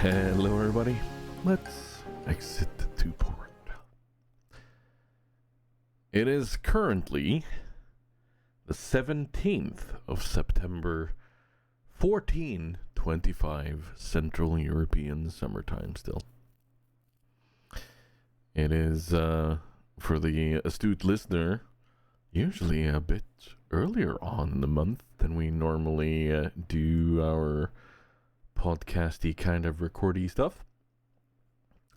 Hello everybody, let's exit to port. It is currently the 17th of September, 1425 Central European summertime still. It is, for the astute listener, usually a bit earlier on in the month than we normally do our podcasty kind of recordy stuff,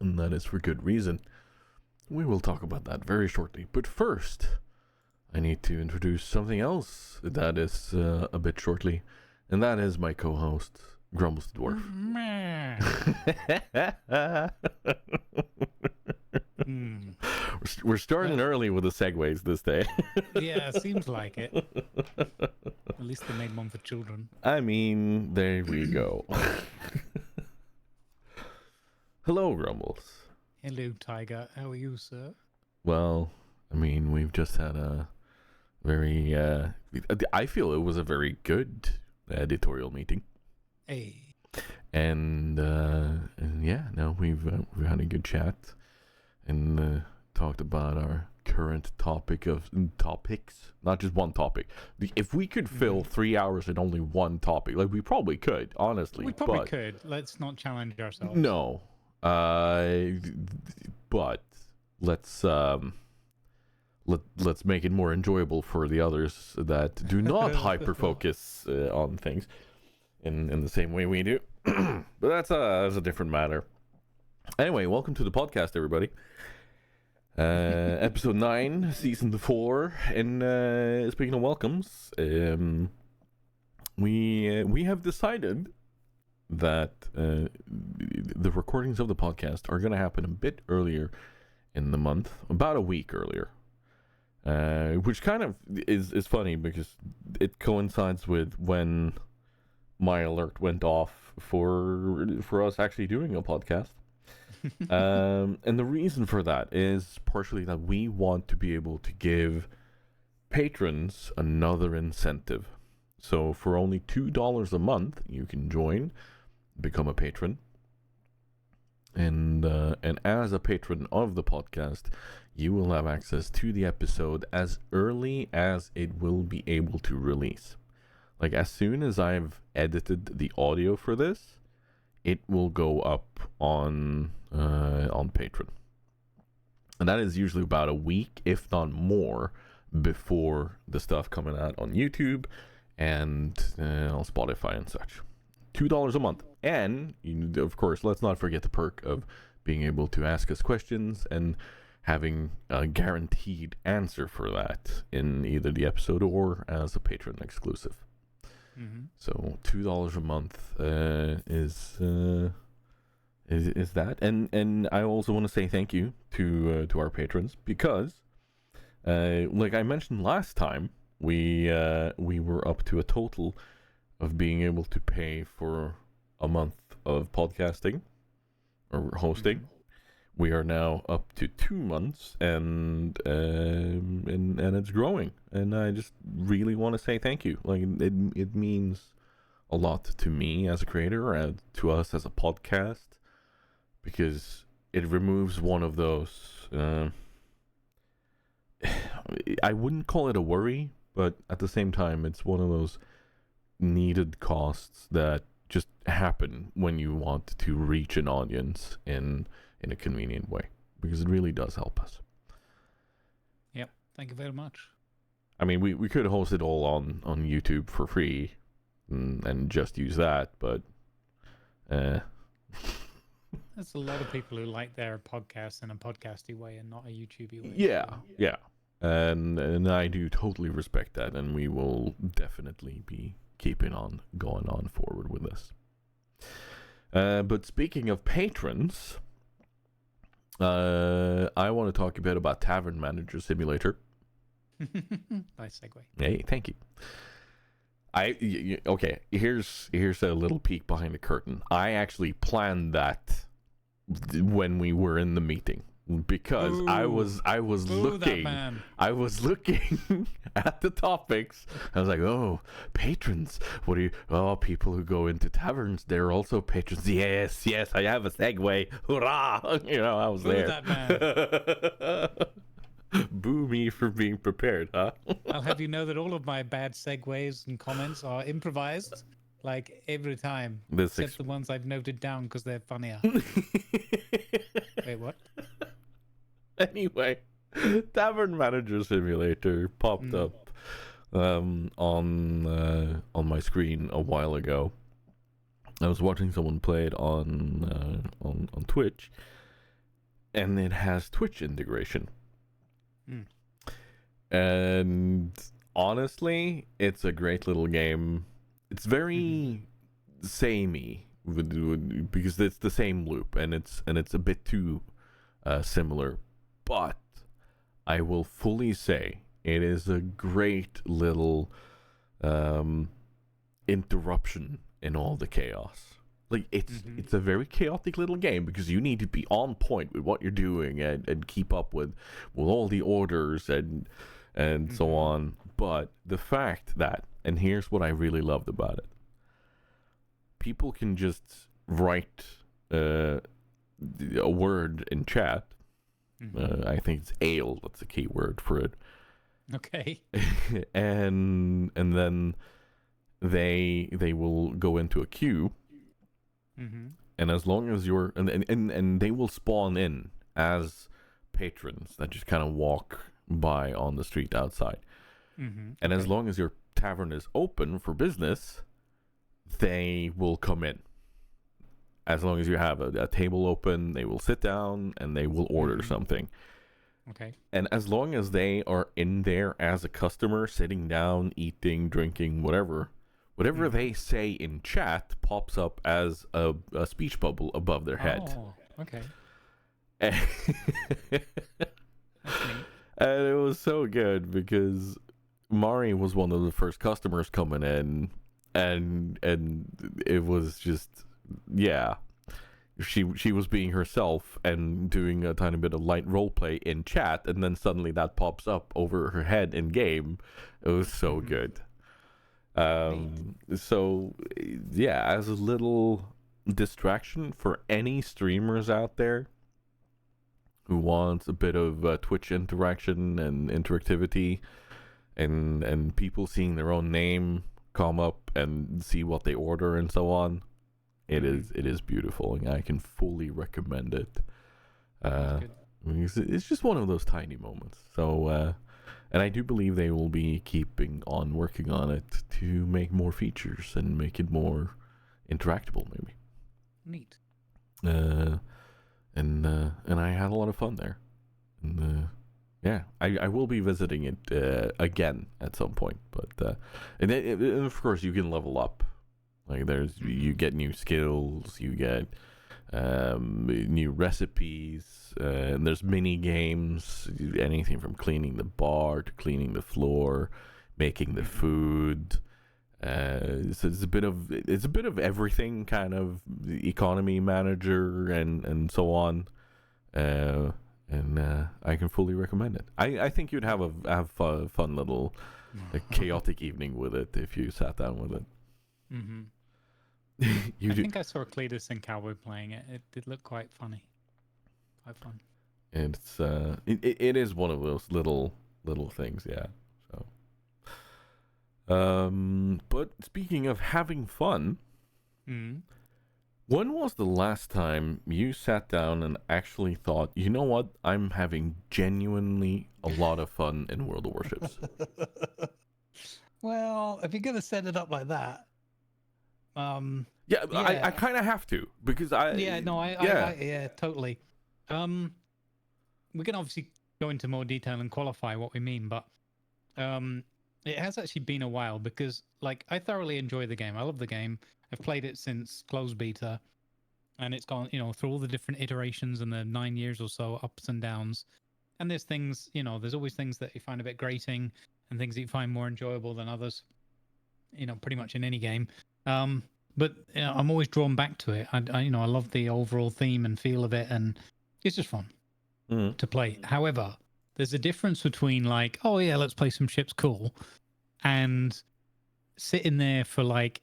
and that is for good reason. We will talk about that very shortly, but first I need to introduce something else that is a bit shortly, and that is my co-host Grumbles the Dwarf. We're starting early with the segues this day. Yeah, seems like it. At least they made one for children. I mean, there we go. Hello, Grumbles. Hello, Tiger. How are you, sir? Well, I mean, we've just had a very, I feel it was a very good editorial meeting. Hey. And yeah, no, we've had a good chat and talked about our current topics, not just one topic. If we could fill 3 hours in only one topic, like we probably could, honestly. We probably could. Let's not challenge ourselves. No, but let's make it more enjoyable for the others that do not hyper focus on things in the same way we do. But that's a different matter. Anyway, welcome to the podcast, everybody. Episode 9, season 4, and speaking of welcomes, we have decided that the recordings of the podcast are going to happen a bit earlier in the month, about a week earlier, which kind of is funny because it coincides with when my alert went off for us actually doing a podcast. And the reason for that is partially that we want to be able to give patrons another incentive. So for only $2 a month, you can join, become a patron, and as a patron of the podcast, you will have access to the episode as early as it will be able to release. Like as soon as I've edited the audio for this, it will go up on Patreon, and that is usually about a week, if not more, before the stuff coming out on YouTube and on Spotify and such. $2 a month, and of course, let's not forget the perk of being able to ask us questions and having a guaranteed answer for that in either the episode or as a Patreon exclusive. Mm-hmm. So $2 a month is that, and I also want to say thank you to our patrons because, like I mentioned last time, we were up to a total of being able to pay for a month of podcasting or hosting. Mm-hmm. We are now up to 2 months, and it's growing. And I just really want to say thank you. Like it means a lot to me as a creator and to us as a podcast, because it removes one of those. I wouldn't call it a worry, but at the same time, it's one of those needed costs that just happen when you want to reach an audience in a convenient way, because it really does help us. Yep, thank you very much. I mean, we could host it all on YouTube for free and just use that, but there's a lot of people who like their podcasts in a podcasty way and not a YouTubey way. Yeah. And I do totally respect that, and we will definitely be keeping on going on forward with this. But speaking of patrons, I want to talk a bit about Tavern Manager Simulator. Nice segue. Hey, thank you. Okay, here's a little peek behind the curtain. I actually planned that when we were in the meeting. because I was Boo that looking man. I was looking at the topics. I was like, oh, patrons. What do you? Oh, people who go into taverns, they're also patrons. Yes, I have a segue. Hurrah! You know, I was Boo there. that man. Boo me for being prepared, huh? I'll have you know that all of my bad segues and comments are improvised, like every time, except the ones I've noted down because they're funnier. Wait, what? Anyway, Tavern Manager Simulator popped up on my screen a while ago. I was watching someone play it on Twitch, and it has Twitch integration. And honestly, it's a great little game. It's very samey because it's the same loop, and it's a bit too similar. But I will fully say it is a great little interruption in all the chaos. Like it's a very chaotic little game because you need to be on point with what you're doing and keep up with all the orders and so on. But the fact that, and here's what I really loved about it, people can just write a word in chat. I think it's ale. That's the key word for it. Okay. and then they will go into a queue. And as long as you're and they will spawn in as patrons that just kind of walk by on the street outside. And as long as your tavern is open for business, they will come in. As long as you have a table open, they will sit down and they will order something. Okay. And as long as they are in there as a customer, sitting down, eating, drinking, whatever they say in chat pops up as a speech bubble above their head. Oh, okay. And it was so good because Mari was one of the first customers coming in, and it was just, yeah, she was being herself and doing a tiny bit of light role play in chat, and then suddenly that pops up over her head in game. It was so good. So yeah, as a little distraction for any streamers out there who wants a bit of Twitch interaction and interactivity, and people seeing their own name come up and see what they order and so on, it is beautiful, and I can fully recommend it. It's just one of those tiny moments. So and I do believe they will be keeping on working on it to make more features and make it more interactable, maybe. Neat. And I had a lot of fun there. And yeah, I will be visiting it again at some point. But and of course you can level up. Like you get new skills, you get new recipes, and there's mini games, anything from cleaning the bar to cleaning the floor, making the food. So it's a bit of everything, kind of economy manager and so on. And I can fully recommend it. I think you'd have a fun little chaotic evening with it if you sat down with it. I think I saw Cletus and Cowboy playing it. It did look quite funny. Quite fun. It's it is one of those little things, yeah. So but speaking of having fun, when was the last time you sat down and actually thought, you know what, I'm having genuinely a lot of fun in World of Warships? Well, if you're gonna set it up like that, yeah. I kind of have to, because I totally. We can obviously go into more detail and qualify what we mean, but it has actually been a while, because like I thoroughly enjoy the game. I love the game. I've played it since closed beta, and it's gone, through all the different iterations and the 9 years or so, ups and downs. And there's things, there's always things that you find a bit grating and things that you find more enjoyable than others, pretty much in any game. But I'm always drawn back to it. I love the overall theme and feel of it, and it's just fun. to play. However, there's a difference between like, oh yeah, let's play some ships, cool, and sitting there for like,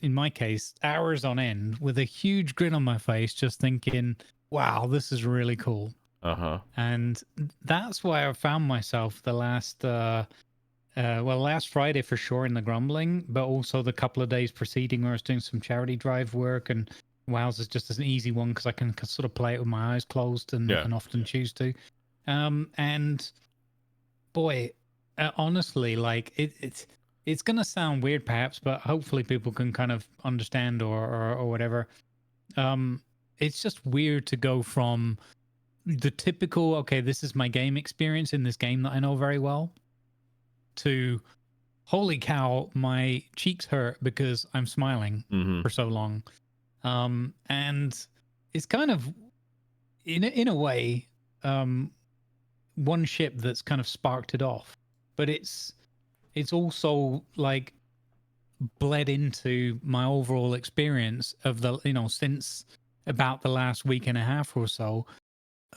in my case, hours on end with a huge grin on my face, just thinking, wow, this is really cool. And that's why I found myself the last last Friday for sure in the grumbling, but also the couple of days preceding where I was doing some charity drive work, and WoW's is just an easy one because I can sort of play it with my eyes closed and often choose to. And boy, honestly, like it's gonna sound weird perhaps, but hopefully people can kind of understand or whatever. It's just weird to go from the typical, okay, this is my game experience in this game that I know very well, to holy cow, my cheeks hurt because I'm smiling for so long. And it's kind of in a way one ship that's kind of sparked it off, but it's also like bled into my overall experience of the, since about the last week and a half or so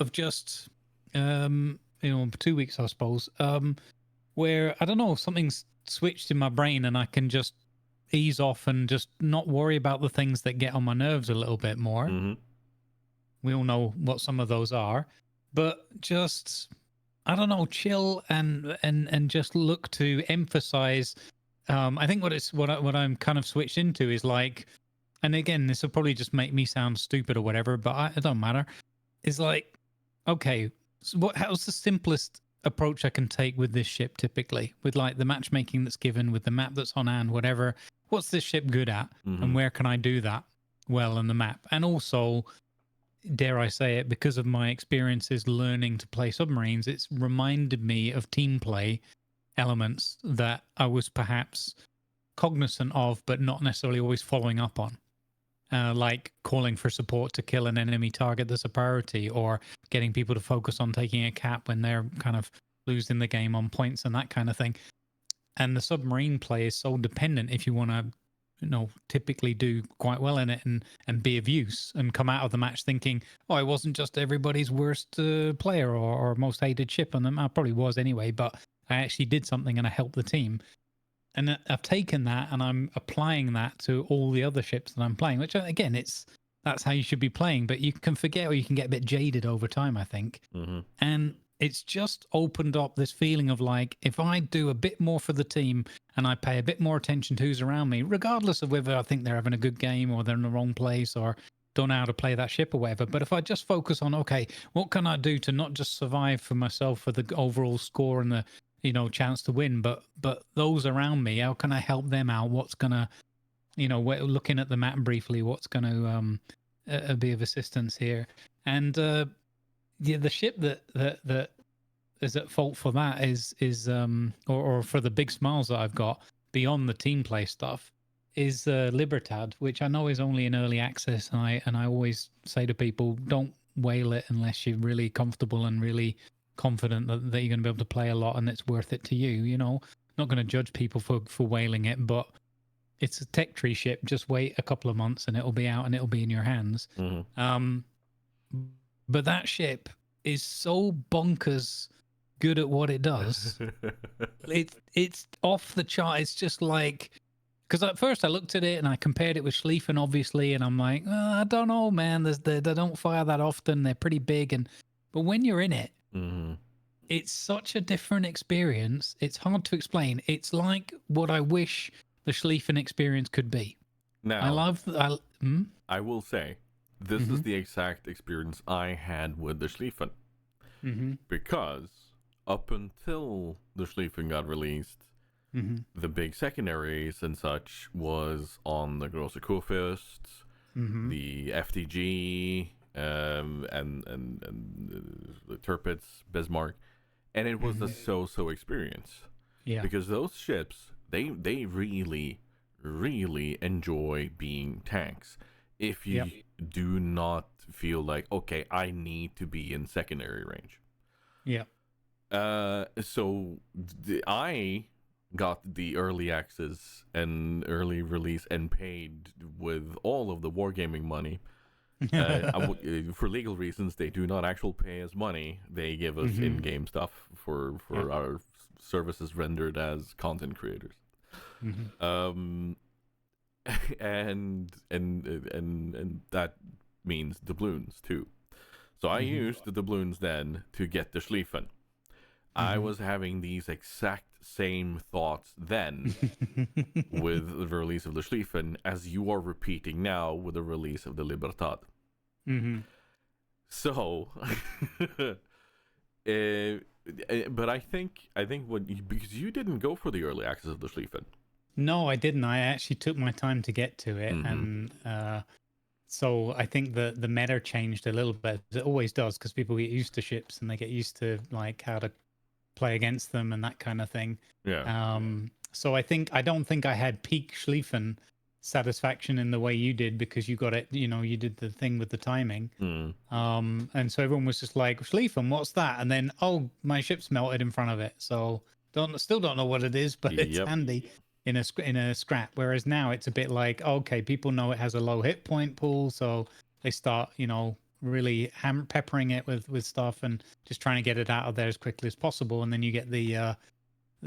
of just 2 weeks, I suppose, where I don't know, something's switched in my brain and I can just ease off and just not worry about the things that get on my nerves a little bit more. We all know what some of those are, but just, I don't know, chill and just look to emphasize. I think what I'm kind of switched into is like, and again, this will probably just make me sound stupid or whatever, but it don't matter. Is like, okay, so how's the simplest approach I can take with this ship typically, with like the matchmaking that's given, with the map that's on hand, whatever. What's this ship good at, and where can I do that well on the map? And also, dare I say it, because of my experiences learning to play submarines, it's reminded me of team play elements that I was perhaps cognizant of, but not necessarily always following up on. Like calling for support to kill an enemy target that's a priority, or getting people to focus on taking a cap when they're kind of losing the game on points and that kind of thing. And the submarine play is so dependent if you want to, typically do quite well in it and be of use and come out of the match thinking, oh, I wasn't just everybody's worst player or most hated ship on them. I probably was anyway, but I actually did something and I helped the team. And I've taken that and I'm applying that to all the other ships that I'm playing, which again, that's how you should be playing, but you can forget or you can get a bit jaded over time, I think. And it's just opened up this feeling of like, if I do a bit more for the team and I pay a bit more attention to who's around me, regardless of whether I think they're having a good game or they're in the wrong place or don't know how to play that ship or whatever. But if I just focus on, okay, what can I do to not just survive for myself for the overall score and the, chance to win, but those around me, how can I help them out? What's gonna, we're looking at the map briefly, what's gonna be of assistance here? And the ship that is at fault for that is or for the big smiles that I've got beyond the team play stuff is Libertad, which I know is only in early access, and I always say to people, don't whale it unless you're really comfortable and really confident that you're going to be able to play a lot and it's worth it to you. Not going to judge people for whaling it, but it's a tech tree ship. Just wait a couple of months and it'll be out and it'll be in your hands. But that ship is so bonkers good at what it does. It's off the chart. It's just like, because at first I looked at it and I compared it with Schlieffen, obviously, and I'm like, I don't know, man. They don't fire that often. They're pretty big, but when you're in it, it's such a different experience. It's hard to explain. It's like what I wish the Schlieffen experience could be. Now, I will say, this is the exact experience I had with the Schlieffen. Because up until the Schlieffen got released, the big secondaries and such was on the Große Kurfürst, the FTG, and the Tirpitz, Bismarck, and it was a so experience. Yeah, because those ships, they really enjoy being tanks. If you do not feel like, okay, I need to be in secondary range. Yeah. So I got the early access and early release and paid with all of the wargaming money For legal reasons, they do not actually pay us money. They give us in-game stuff for our services rendered as content creators. And that means doubloons too. So I used the doubloons then to get the Schlieffen. I was having these exact same thoughts then with the release of the Schlieffen as you are repeating now with the release of the Libertad. So, but I think because you didn't go for the early access of the Schlieffen. No, I didn't. I actually took my time to get to it, and so I think the meta changed a little bit. It always does, because people get used to ships and they get used to like how to play against them and that kind of thing. Yeah. So I don't think I had peak Schlieffen satisfaction in the way you did, because you got it, you did the thing with the timing. And so everyone was just like, Schlieffen, what's that? And then, oh, my ship's melted in front of it. So still don't know what it is, but it's handy in a scrap. Whereas now it's a bit like, okay, people know it has a low hit point pool, so they start, really peppering it with stuff and just trying to get it out of there as quickly as possible. And then you get the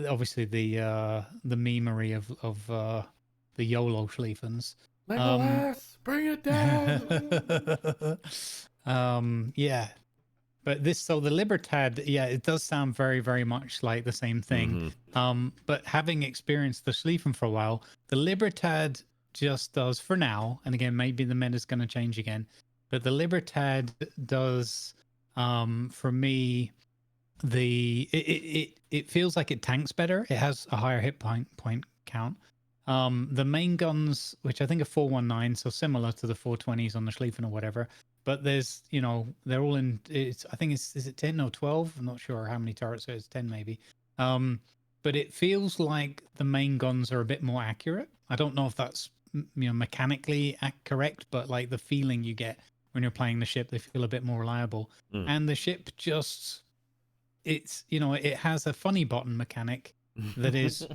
obviously the memery of the YOLO Schlieffens. Legolas, bring it down. Yeah. But the Libertad, yeah, it does sound very, very much like the same thing. But having experienced the Schlieffen for a while, the Libertad just does for now. And again, maybe the meta's going to change again. But the Libertad does, for me, it feels like it tanks better. It has a higher hit point count. The main guns, which I think are 419, so similar to the 420s on the Schlieffen or whatever. But there's, they're all in. I think is it 10 or 12? I'm not sure how many turrets it is. 10 maybe. But it feels like the main guns are a bit more accurate. I don't know if that's mechanically correct, but like the feeling you get when you're playing the ship, they feel a bit more reliable. And the ship just, it has a funny button mechanic that is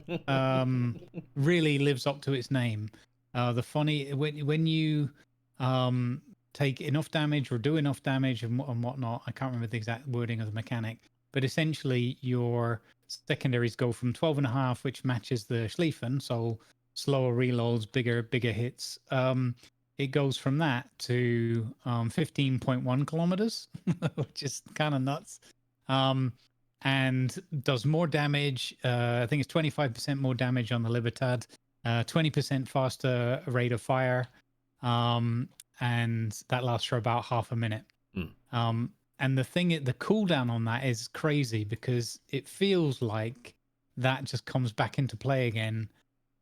really lives up to its name. The funny when you take enough damage or do enough damage and whatnot. I can't remember the exact wording of the mechanic, but essentially your secondaries go from 12.5, which matches the Schlieffen, so slower reloads, bigger hits. It goes from that to 15.1 kilometers, which is kind of nuts. And does more damage. I think it's 25% more damage on the Libertad, 20% faster rate of fire. And that lasts for about half a minute. And the cooldown on that is crazy, because it feels like that just comes back into play again,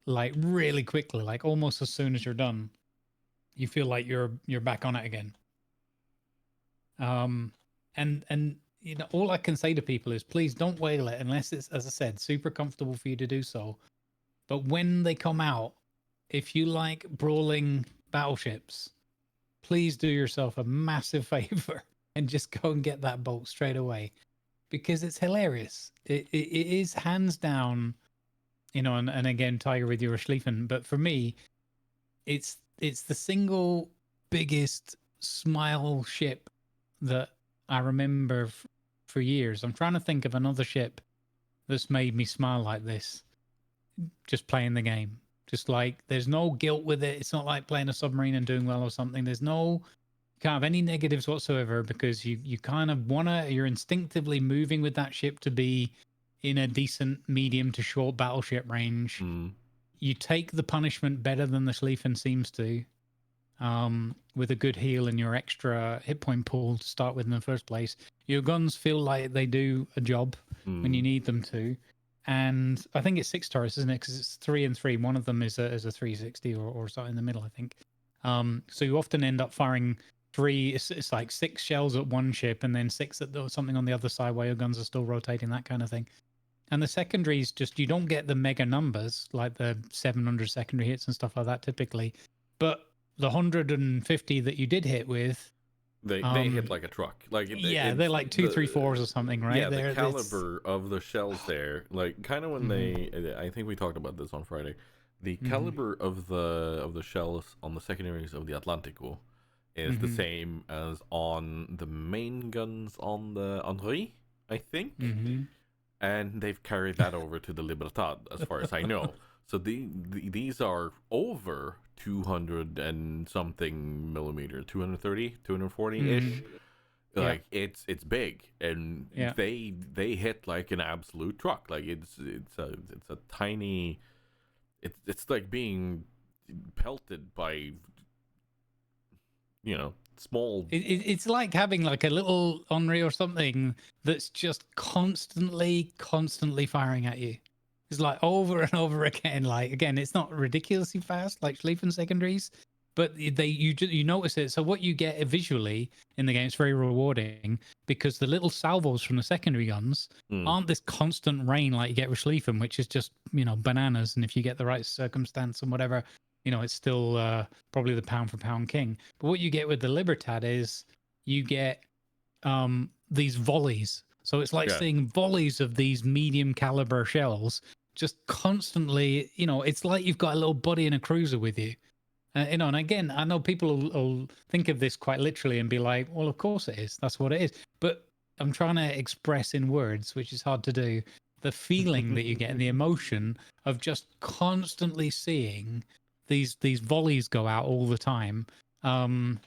like really quickly, like almost as soon as you're done, you feel like you're back on it again. And all I can say to people is, please don't whale it unless it's, as I said, super comfortable for you to do so. But when they come out, if you like brawling battleships, please do yourself a massive favor and just go and get that boat straight away, because it's hilarious. It is hands down, and again, Tiger with your Schlieffen, but for me, it's the single biggest smile ship that I remember for years. I'm trying to think of another ship that's made me smile like this, just playing the game. Just like, there's no guilt with it. It's not like playing a submarine and doing well or something. You can't have any negatives whatsoever, because you kind of you're instinctively moving with that ship to be in a decent medium to short battleship range. You take the punishment better than the Schlieffen seems to, with a good heal and your extra hit point pool to start with in the first place. Your guns feel like they do a job when you need them to. And I think it's 6 turrets, isn't it? Because it's 3 and 3. One of them is a 360 or something in the middle, I think. So you often end up firing 3. It's like 6 shells at one ship, and then 6 at something on the other side while your guns are still rotating, that kind of thing. And the secondaries, just, you don't get the mega numbers like the 700 secondary hits and stuff like that typically, but the 150 that you did hit with, they hit like a truck. Like they're like 2, 3, 4s or something, right? Yeah, the caliber of the shells there, like kind of when I think we talked about this on Friday. The caliber of the shells on the secondaries of the Atlantico is the same as on the main guns on the Henri, I think. And they've carried that over to the Libertad, as far as I know. So these are over 200 and something millimeter, 230, 240-ish. Like it's big, and they hit like an absolute truck. Like it's a tiny, it's like being pelted by, small. It's like having like a little Henri or something that's just constantly firing at you. It's like over and over again. Like again, it's not ridiculously fast like Schlieffen secondaries, but you notice it. So what you get visually in the game is very rewarding because the little salvos from the secondary guns aren't this constant rain like you get with Schlieffen, which is just bananas. And if you get the right circumstance and whatever, it's still probably the pound for pound king. But what you get with the Libertad is you get these volleys. So it's like seeing volleys of these medium caliber shells just constantly, it's like you've got a little buddy in a cruiser with you. And again, I know people will think of this quite literally and be like, well, of course it is. That's what it is. But I'm trying to express in words, which is hard to do, the feeling that you get and the emotion of just constantly seeing these volleys go out all the time. There's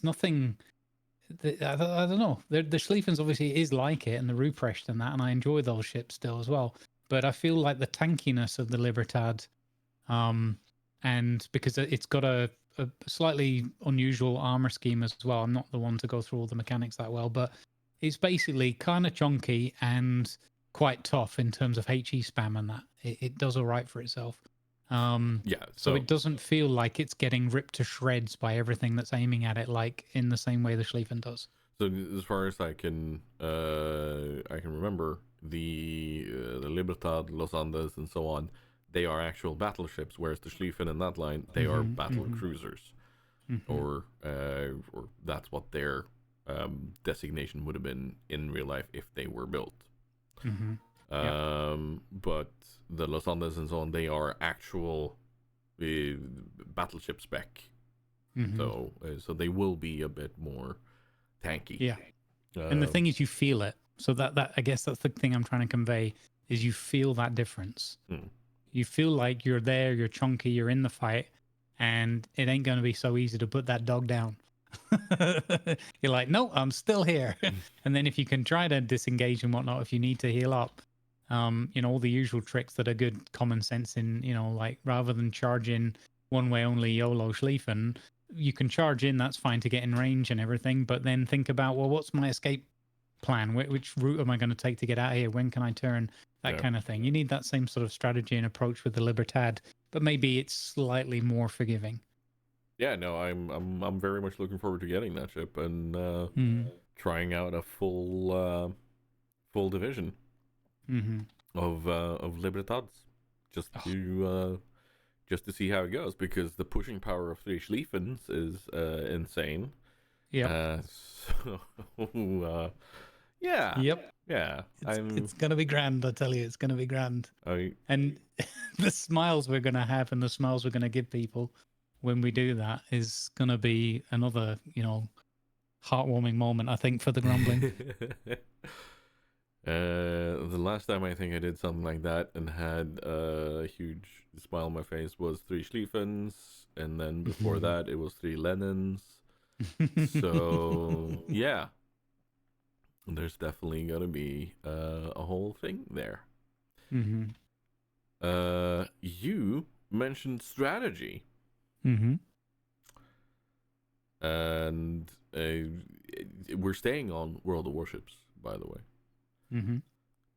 nothing. I don't know. The Schlieffens obviously is like it, and the Ruprecht and that, and I enjoy those ships still as well. But I feel like the tankiness of the Libertad, and because it's got a slightly unusual armor scheme as well. I'm not the one to go through all the mechanics that well, but it's basically kind of chunky and quite tough in terms of HE spam and that. It does all right for itself. So it doesn't feel like it's getting ripped to shreds by everything that's aiming at it, like in the same way the Schlieffen does. So as far as I can remember, the Libertad, Los Andes, and so on, they are actual battleships, whereas the Schlieffen in that line, they are battle cruisers, or that's what their designation would have been in real life if they were built. But the Los Andes and so on, they are actual battleship spec. So they will be a bit more tanky. Yeah. And the thing is, you feel it. So that I guess that's the thing I'm trying to convey, is you feel that difference. You feel like you're there, you're chunky, you're in the fight, and it ain't going to be so easy to put that dog down. You're like, no, I'm still here. And then if you can try to disengage and whatnot, if you need to heal up, all the usual tricks that are good common sense in, like rather than charging one way only YOLO Schlieffen, you can charge in, that's fine to get in range and everything, but then think about, well, what's my escape plan? Which route am I going to take to get out of here? When can I turn? That kind of thing. You need that same sort of strategy and approach with the Libertad, but maybe it's slightly more forgiving. Yeah, no, I'm very much looking forward to getting that ship and trying out a full division of Libertads, just to see how it goes, because the pushing power of 3 Schlieffens is insane. Yeah. Yeah. Yep. Yeah. It's gonna be grand, I tell you, it's gonna be grand. And the smiles we're gonna have and the smiles we're gonna give people when we do that is gonna be another, heartwarming moment, I think, for the grumbling. The last time I think I did something like that and had a huge smile on my face was 3 Schlieffens, and then before that it was 3 Lenins. So yeah, there's definitely gonna be a whole thing there. You mentioned strategy, and we're staying on World of Warships, by the way,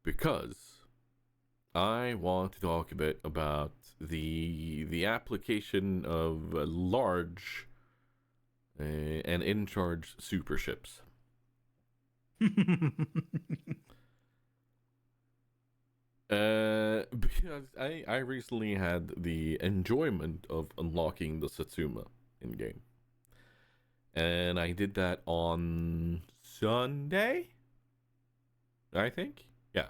because I want to talk a bit about the application of large and in-charge super ships. Because I recently had the enjoyment of unlocking the Satsuma in game, and I did that on Sunday, I think. Yeah.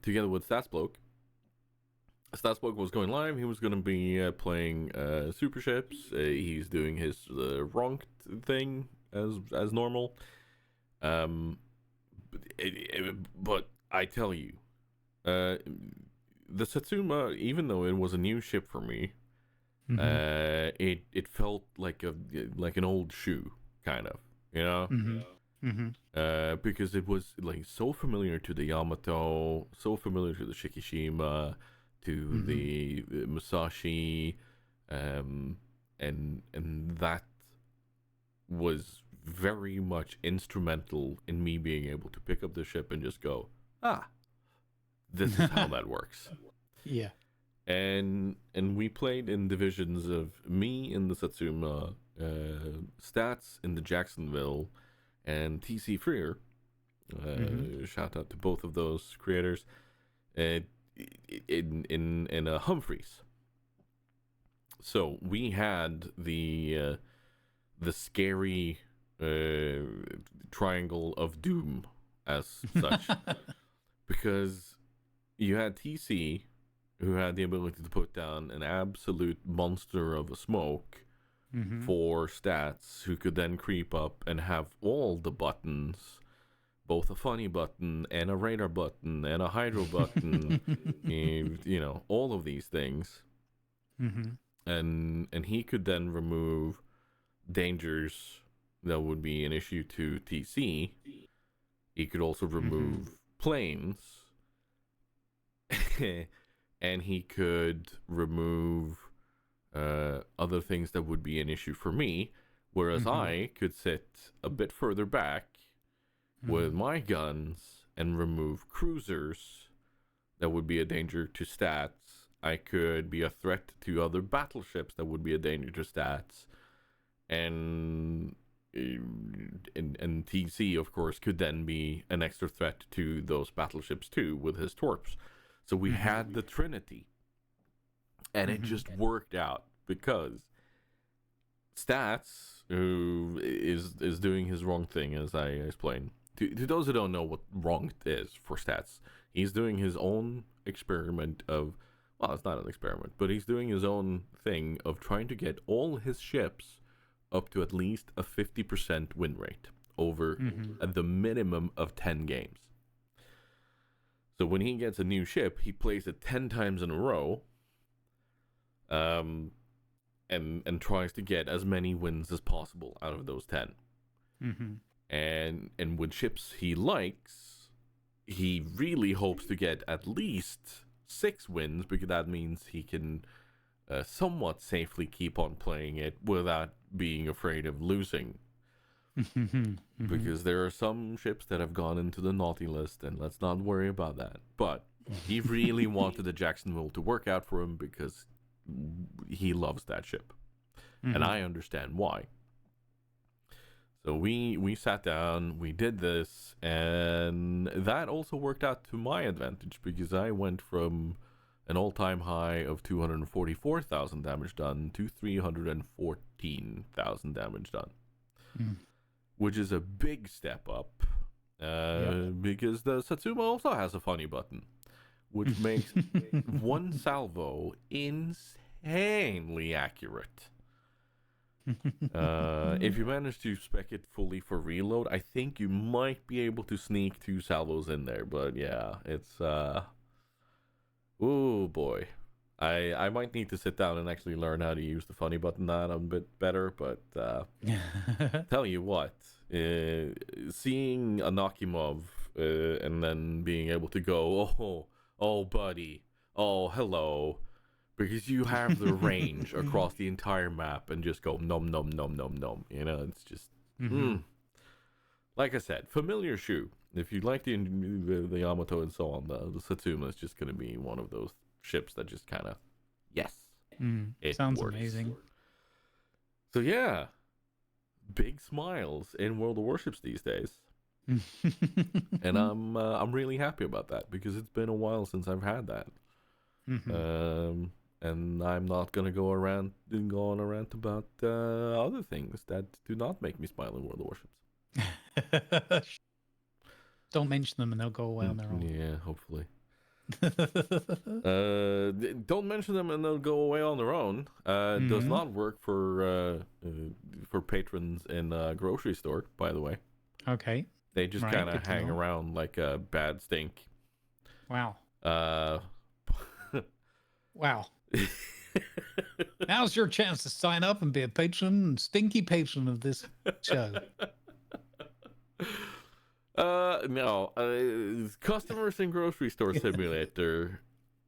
Together with Statsbloke, Statsbook was going live. He was going to be playing super ships. He's doing his ranked thing as normal. But I tell you, the Satsuma, even though it was a new ship for me, it felt like an old shoe, kind of, you know. Because it was like so familiar to the Yamato, so familiar to the Shikishima, to the Musashi, and that was very much instrumental in me being able to pick up the ship and just go, this is how that works. Yeah. And we played in divisions of me in the Satsuma, Stats in the Jacksonville, and TC Freer. Shout out to both of those creators. In a Humphreys. So we had the scary triangle of doom as such, because you had TC, who had the ability to put down an absolute monster of a smoke for Stats, who could then creep up and have all the buttons, both a funny button and a radar button and a hydro button, you know, all of these things. And he could then remove dangers that would be an issue to TC. He could also remove planes. And he could remove other things that would be an issue for me, whereas I could sit a bit further back with my guns and remove cruisers that would be a danger to Stats. I could be a threat to other battleships that would be a danger to Stats, and TC, of course, could then be an extra threat to those battleships too with his torps. So we had the Trinity, and it just worked out because Stats, who is doing his wrong thing, as I explained. To those who don't know what wrong is for Stats, he's doing his own experiment of, well, it's not an experiment, but he's doing his own thing of trying to get all his ships up to at least a 50% win rate over at the minimum of 10 games. So when he gets a new ship, he plays it 10 times in a row, and tries to get as many wins as possible out of those 10. And with ships he likes, he really hopes to get at least 6 wins, because that means he can somewhat safely keep on playing it without being afraid of losing. Because there are some ships that have gone into the naughty list, and let's not worry about that. But he really wanted the Jacksonville to work out for him because he loves that ship. And I understand why. So we sat down, we did this, and that also worked out to my advantage, because I went from an all-time high of 244,000 damage done to 314,000 damage done. Which is a big step up, because the Satsuma also has a funny button, which makes one salvo insanely accurate. If you manage to spec it fully for reload, I think you might be able to sneak 2 salvos in there, but yeah, it's oh boy. I might need to sit down and actually learn how to use the funny button that a bit better, but tell you what, seeing a Nakimov and then being able to go, oh buddy, oh hello, because you have the range across the entire map and just go nom nom nom nom nom, you know, it's just like I said, familiar shoe. If you like the Yamato and so on, the Satsuma is just going to be one of those ships that just kind of, yes, it sounds works. amazing. So yeah, big smiles in World of Warships these days. And I'm really happy about that, because it's been a while since I've had that. And I'm not gonna go on a rant about other things that do not make me smile in World of Warships. Don't mention them and they'll go away on their own. Yeah, hopefully. Don't mention them and they'll go away on their own. It does not work for patrons in a grocery store, by the way. Okay. They just Right, kind good of to hang know. around like a bad stink. Wow. Uh, Wow. Now's your chance to sign up and be a patron, stinky patron of this show. No. Customers in Grocery Store Simulator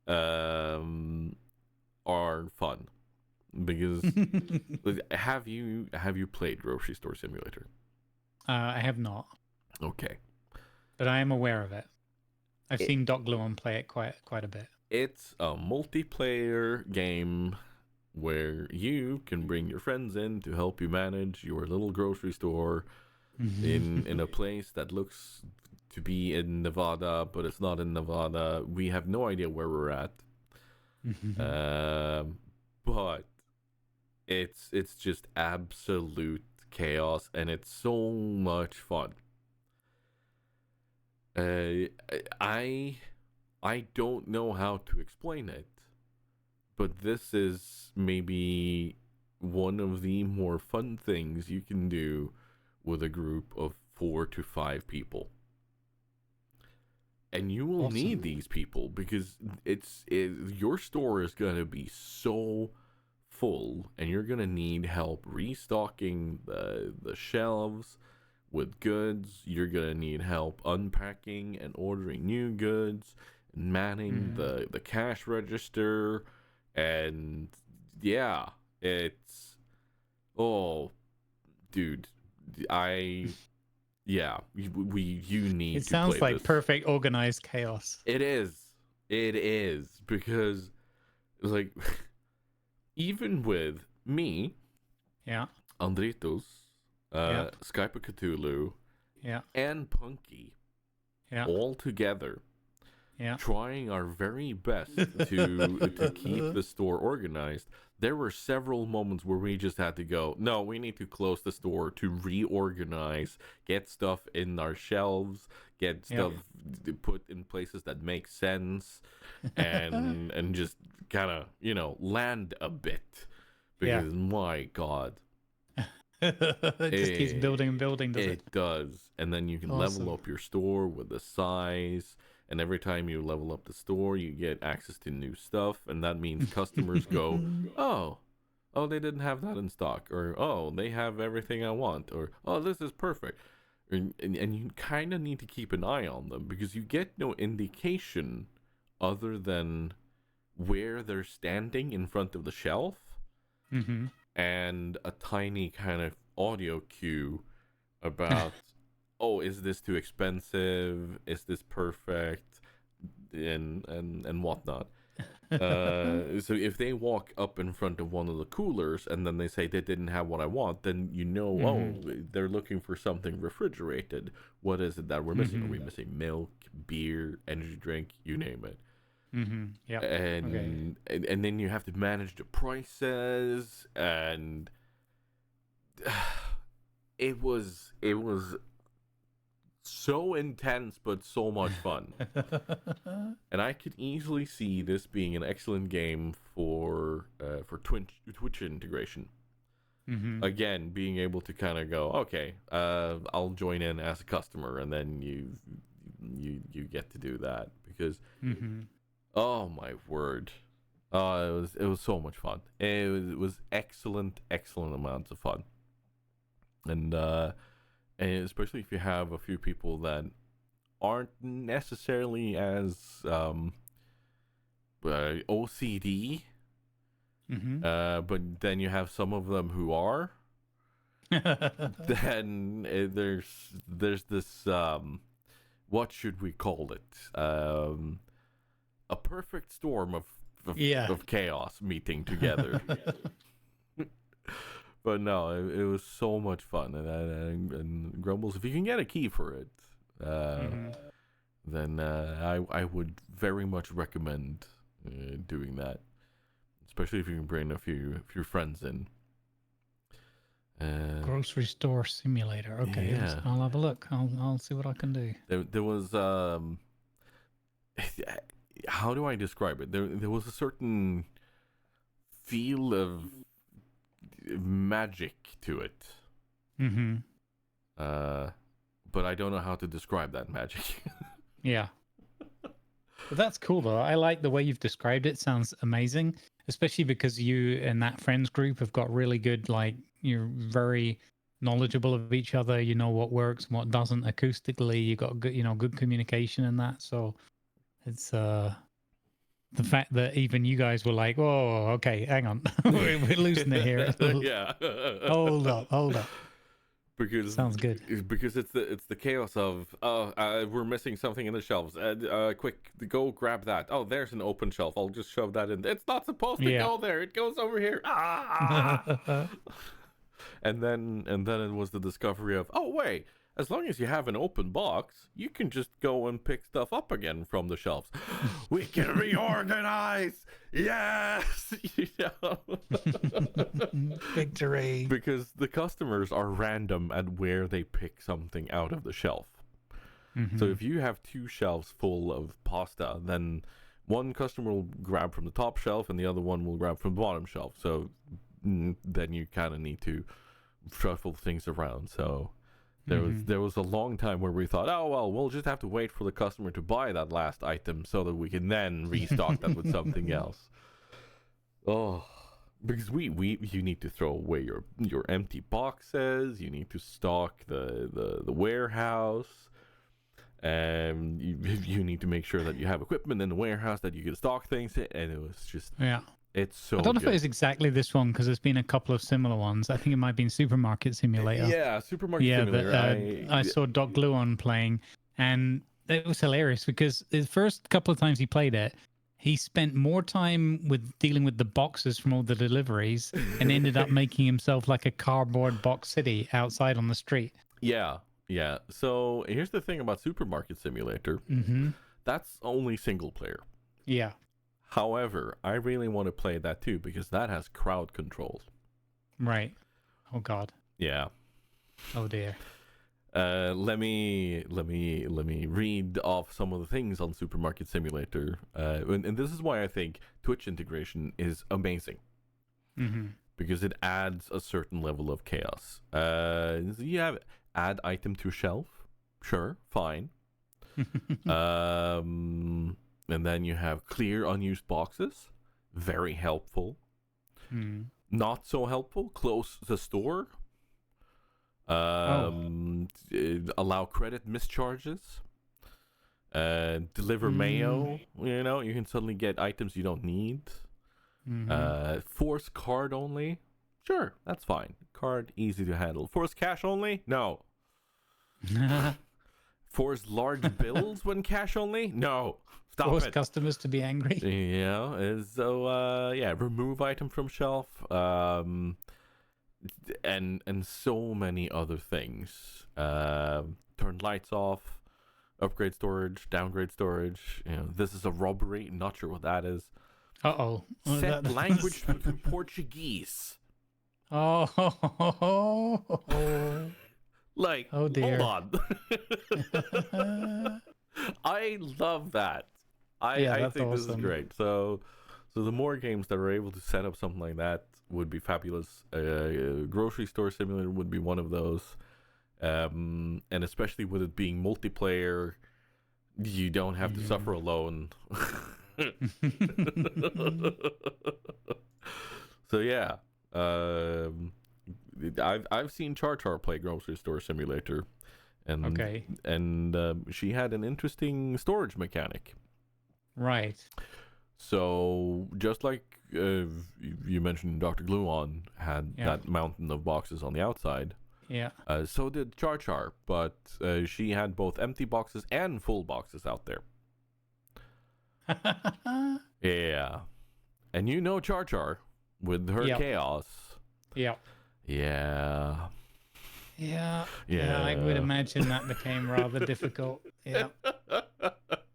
are fun because have you played Grocery Store Simulator? I have not, Okay. but I am aware of it. I've seen Doc Gluon play it quite a bit. It's a multiplayer game where you can bring your friends in to help you manage your little grocery store in a place that looks to be in Nevada, but it's not in Nevada. We have no idea where we're at. But it's just absolute chaos, and it's so much fun. I don't know how to explain it, but this is maybe one of the more fun things you can do with a group of 4 to 5 people. And you will need these people because your store is going to be so full, and you're going to need help restocking the shelves with goods. You're going to need help unpacking and ordering new goods, and manning the cash register. And yeah, it's, oh, dude, you need It to sounds play like this. perfect organized chaos. It is because like even with me, Yeah. Andritos, Yeah. Skype of Cthulhu, Yeah. and Punky, Yeah. all together, Yeah. trying our very best to keep the store organized. There were several moments where we just had to go, no, we need to close the store to reorganize, get stuff in our shelves, get stuff put in places that make sense, and just kind of, land a bit. Because my God. It just keeps building and building, does it? It does. And then you can level up your store with the size. And every time you level up the store, you get access to new stuff. And that means customers go, oh, they didn't have that in stock. Or, oh, they have everything I want. Or, oh, this is perfect. And you kind of need to keep an eye on them because you get no indication other than where they're standing in front of the shelf. And a tiny kind of audio cue about, oh, is this too expensive? Is this perfect? And whatnot. So if they walk up in front of one of the coolers and then they say they didn't have what I want, then oh, they're looking for something refrigerated. What is it that we're missing? Are we missing milk, beer, energy drink, you name it? Yeah. And then you have to manage the prices, and it was so intense but so much fun. And I could easily see this being an excellent game for Twitch integration. Again, being able to kind of go, okay, I'll join in as a customer, and then you get to do that because oh my word. It was so much fun. It was excellent amounts of fun. And especially if you have a few people that aren't necessarily as OCD, but then you have some of them who are. Then there's this what should we call it? A perfect storm of chaos meeting together. But no, it was so much fun, and Grumbles, if you can get a key for it, then I would very much recommend doing that, especially if you can bring a few friends in. Grocery store simulator. Okay, yeah. I'll have a look. I'll see what I can do. There was how do I describe it? There was a certain feel of magic to it. Mm-hmm. But I don't know how to describe that magic. Yeah. But that's cool though. I like the way you've described it. Sounds amazing, especially because you and that friends group have got really good, like, you're very knowledgeable of each other. You know what works and what doesn't acoustically. You got good, good communication in that. So it's the fact that even you guys were like, "Oh, okay, hang on, we're losing it here." Yeah. hold up. Because Sounds good. Because it's the chaos of we're missing something in the shelves. Quick, go grab that. Oh, there's an open shelf. I'll just shove that in. It's not supposed to go there. It goes over here. Ah! and then it was the discovery of, oh wait, as long as you have an open box, you can just go and pick stuff up again from the shelves. We can reorganize. Yes. Victory. Because the customers are random at where they pick something out of the shelf. Mm-hmm. So if you have 2 shelves full of pasta, then one customer will grab from the top shelf and the other one will grab from the bottom shelf. So then you kind of need to shuffle things around. So there was a long time where we thought, oh well, we'll just have to wait for the customer to buy that last item so that we can then restock that with something else. Oh, because you need to throw away your empty boxes. You need to stock the warehouse, and you need to make sure that you have equipment in the warehouse that you can stock things in. And it was just It's so. I don't know good. if it was exactly this one because there's been a couple of similar ones. I think it might have been Supermarket Simulator. Yeah, Supermarket Simulator. I saw Doc Gluon playing, and it was hilarious because the first couple of times he played it, he spent more time with dealing with the boxes from all the deliveries and ended up making himself like a cardboard box city outside on the street. Yeah. So here's the thing about Supermarket Simulator. Mm-hmm. That's only single player. Yeah. However, I really want to play that too because that has crowd control. Right. Oh God. Yeah. Oh dear. Let me read off some of the things on Supermarket Simulator, and this is why I think Twitch integration is amazing, because it adds a certain level of chaos. You have add item to shelf, sure, fine. And then you have clear unused boxes, very helpful. Not so helpful, close the store. Allow credit mischarges. Deliver mayo. You know, you can suddenly get items you don't need. Force card only. Sure, that's fine. Card easy to handle. Force cash only? No. Force large bills when cash only? No. Stop Force it. Customers to be angry. Yeah. So remove item from shelf. And so many other things. Turn lights off, upgrade storage, downgrade storage. You know, this is a robbery. Not sure what that is. Set language to Portuguese. Like, oh dear. Hold on. I love that. I think awesome. This is great. So the more games that are able to set up something like that would be fabulous. Grocery store simulator would be one of those, and especially with it being multiplayer, you don't have to suffer alone. So yeah, I've seen Char play Grocery Store Simulator, and she had an interesting storage mechanic. Right. So just like you mentioned, Dr. Gluon had that mountain of boxes on the outside. Yeah. So did Char, but she had both empty boxes and full boxes out there. Yeah. And you know Char with her chaos. Yeah. Yeah. Yeah. I would imagine that became rather difficult. Yeah.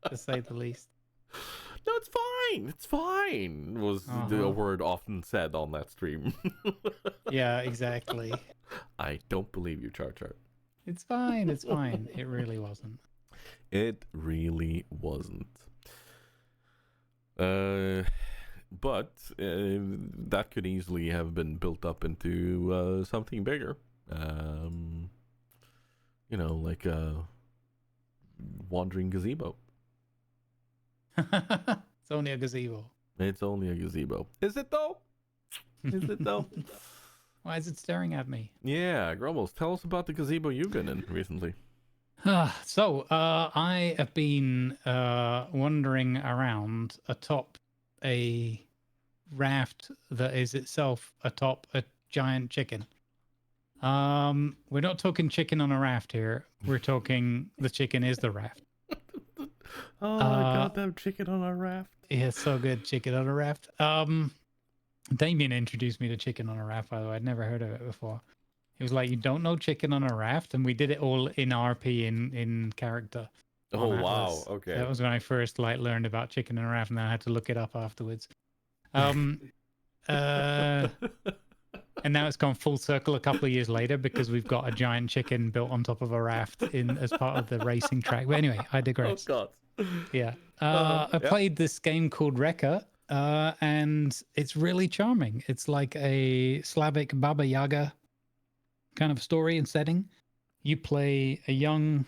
To say the least. No, it's fine. It's fine. Was the word often said on that stream. Yeah, exactly. I don't believe you, Char. It's fine. It really wasn't. It really wasn't. But that could easily have been built up into something bigger. Like a wandering gazebo. It's only a gazebo. It's only a gazebo. Is it though? Is it though? Why is it staring at me? Yeah, Grumbles, tell us about the gazebo you've been in recently. I have been wandering around atop a raft that is itself atop a giant chicken. We're not talking chicken on a raft here. We're talking the chicken is the raft. Oh, goddamn chicken on a raft. Yeah, so good, chicken on a raft. Damien introduced me to chicken on a raft, by the way. I'd never heard of it before. He was like, "You don't know chicken on a raft?" And we did it all in RP in character. Oh wow, okay. That was when I first learned about chicken on a raft, and then I had to look it up afterwards. And now it's gone full circle a couple of years later because we've got a giant chicken built on top of a raft as part of the racing track. But anyway, I digress. Oh God. Yeah. I played this game called Reka, and it's really charming. It's like a Slavic Baba Yaga kind of story and setting. You play a young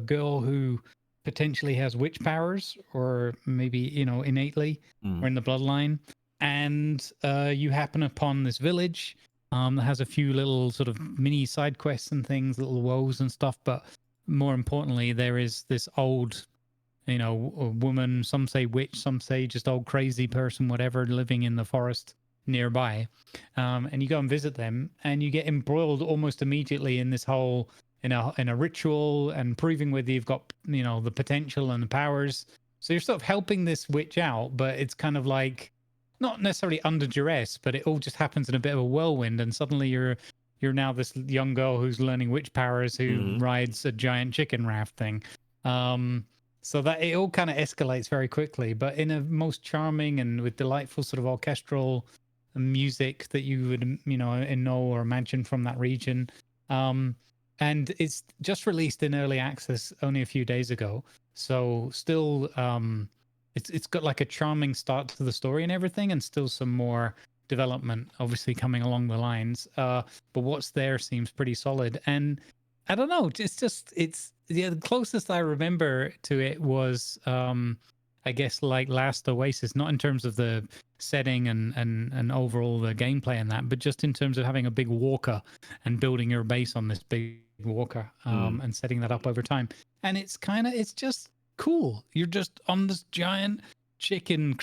girl who potentially has witch powers, or maybe, innately or in the bloodline. And you happen upon this village that has a few little sort of mini side quests and things, little woes and stuff. But more importantly, there is this old, a woman, some say witch, some say just old crazy person, whatever, living in the forest nearby. And you go and visit them, and you get embroiled almost immediately in this whole, in a ritual, and proving whether you've got, the potential and the powers. So you're sort of helping this witch out, but it's kind of like, not necessarily under duress, but it all just happens in a bit of a whirlwind, and suddenly you're now this young girl who's learning witch powers, who rides a giant chicken raft thing. So that it all kind of escalates very quickly, but in a most charming and with delightful sort of orchestral music that you would know or imagine from that region. And it's just released in early access only a few days ago, so still it's got like a charming start to the story and everything, and still some more development obviously coming along the lines. But what's there seems pretty solid. And I don't know, the closest I remember to it was I guess like Last Oasis, not in terms of the setting and overall the gameplay and that, but just in terms of having a big walker and building your base on this big walker and setting that up over time. And it's just cool. You're just on this giant chicken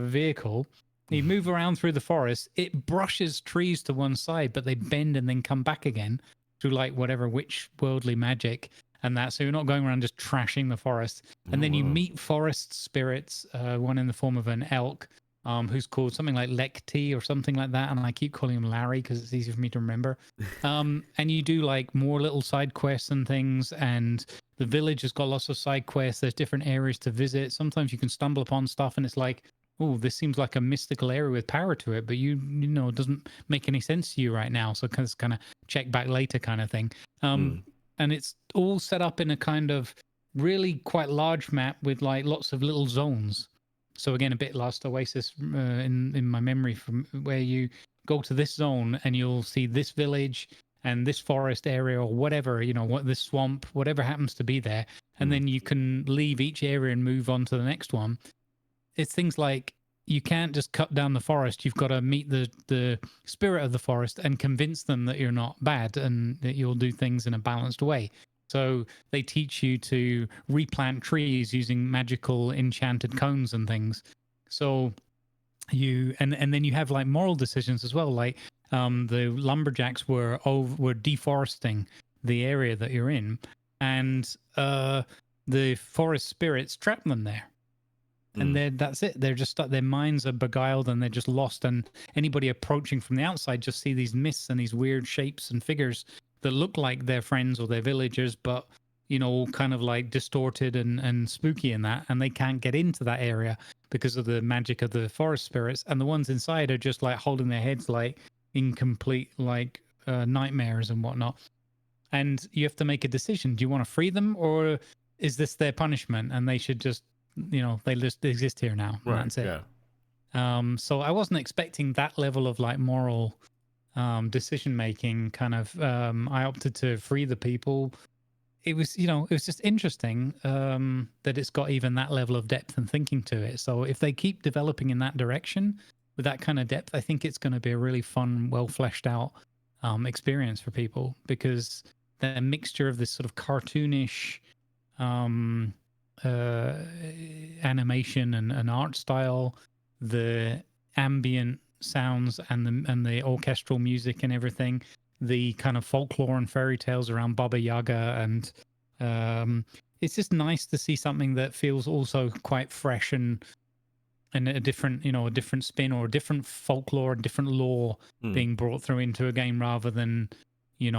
vehicle. You move around through the forest. It brushes trees to one side, but they bend and then come back again through like whatever witch worldly magic and that. So you're not going around just trashing the forest. And then you meet forest spirits, one in the form of an elk, who's called something like Lekti or something like that. And I keep calling him Larry because it's easy for me to remember. And you do like more little side quests and things. And the village has got lots of side quests. There's different areas to visit. Sometimes you can stumble upon stuff and it's like, oh, this seems like a mystical area with power to it, but it doesn't make any sense to you right now. So kind of check back later kind of thing. And it's all set up in a kind of really quite large map with like lots of little zones. So again, a bit Last Oasis in my memory, from where you go to this zone and you'll see this village and this forest area or whatever, what this swamp, whatever happens to be there. And then you can leave each area and move on to the next one. It's things like you can't just cut down the forest. You've got to meet the spirit of the forest and convince them that you're not bad and that you'll do things in a balanced way. So they teach you to replant trees using magical enchanted cones and things. So you and then you have like moral decisions as well. Like the lumberjacks were deforesting the area that you're in, and the forest spirits trap them there. And that's it. They're just stuck. Their minds are beguiled and they're just lost. And anybody approaching from the outside just see these mists and these weird shapes and figures that look like their friends or their villagers, but all kind of like distorted and spooky in that. And they can't get into that area because of the magic of the forest spirits. And the ones inside are just like holding their heads like incomplete like nightmares and whatnot. And you have to make a decision. Do you want to free them, or is this their punishment and they should just they just exist here now, and that's it. Yeah. So I wasn't expecting that level of like moral decision making. Kind of, I opted to free the people. It was just interesting that it's got even that level of depth and thinking to it. So if they keep developing in that direction with that kind of depth, I think it's going to be a really fun, well fleshed out experience for people, because the mixture of this sort of cartoonish animation and art style, the ambient sounds and the orchestral music and everything, the kind of folklore and fairy tales around Baba Yaga, and it's just nice to see something that feels also quite fresh and a different a different spin or a different folklore and different lore being brought through into a game, rather than you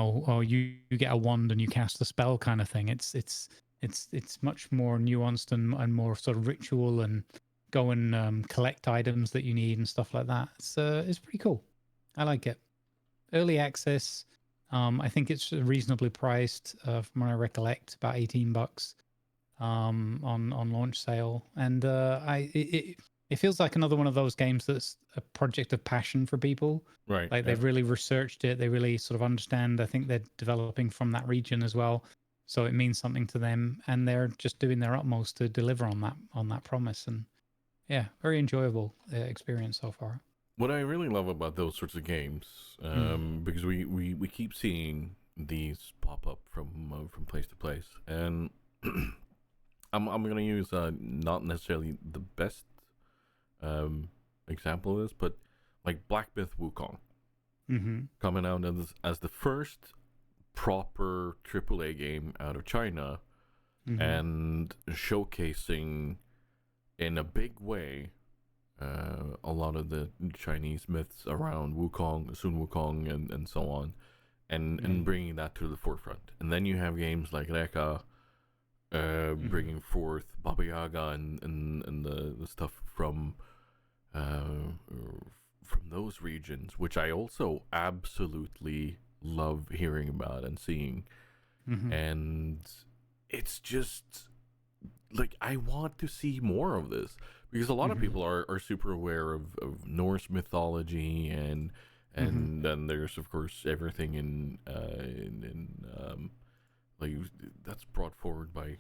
get a wand and you cast a spell kind of thing. It's much more nuanced and more sort of ritual, and go and collect items that you need and stuff like that. It's pretty cool. I like it. Early access. I think it's reasonably priced, from what I recollect, about $18 on launch sale, and it feels like another one of those games that's a project of passion for people. Right. Like they've really researched it. They really sort of understand. I think they're developing from that region as well, so it means something to them, and they're just doing their utmost to deliver on that promise. And yeah, very enjoyable experience so far. What I really love about those sorts of games, because we keep seeing these pop up from place to place, and I'm gonna use not necessarily the best example of this, but like Black Myth Wukong coming out as the first proper AAA game out of China, and showcasing in a big way a lot of the Chinese myths around Wukong, Sun Wukong, and so on, and bringing that to the forefront. And then you have games like Reka, bringing forth Baba Yaga and the stuff from those regions, which I also absolutely love hearing about and seeing. And it's just like, I want to see more of this, because a lot of people are super aware of Norse mythology, and then there's of course everything in like that's brought forward by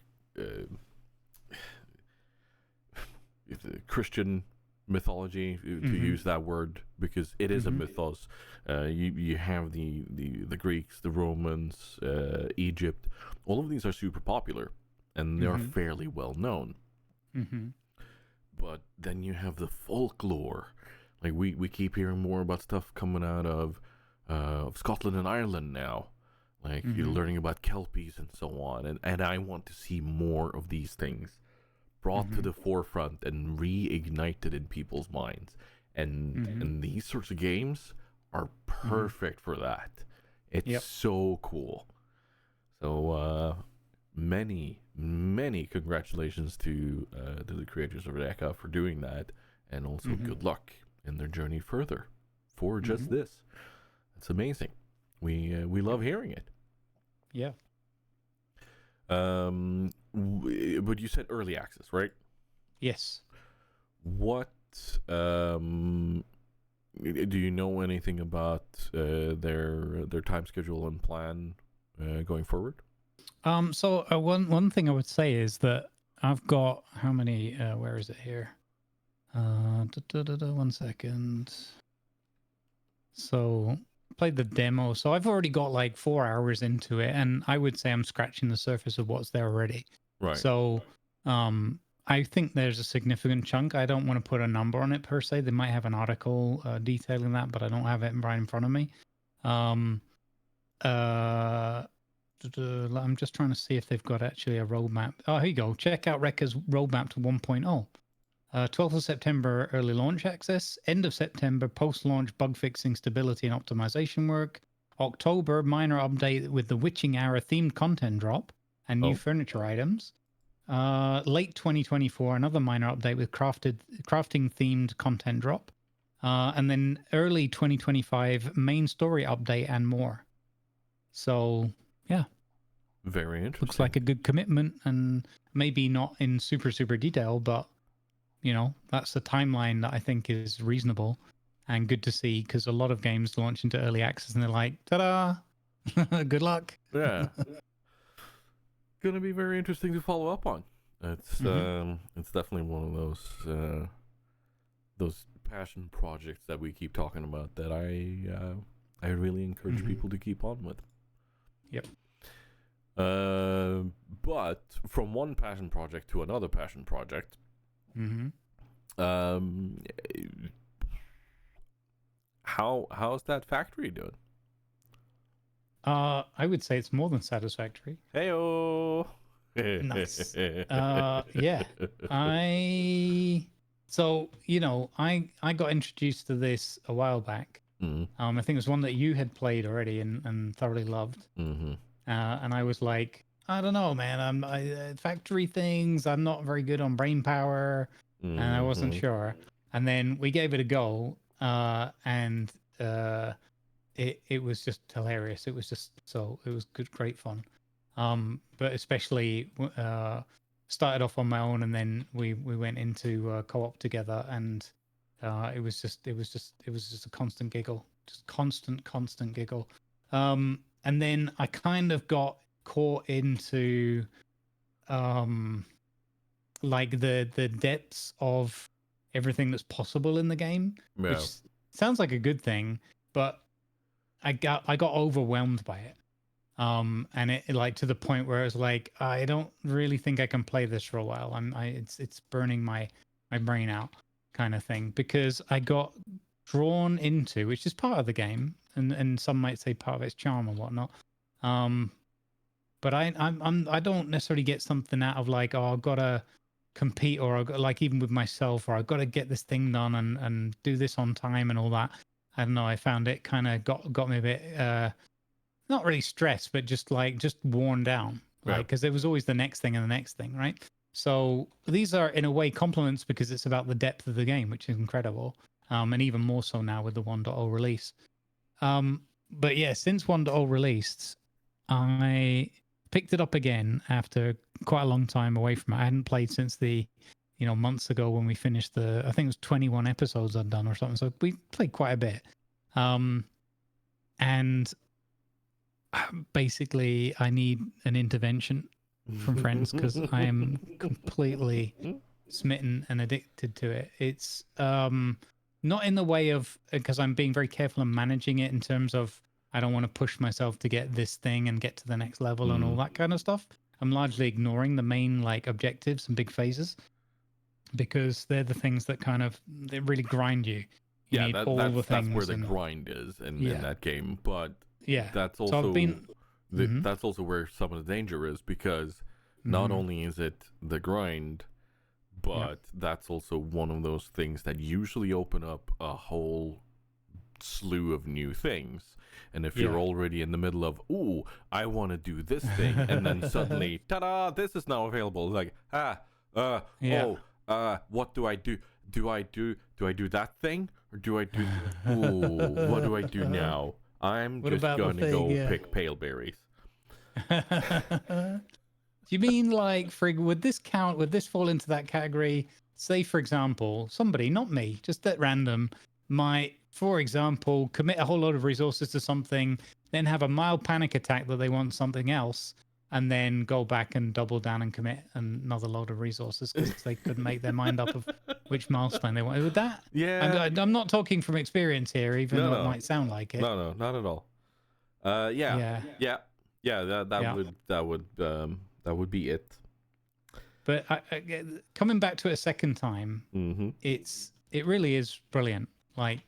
Christian mythology, to use that word, because it is a mythos. You have the Greeks, the Romans, Egypt. All of these are super popular, and they are fairly well known. But then you have the folklore. Like we keep hearing more about stuff coming out of Scotland and Ireland now. Like you're learning about Kelpies and so on, and I want to see more of these things brought to the forefront and reignited in people's minds. And these sorts of games are perfect for that. It's so cool. So many congratulations to the creators of Reka for doing that, and also good luck in their journey further for just this. It's amazing. We love hearing it. Yeah. But you said early access, right? Yes. What do you know anything about their time schedule and plan going forward? So one thing I would say is that I've got how many? Where is it here? 1 second. So played the demo. So I've already got like 4 hours into it, and I would say I'm scratching the surface of what's there already. Right. So I think there's a significant chunk. I don't want to put a number on it per se. They might have an article detailing that, but I don't have it right in front of me. I'm just trying to see if they've got actually a roadmap. Oh, here you go. Check out Reka's roadmap to 1.0. 12th of September, early launch access. End of September, post-launch bug fixing, stability, and optimization work. October, minor update with the Witching Hour themed content drop and new furniture items. Late 2024, another minor update with crafting themed content drop. And then early 2025, main story update and more. So, yeah. Very interesting. Looks like a good commitment, and maybe not in super detail, but that's the timeline that I think is reasonable and good to see, because a lot of games launch into early access and they're like, ta-da, good luck. Yeah. Gonna be very interesting to follow up on. It's definitely one of those passion projects that we keep talking about that I really encourage people to keep on with. Yep. But from one passion project to another passion project, how's that factory doing? I would say it's more than satisfactory. Heyo. Nice. Yeah. I got introduced to this a while back. I think it was one that you had played already and thoroughly loved. And I was like, I don't know, man. Factory things. I'm not very good on brain power, and I wasn't sure. And then we gave it a go, and it was just hilarious. It was great fun. But especially started off on my own, and then we went into co-op together, and it was just a constant giggle, just constant giggle. And then I kind of got caught into like the depths of everything that's possible in the game, which sounds like a good thing, but I got overwhelmed by it. And it like to the point where I was like, I don't really think I can play this for a while. It's burning my brain out, kind of thing, because I got drawn into, which is part of the game, and some might say part of its charm and whatnot. But I don't necessarily get something out of like, oh, I've got to compete, or I've got, like, even with myself, or I've got to get this thing done and do this on time and all that. I don't know. I found it kind of got me a bit not really stressed, but just worn down, like, because there was always the next thing and the next thing, right? So these are in a way compliments, because it's about the depth of the game, which is incredible, and even more so now with the 1.0 release. But yeah, since 1.0 released, I picked it up again after quite a long time away from it. I hadn't played since the months ago when we finished I think it was 21 episodes I'd done or something. So we played quite a bit. And basically I need an intervention from friends, because I am completely smitten and addicted to it. It's not in the way of, because I'm being very careful and managing it in terms of I don't want to push myself to get this thing and get to the next level and all that kind of stuff. I'm largely ignoring the main like objectives and big phases, because they're the things that they really grind you. You need all the things. That's where the grind is in that game. But yeah, that's also that's also where some of the danger is, because not only is it the grind, but that's also one of those things that usually open up a whole slew of new things. And if you're already in the middle of, ooh, I want to do this thing, and then suddenly, ta-da, this is now available. Like, what do I do? Do I do that thing, or do I do? Ooh, what do I do now? I'm just going to go pick pale berries. Do you mean like, would this count? Would this fall into that category? Say, for example, somebody, not me, just at random, might, for example, commit a whole lot of resources to something, then have a mild panic attack that they want something else, and then go back and double down and commit another load of resources because they couldn't make their mind up of which milestone they wanted. Would that? Yeah. I'm not talking from experience here, even though it might sound like it. No, not at all. That would be it. But coming back to it a second time, it really is brilliant. Like,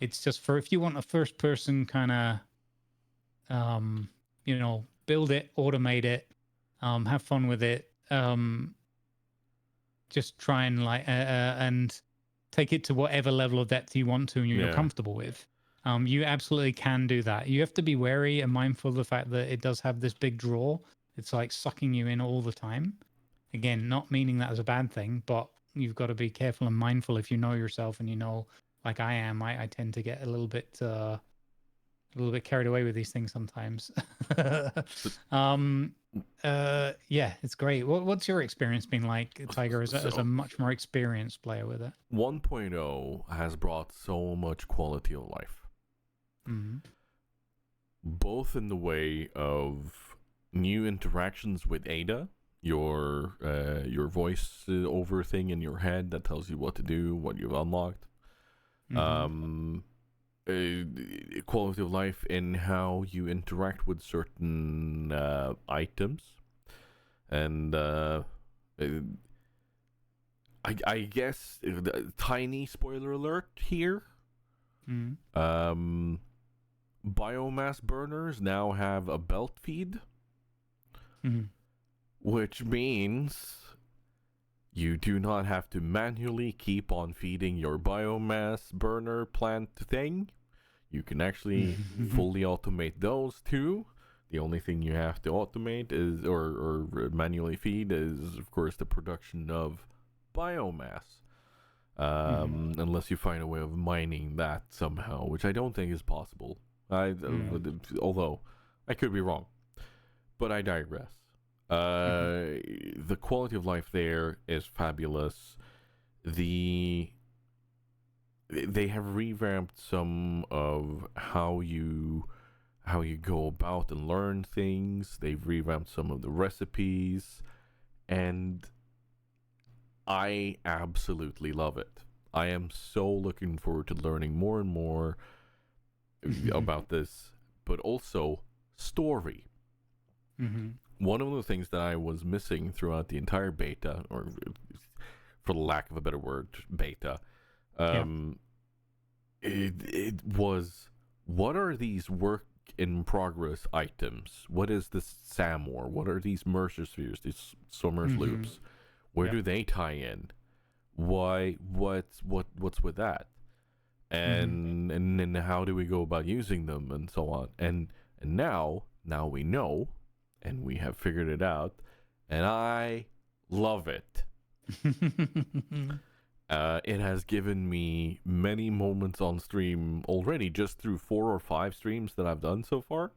it's just for if you want a first person kind of, build it, automate it, have fun with it, just try and and take it to whatever level of depth you want to and you're comfortable with. You absolutely can do that. You have to be wary and mindful of the fact that it does have this big draw. It's like sucking you in all the time. Again, not meaning that as a bad thing, but you've got to be careful and mindful if you know yourself and like I am. I tend to get a little bit a little bit carried away with these things sometimes. Yeah, it's great. What's your experience been like, Tiger, as a much more experienced player with it? 1.0 has brought so much quality of life, both in the way of new interactions with Ada, your voice over thing in your head that tells you what to do, what you've unlocked. Quality of life in how you interact with certain items, and I guess tiny spoiler alert here. Biomass burners now have a belt feed, which means you do not have to manually keep on feeding your biomass burner plant thing. You can actually fully automate those too. The only thing you have to automate is, or manually feed is, of course, the production of biomass. Unless you find a way of mining that somehow, which I don't think is possible. Although I could be wrong, but I digress. The quality of life there is fabulous. They have revamped some of how you go about and learn things. They've revamped some of the recipes, and I absolutely love it. I am so looking forward to learning more and more about this, but also story. One of the things that I was missing throughout the entire beta, or for the lack of a better word, beta, it was, what are these work in progress items? What is this Samor? What are these Mercer spheres, these Summers loops? Where do they tie in? Why? What's with that? And then how do we go about using them, and so on? And now we know, and we have figured it out, and I love it. It has given me many moments on stream already, just through 4 or 5 streams that I've done so far,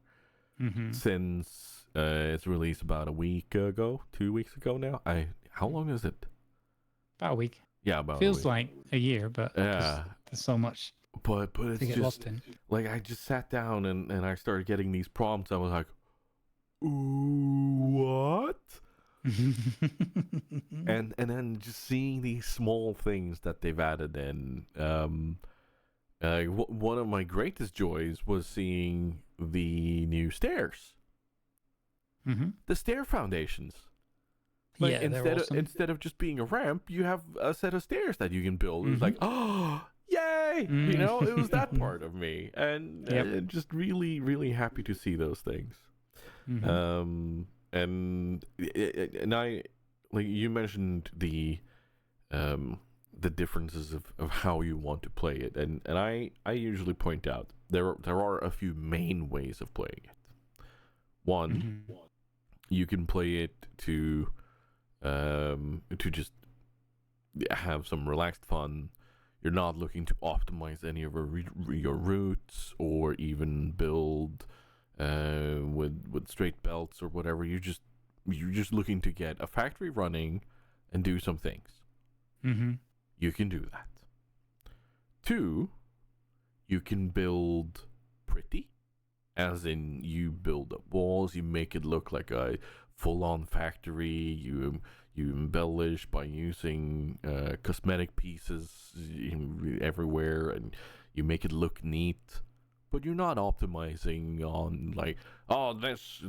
since its release about a week ago, 2 weeks ago now. How long is it? About a week. Yeah, about feels a week. Like a year, but there's so much. But it's to get just lost in. Like, I just sat down and I started getting these prompts. I was like, ooh, what? and then just seeing these small things that they've added in. One of my greatest joys was seeing the new stairs, the stair foundations. Like, instead of just being a ramp, you have a set of stairs that you can build. It's like, oh, yay! You know, it was that part of me, and just really, really happy to see those things. And I, like, you mentioned the differences of how you want to play it, and I usually point out there are a few main ways of playing it. One, you can play it to just have some relaxed fun. You're not looking to optimize any of your routes or even build with straight belts or whatever. You're just looking to get a factory running and do some things. You can do that. 2, you can build pretty, as in you build up walls, you make it look like a full-on factory. You embellish by using cosmetic pieces everywhere, and you make it look neat. But you're not optimizing on, like, oh, this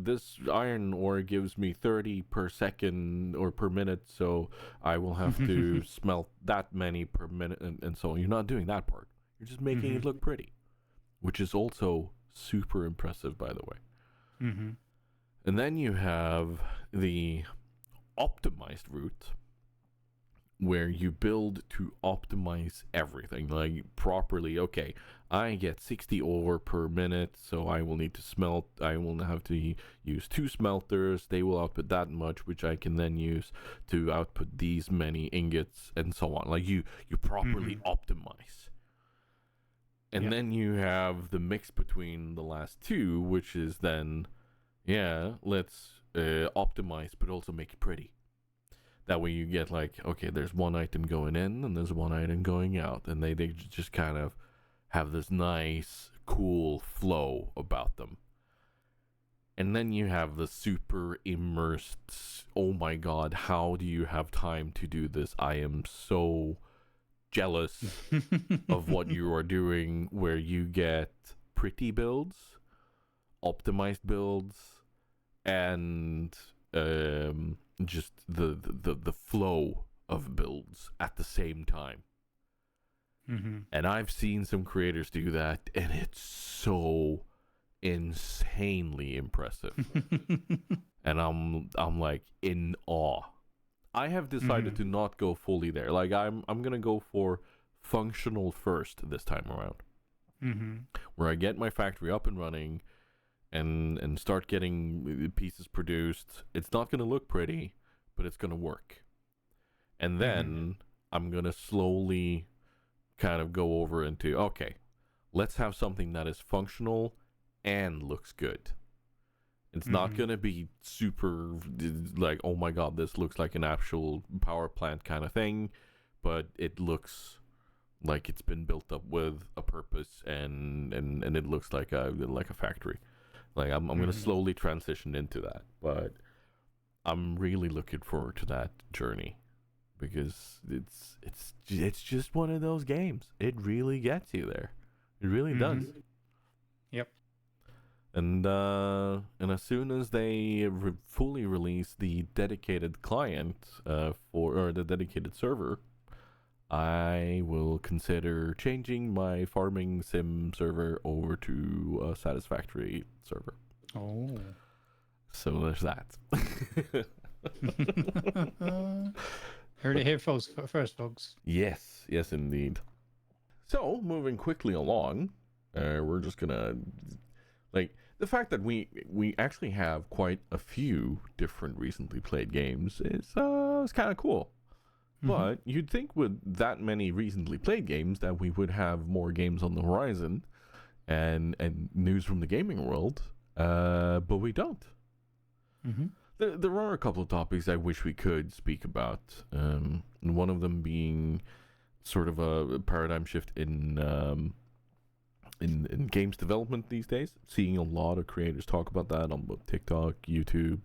iron ore gives me 30 per second or per minute, so I will have to smelt that many per minute, and so on. You're not doing that part. You're just making it look pretty, which is also super impressive, by the way. And then you have the optimized route, where you build to optimize everything, like, properly. Okay, I get 60 ore per minute, so I will need to smelt. I will have to use 2 smelters. They will output that much, which I can then use to output these many ingots, and so on. Like, you properly optimize. And then you have the mix between the last two, which is then, let's optimize, but also make it pretty. That way you get like, okay, there's one item going in and there's one item going out. And they just kind of have this nice, cool flow about them. And then you have the super immersed, oh my god, how do you have time to do this? I am so jealous of what you are doing, where you get pretty builds, optimized builds, and just the flow of builds at the same time. And I've seen some creators do that, and it's so insanely impressive. And I'm like in awe. I have decided to not go fully there. Like I'm gonna go for functional first this time around, where I get my factory up and running, and start getting pieces produced. It's not gonna look pretty, but it's gonna work. And then I'm gonna slowly kind of go over into, okay, let's have something that is functional and looks good. It's not going to be super like, oh my god, this looks like an actual power plant kind of thing, but it looks like it's been built up with a purpose, and it looks like a factory. Like I'm going to slowly transition into that, but I'm really looking forward to that journey, because it's just one of those games. It really gets you there. It really does. Yep. And as soon as they fully release the dedicated client or the dedicated server, I will consider changing my farming sim server over to a Satisfactory server. Oh. So there's that. Heard it here first, folks. Yes, indeed. So moving quickly along, we're just gonna the fact that we actually have quite a few different recently played games is kind of cool. But you'd think with that many recently played games that we would have more games on the horizon and news from the gaming world, but we don't. There are a couple of topics I wish we could speak about. One of them being sort of a paradigm shift in games development these days. Seeing a lot of creators talk about that on both TikTok, YouTube,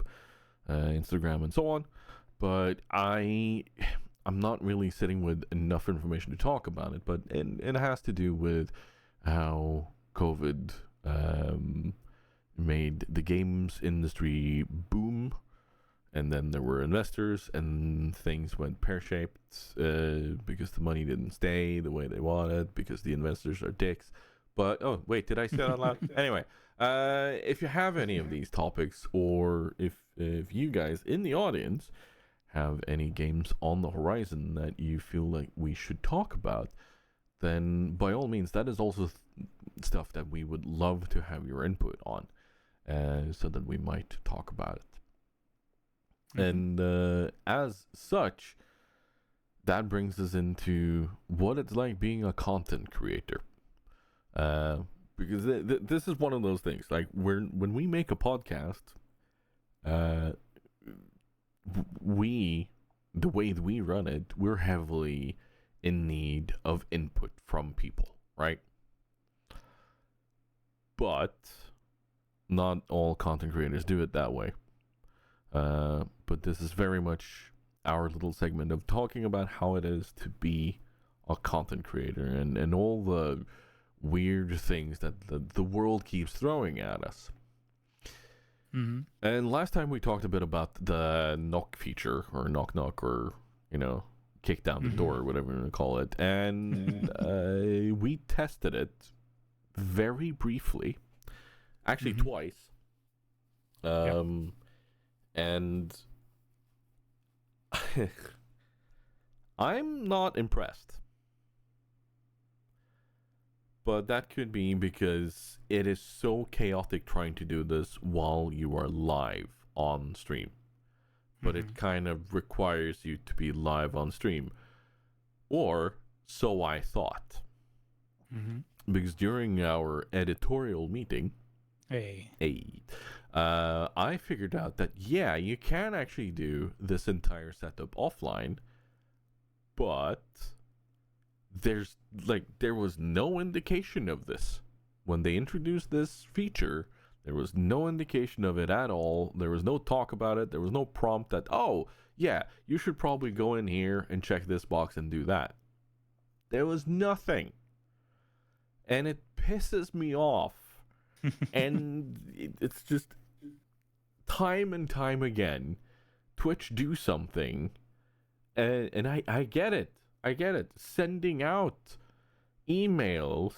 Instagram, and so on. But I'm not really sitting with enough information to talk about it. But it has to do with how COVID made the games industry boom, and then there were investors, and things went pear-shaped because the money didn't stay the way they wanted, because the investors are dicks. But, oh, wait, did I say that out loud? Anyway, if you have any of these topics, or if you guys in the audience have any games on the horizon that you feel like we should talk about, then by all means, that is also stuff that we would love to have your input on, so that we might talk about it. And as such, that brings us into what it's like being a content creator. Because this is one of those things, like when we make a podcast, the way that we run it, we're heavily in need of input from people, right? But not all content creators do it that way. But this is very much our little segment of talking about how it is to be a content creator, and all the weird things that the world keeps throwing at us. And last time we talked a bit about the knock feature, or knock, or kick down the door, or whatever you want to call it, and we tested it very briefly, actually twice, and I'm not impressed. But that could be because it is so chaotic trying to do this while you are live on stream. But it kind of requires you to be live on stream. Or so I thought. because during our editorial meeting, Hey. I figured out that yeah, you can actually do this entire setup offline, but there was no indication of this when they introduced this feature. There was no indication of it at all. There was no talk about it. There was no prompt that, oh yeah, you should probably go in here and check this box and do that. There was nothing, and it pisses me off. And it's just time and time again, Twitch do something, and I get it. I get it. Sending out emails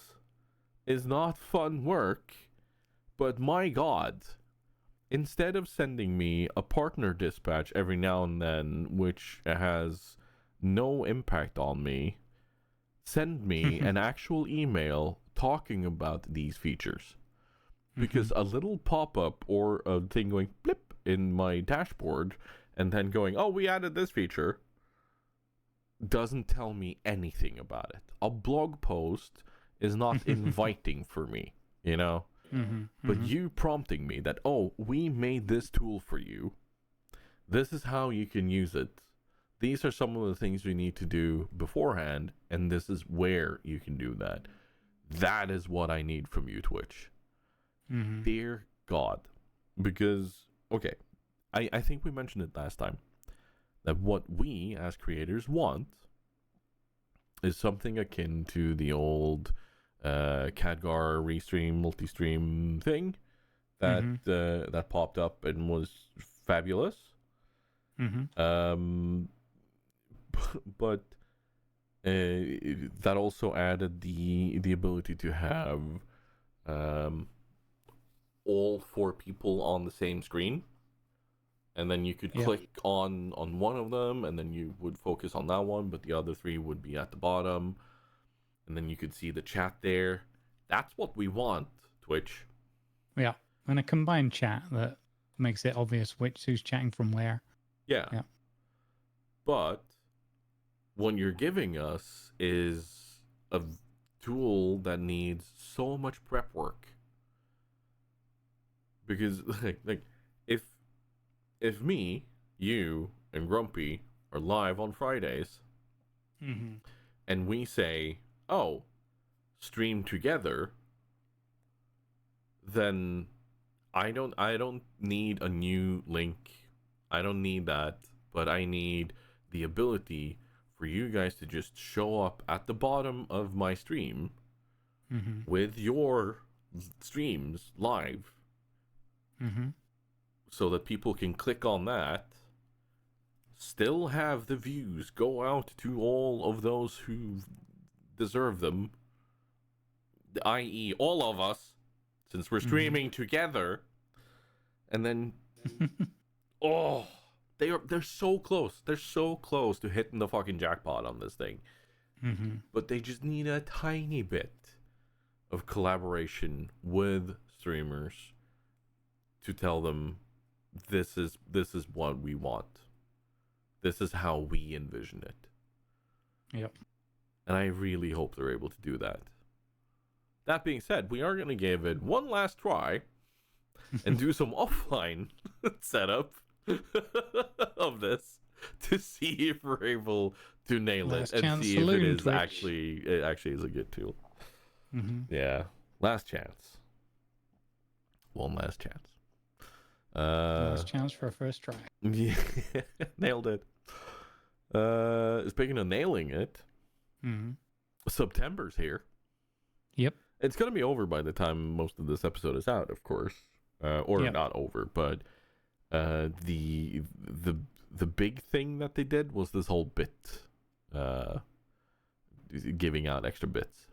is not fun work, but my God, instead of sending me a partner dispatch every now and then, which has no impact on me, send me an actual email talking about these features. Because a little pop-up or a thing going blip in my dashboard and then going, oh, we added this feature, doesn't tell me anything about it. A blog post is not inviting for me, you know? But you prompting me that, oh, we made this tool for you. This is how you can use it. These are some of the things we need to do beforehand, and this is where you can do that. That is what I need from you, Twitch. Dear God. Because, okay, I think we mentioned it last time, that what we as creators want is something akin to the old Khadgar restream, multi-stream thing that that popped up and was fabulous. But that also added the ability to have all 4 people on the same screen, and then you could click on one of them, and then you would focus on that one, but the other 3 would be at the bottom, and then you could see the chat there. That's what we want, Twitch. Yeah, and a combined chat that makes it obvious who's chatting from where. Yeah. But what you're giving us is a tool that needs so much prep work. Because like if me, you, and Grumpy are live on Fridays, and we say, oh, stream together, then I don't need a new link. I don't need that, but I need the ability for you guys to just show up at the bottom of my stream with your streams live. So that people can click on that, still have the views go out to all of those who deserve them, i.e. all of us, since we're streaming together, and then they're so close. They're so close to hitting the fucking jackpot on this thing. But they just need a tiny bit of collaboration with streamers to tell them this is what we want. This is how we envision it. Yep. And I really hope they're able to do that. That being said, we are going to give it one last try and do some offline setup of this to see if we're able to nail Last it and chance see if saloon, it is Twitch. actually is a good tool. Yeah, last chance. One last chance. Last chance for a first try. Yeah, nailed it. Speaking of nailing it, Sub-Tember's here. Yep. It's gonna be over by the time most of this episode is out, of course, or not over, but the big thing that they did was this whole bit, giving out extra bits.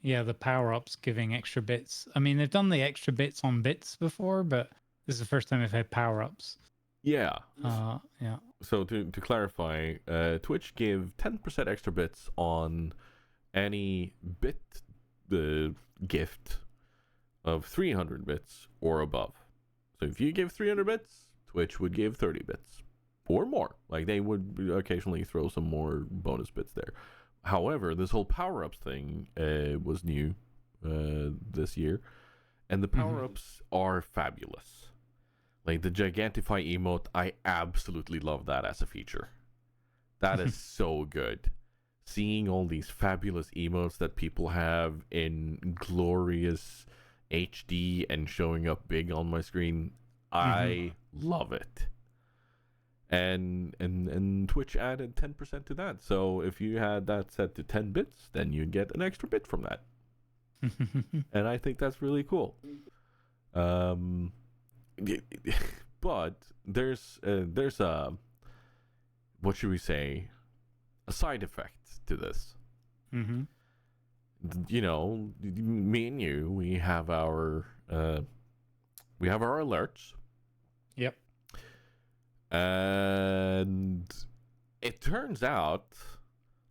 Yeah, the power-ups giving extra bits. I mean, they've done the extra bits on bits before, but this is the first time they've had power-ups. Yeah. Yeah. So to clarify, Twitch gave 10% extra bits on any bit gift of 300 bits or above. So if you give 300 bits, Twitch would give 30 bits or more. Like they would occasionally throw some more bonus bits there. However, this whole power-ups thing was new this year, and the power-ups are fabulous. Like the Gigantify emote, I absolutely love that as a feature. That is so good. Seeing all these fabulous emotes that people have in glorious HD and showing up big on my screen, I love it. And Twitch added 10% to that. So if you had that set to 10 bits, then you'd get an extra bit from that. And I think that's really cool. But there's a, what should we say, a side effect to this. You know, me and you, we have our alerts. Yep. And it turns out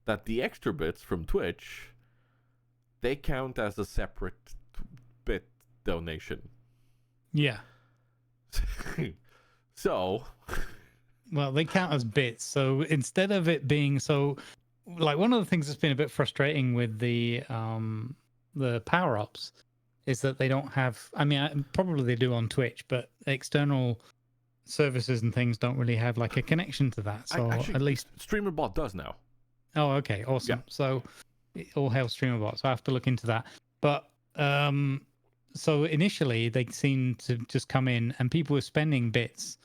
that the extra bits from Twitch, they count as a separate bit donation. Yeah. So, well, they count as bits. So instead of it being like one of the things that's been a bit frustrating with the power-ups is that they don't have, I mean, probably they do on Twitch, but external services and things don't really have like a connection to that. So actually, at least StreamerBot does now. Oh, okay, awesome. Yeah. So all hail StreamerBot. So I have to look into that. But so initially they seemed to just come in and people were spending bits,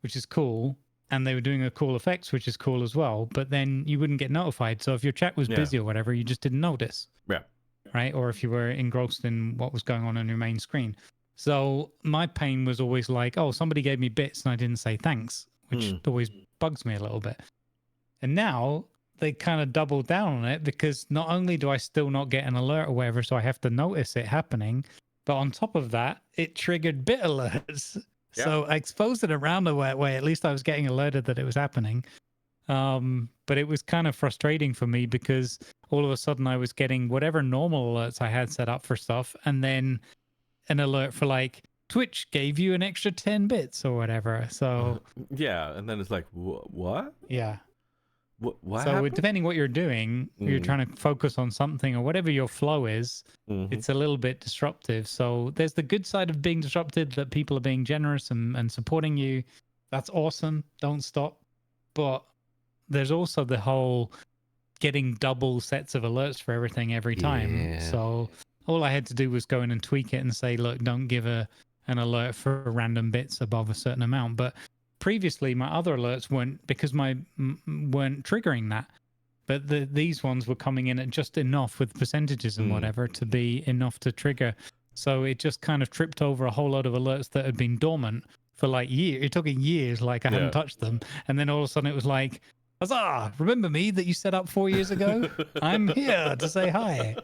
which is cool, and they were doing a cool effects, which is cool as well. But then you wouldn't get notified. So if your chat was busy or whatever, you just didn't notice. Yeah. Right? Or if you were engrossed in what was going on your main screen. So my pain was always like, oh, somebody gave me bits and I didn't say thanks, which always bugs me a little bit. And now they kind of doubled down on it because not only do I still not get an alert or whatever, so I have to notice it happening, but on top of that, it triggered bit alerts. Yeah. So I exposed it around the way. At least I was getting alerted that it was happening. But it was kind of frustrating for me because all of a sudden I was getting whatever normal alerts I had set up for stuff, and then an alert for like Twitch gave you an extra 10 bits or whatever. So yeah, and then it's like what? Yeah. What so happened? Depending what you're doing, you're trying to focus on something or whatever your flow is, it's a little bit disruptive. So there's the good side of being disrupted, that people are being generous and supporting you. That's awesome. Don't stop. But there's also the whole getting double sets of alerts for everything every time. Yeah. So all I had to do was go in and tweak it and say, look, don't give an alert for random bits above a certain amount. But previously, my other alerts weren't, because weren't triggering that. But these ones were coming in at just enough with percentages and whatever to be enough to trigger. So it just kind of tripped over a whole lot of alerts that had been dormant for like years. It took years, like I hadn't touched them. And then all of a sudden it was like, huzzah, remember me that you set up 4 years ago? I'm here to say hi.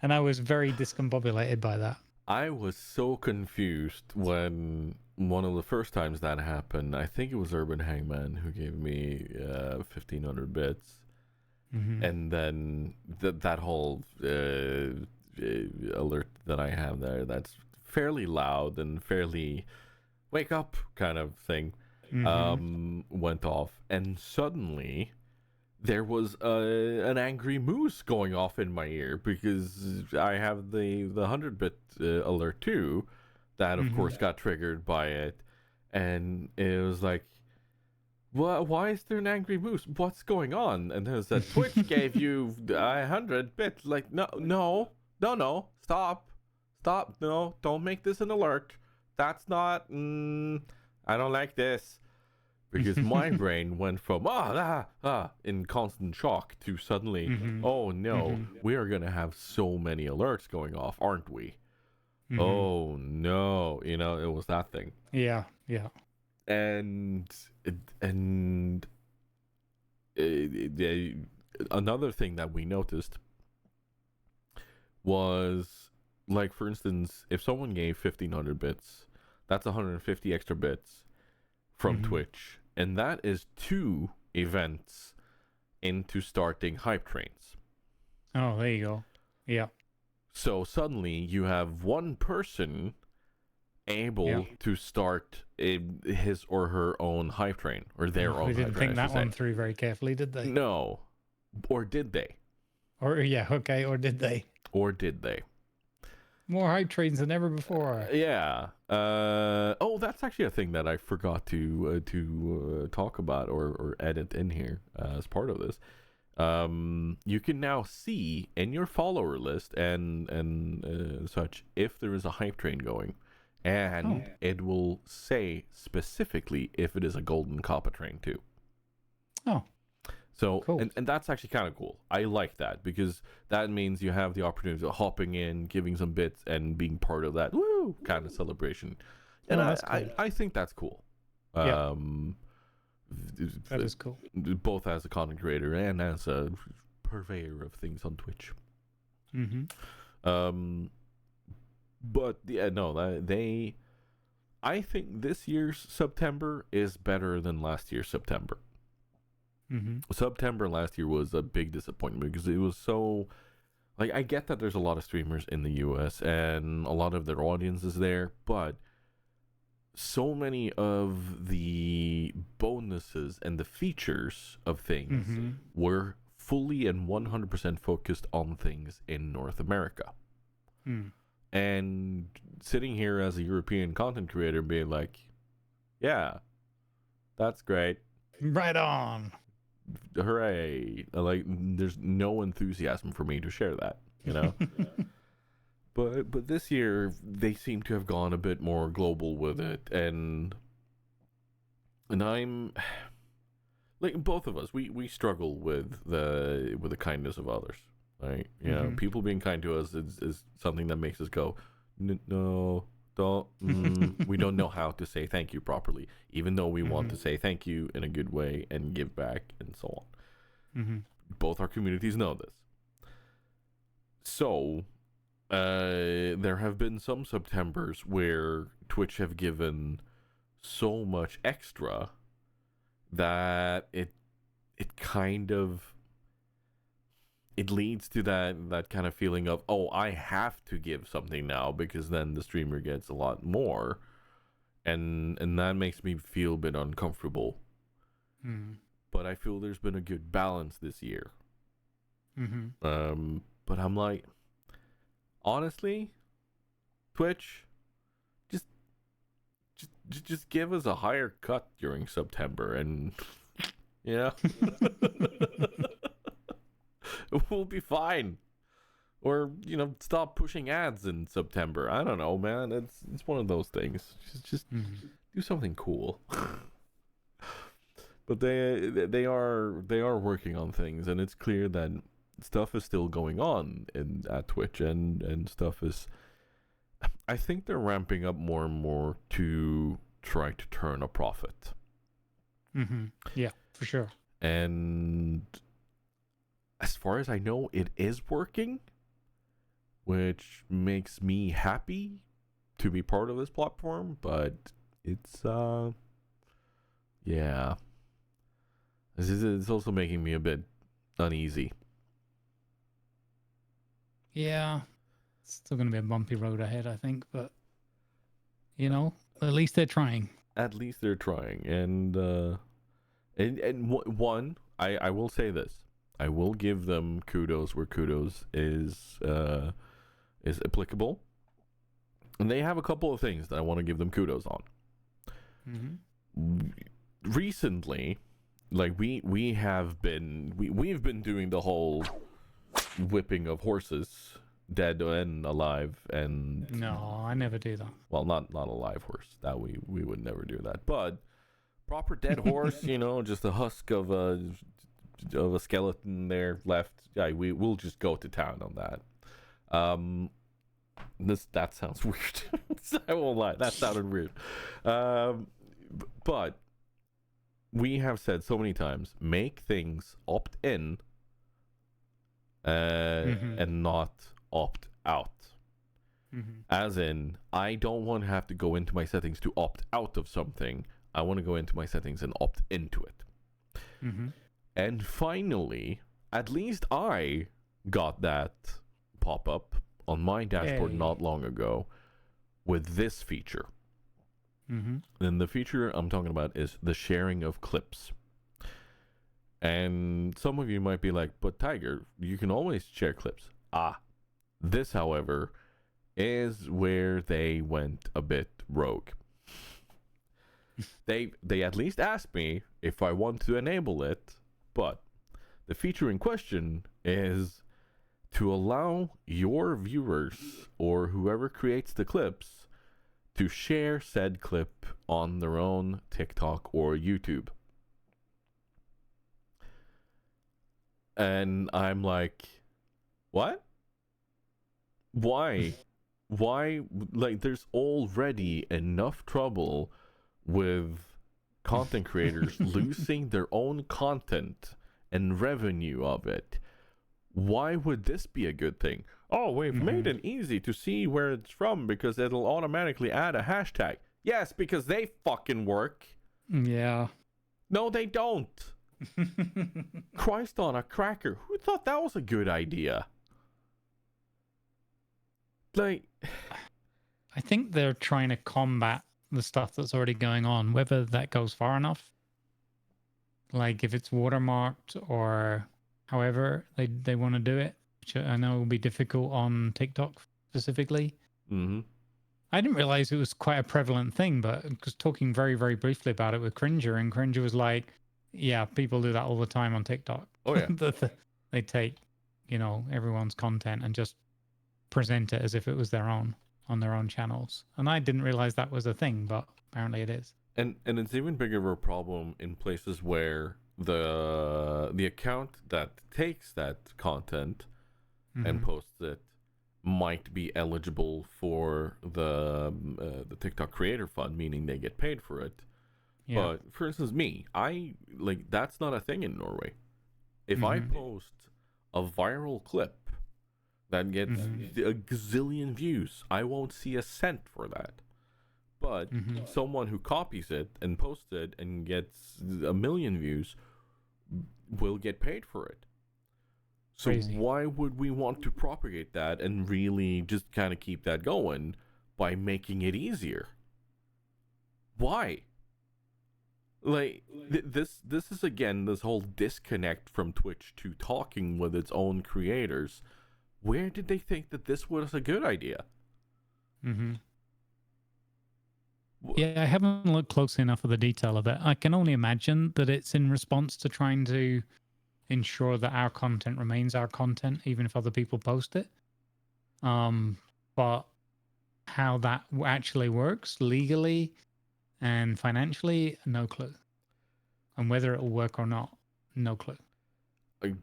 And I was very discombobulated by that. I was so confused when one of the first times that happened. I think it was Urban Hangman who gave me 1,500 bits. And then that whole alert that I have there, that's fairly loud and fairly wake up kind of thing, went off. And suddenly there was an angry moose going off in my ear because I have the 100-bit alert too, that of course got triggered by it, and it was like, why is there an angry moose? What's going on? And there's that Twitch gave you 100 bits. Like, no, stop, no, don't make this an alert. That's not. I don't like this. Because my brain went from in constant shock to suddenly, oh no, we are gonna have so many alerts going off, aren't we? Oh no, it was that thing. Yeah. And another thing that we noticed was, like, for instance, if someone gave 1,500 bits, that's 150 extra bits from Twitch. And that is 2 events into starting hype trains. Oh, there you go. Yeah. So suddenly you have one person able to start his or her own hype train, or their own. They didn't think that one through very carefully, did they? No. Or did they? Or did they? Or did they? More hype trains than ever before. Yeah. Oh, that's actually a thing that I forgot to talk about or edit in here as part of this. You can now see in your follower list and such if there is a hype train going, and it will say specifically if it is a golden Kappa train too. Oh. So, cool. and that's actually kind of cool. I like that because that means you have the opportunity of hopping in, giving some bits, and being part of that woo kind of celebration. And that's cool. I think that's cool. Yeah. That is cool. Both as a content creator and as a purveyor of things on Twitch. Mm-hmm. But yeah, no, I think this year's Sub-Tember is better than last year's Sub-Tember. Mm-hmm. Sub-Tember last year was a big disappointment because it was so, like, I get that there's a lot of streamers in the US and a lot of their audience is there, but so many of the bonuses and the features of things were fully and 100% focused on things in North America. And sitting here as a European content creator being like, yeah, that's great. Right on. Hooray. Like, there's no enthusiasm for me to share that, you know? But this year, they seem to have gone a bit more global with it, and I'm... Like, both of us, we struggle with the kindness of others, right? You know, people being kind to us is something that makes us go, no, don't, we don't know how to say thank you properly, even though we want to say thank you in a good way and give back and so on. Both our communities know this. So, there have been some Sub-Tembers where Twitch have given so much extra that it kind of, it leads to that kind of feeling of, oh, I have to give something now because then the streamer gets a lot more, and that makes me feel a bit uncomfortable. But I feel there's been a good balance this year. But I'm like, honestly, Twitch, just give us a higher cut during Sub-Tember, and you know, we'll be fine. Or, you know, stop pushing ads in Sub-Tember. I don't know, man. It's one of those things. Just do something cool. But they are working on things, and it's clear that stuff is still going on at Twitch, and stuff is, I think they're ramping up more and more to try to turn a profit. Yeah, for sure. And as far as I know, it is working, which makes me happy to be part of this platform, but it's yeah. It's also making me a bit uneasy. Yeah. It's still going to be a bumpy road ahead, I think, but you know, at least they're trying. At least they're trying, and one, I will say this: I will give them kudos where kudos is applicable, and they have a couple of things that I want to give them kudos on. Recently, like we've been doing the whole whipping of horses, dead and alive, and no, I never do that. Well, not a live horse. That we would never do that. But proper dead horse, you know, just a husk of a skeleton there left. Yeah, we'll just go to town on that. That sounds weird. I won't lie, that sounded weird. But we have said so many times, make things opt in and not opt out. As in, I don't want to have to go into my settings to opt out of something. I want to go into my settings and opt into it. And finally, at least I got that pop-up on my dashboard not long ago with this feature. And the feature I'm talking about is the sharing of clips. And some of you might be like, but Tiger, you can always share clips. This, however, is where they went a bit rogue. They at least asked me if I want to enable it, but the feature in question is to allow your viewers or whoever creates the clips to share said clip on their own TikTok or YouTube. And I'm like, what? Why? Why? Like, there's already enough trouble with content creators losing their own content and revenue of it. Why would this be a good thing? Oh, we've made it easy to see where it's from because it'll automatically add a hashtag. Yes, because they fucking work. Yeah. No, they don't. Christ on a cracker. Who thought that was a good idea? Like, I think they're trying to combat the stuff that's already going on, whether that goes far enough. Like if it's watermarked or however they want to do it, which I know will be difficult on TikTok specifically. I didn't realize it was quite a prevalent thing, but I was talking very, very briefly about it with Cringer, and Cringer was like, yeah, people do that all the time on TikTok. Oh, yeah. They take, everyone's content and just present it as if it was their own on their own channels. And I didn't realize that was a thing, but apparently it is. And it's even bigger of a problem in places where the account that takes that content and posts it might be eligible for the TikTok Creator Fund, meaning they get paid for it. Yeah. But for instance, me, that's not a thing in Norway. If I post a viral clip that gets a gazillion views, I won't see a cent for that. But someone who copies it and posts it and gets 1 million views will get paid for it. So Crazy. Why would we want to propagate that and really just kind of keep that going by making it easier? Why? Like, this is, again, this whole disconnect from Twitch to talking with its own creators. Where did they think that this was a good idea? Yeah, I haven't looked closely enough at the detail of it. I can only imagine that it's in response to trying to ensure that our content remains our content, even if other people post it. But how that actually works legally and financially, no clue. And whether it will work or not, no clue. I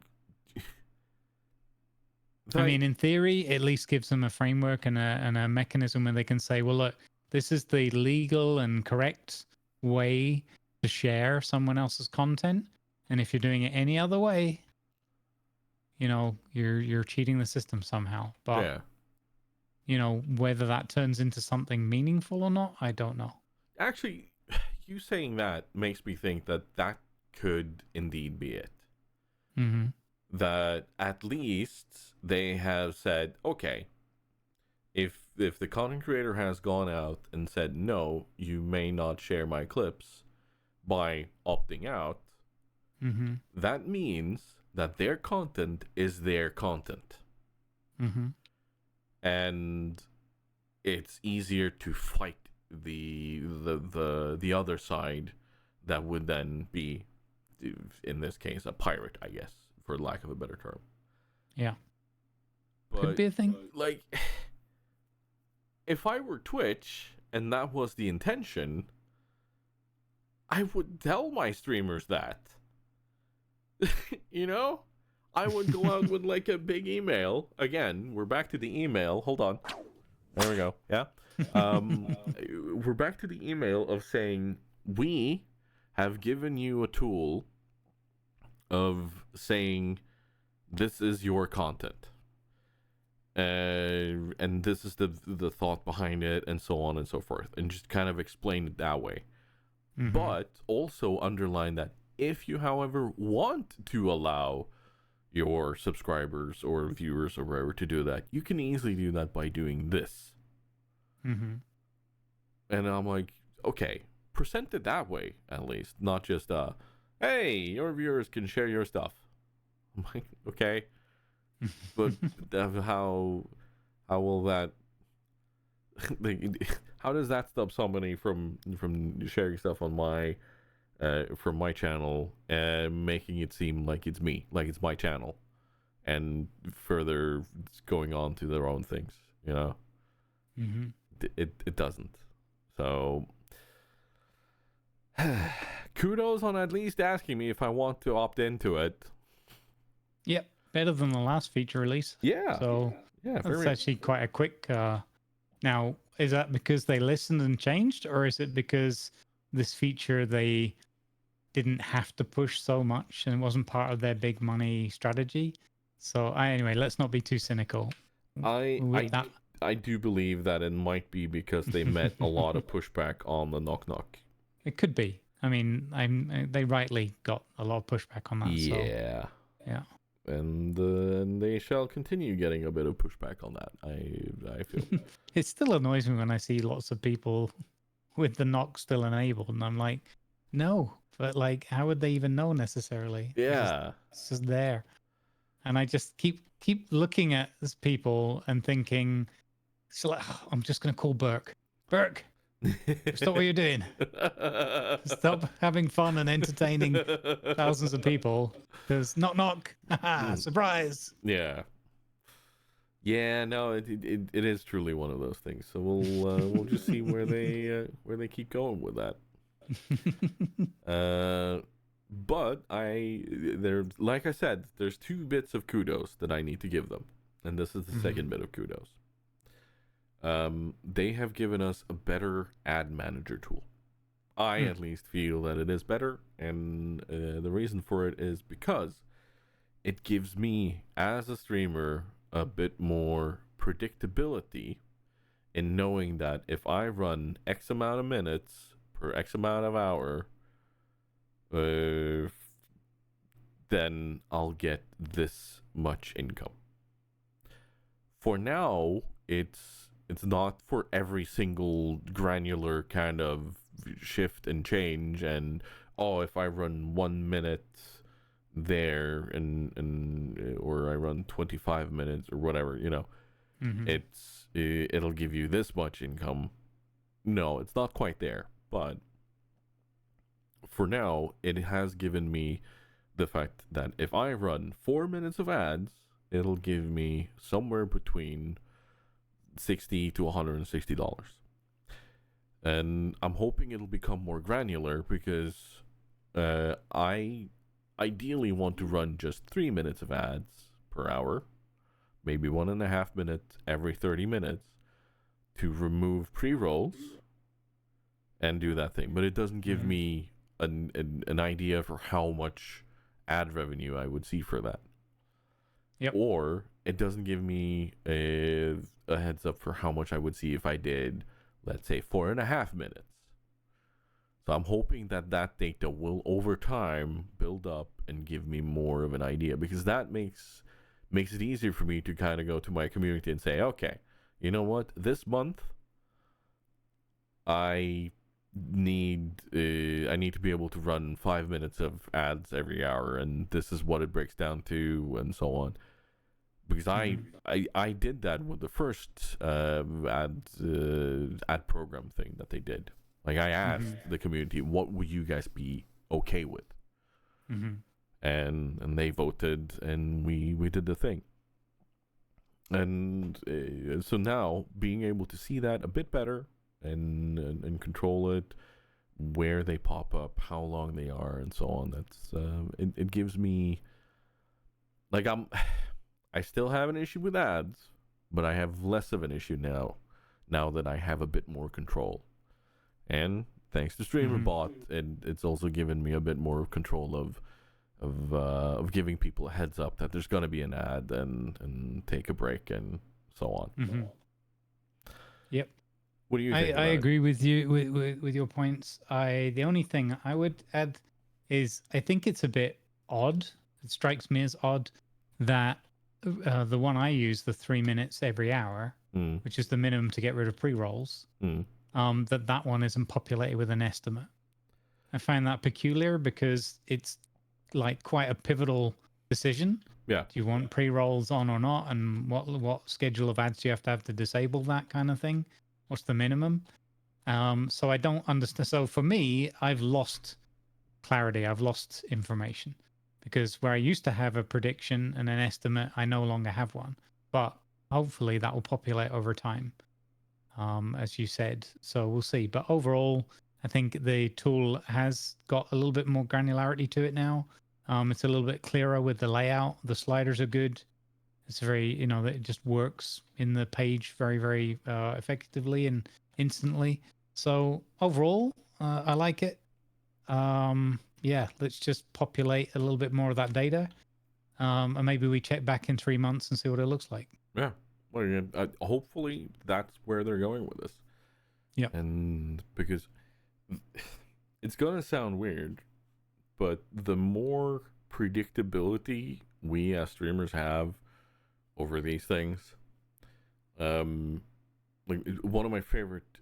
mean, in theory, it at least gives them a framework and a mechanism where they can say, well, look, this is the legal and correct way to share someone else's content. And if you're doing it any other way, you're cheating the system somehow. But, whether that turns into something meaningful or not, I don't know. Actually, you saying that makes me think that could indeed be it. That at least they have said, okay, if the content creator has gone out and said, no, you may not share my clips by opting out, that means that their content is their content. And it's easier to fight the other side that would then be, in this case, a pirate, I guess, for lack of a better term. Yeah. But, could be a thing. Like, if I were Twitch and that was the intention, I would tell my streamers that. I would go out with like a big email. Again, we're back to the email. Hold on. There we go. Yeah. We're back to the email of saying, we have given you a tool of saying, this is your content. And this is the thought behind it, and so on and so forth. And just kind of explain it that way. But also underline that if you, however, want to allow your subscribers or viewers or whatever to do that, you can easily do that by doing this. And I'm like, okay, present it that way, at least. Not just, hey, your viewers can share your stuff. I'm like, okay. But how will that how does that stop somebody from sharing stuff on my from my channel and making it seem like it's me, like it's my channel, and further going on to their own things, you know? Mm-hmm. It doesn't. So kudos on at least asking me if I want to opt into it. Yep, better than the last feature release. Yeah. So Yeah, that's very. actually quite a quick. Now, is that because they listened and changed, or is it because this feature they didn't have to push so much and it wasn't part of their big money strategy? So anyway, let's not be too cynical. With that, I do believe that it might be because they met a lot of pushback on the knock knock. it could be. I mean, they rightly got a lot of pushback on that. Yeah. So, yeah. And they shall continue getting a bit of pushback on that. I feel. It still annoys me when I see lots of people with the knock still enabled, and I'm like, no, but like, how would they even know necessarily? Yeah. It's just there, and I just keep looking at these people and thinking, so like, "Oh, I'm just gonna call Burke. Burke, stop what you're doing. Stop having fun and entertaining thousands of people. Because knock knock, haha, surprise. Yeah. Yeah, no, it is truly one of those things. So we'll just see where they keep going with that. But there, like I said, there's 2 bits of kudos that I need to give them, and this is the second bit of kudos. They have given us a better ad manager tool. I at least feel that it is better, and the reason for it is because it gives me, as a streamer, a bit more predictability in knowing that if I run X amount of minutes per X amount of hour, then I'll get this much income. For now, it's not for every single granular kind of shift and change, and if I run 1 minute there and or I run 25 minutes or whatever, you know, it'll give you this much income. No, it's not quite there, but for now it has given me the fact that if I run 4 minutes of ads, it'll give me somewhere between $60 to $160. And I'm hoping it'll become more granular because I ideally want to run just 3 minutes of ads per hour, maybe 1.5 minutes every 30 minutes to remove pre-rolls and do that thing. But it doesn't give me an idea for how much ad revenue I would see for that. Yep. Or it doesn't give me a heads up for how much I would see if I did, let's say, 4.5 minutes. So I'm hoping that data will, over time, build up and give me more of an idea, because that makes it easier for me to kind of go to my community and say, okay, you know what, this month I need to be able to run 5 minutes of ads every hour, and this is what it breaks down to, and so on. Because I did that with the first ad program thing that they did. Like, I asked the community, what would you guys be okay with? And they voted, and we did the thing. And so now, being able to see that a bit better and control it, where they pop up, how long they are, and so on, that's it gives me, like, I still have an issue with ads, but I have less of an issue now that I have a bit more control. And thanks to StreamerBot, it's also given me a bit more control of giving people a heads up that there's going to be an ad and take a break and so on. Yep. What do you think? I agree with you with your points. The only thing I would add is I think it's a bit odd. It strikes me as odd that the one I use, the 3 minutes every hour, which is the minimum to get rid of pre-rolls, that one isn't populated with an estimate. I find that peculiar because it's like quite a pivotal decision. Yeah. Do you want pre-rolls on or not? And what schedule of ads do you have to disable, that kind of thing? What's the minimum? So I don't understand. So for me, I've lost clarity. I've lost information because where I used to have a prediction and an estimate, I no longer have one. But hopefully that will populate over time, as you said. So we'll see. But overall, I think the tool has got a little bit more granularity to it now. It's a little bit clearer with the layout. The sliders are good. It's very, it just works in the page very, very effectively and instantly. So overall, I like it. Yeah, let's just populate a little bit more of that data. And maybe we check back in 3 months and see what it looks like. Yeah. Well, yeah, hopefully that's where they're going with this. Yeah. And because it's going to sound weird, but the more predictability we as streamers have over these things, like one of my favorite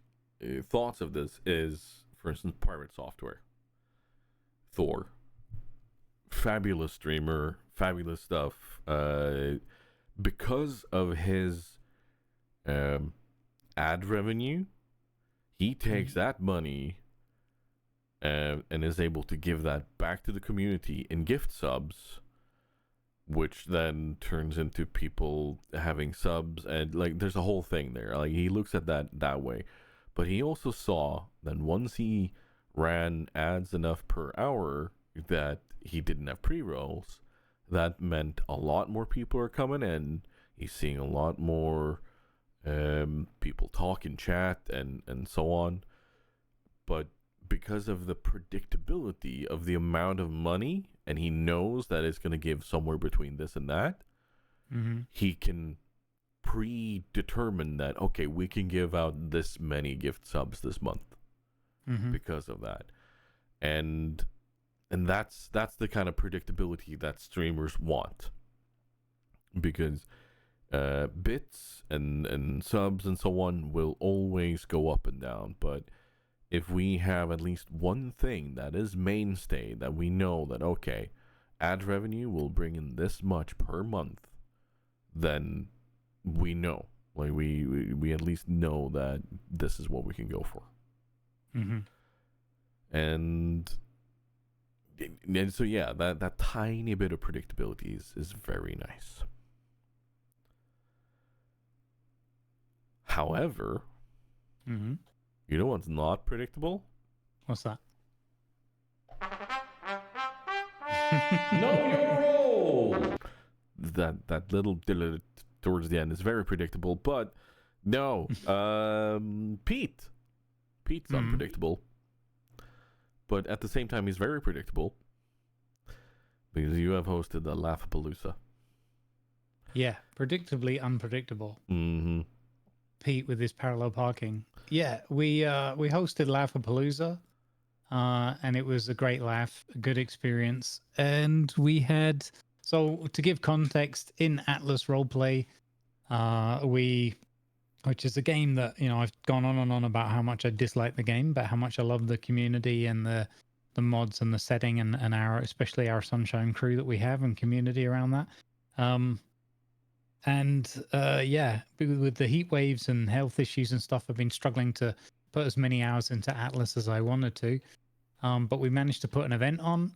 thoughts of this is, for instance, Pirate Software. Thor. Fabulous streamer, fabulous stuff. Because of his ad revenue, he takes that money and is able to give that back to the community in gift subs, which then turns into people having subs, and like there's a whole thing there. Like he looks at that way, but he also saw that once he ran ads enough per hour that he didn't have pre-rolls, that meant a lot more people are coming in. He's seeing a lot more people talk in chat and so on. But because of the predictability of the amount of money, and he knows that it's going to give somewhere between this and that, he can predetermine that, okay, we can give out this many gift subs this month because of that. And that's the kind of predictability that streamers want, because bits and subs and so on will always go up and down. But if we have at least one thing that is mainstay, that we know that, okay, ad revenue will bring in this much per month, then we know, like we at least know that this is what we can go for. And so yeah, that tiny bit of predictability is very nice. However, you know what's not predictable? What's that? Know your role. That little towards the end is very predictable, but no, Pete's unpredictable, but at the same time he's very predictable because you have hosted the Laugh-a-Palooza. Yeah, predictably unpredictable. Pete with his parallel parking. Yeah, we hosted Laugh-a-Palooza, and it was a great laugh, a good experience. And we had, so to give context, in Atlas Roleplay, which is a game that, I've gone on and on about how much I dislike the game, but how much I love the community and the mods and the setting and especially our Sunshine crew that we have and community around that. Yeah, with the heat waves and health issues and stuff, I've been struggling to put as many hours into Atlas as I wanted to. But we managed to put an event on.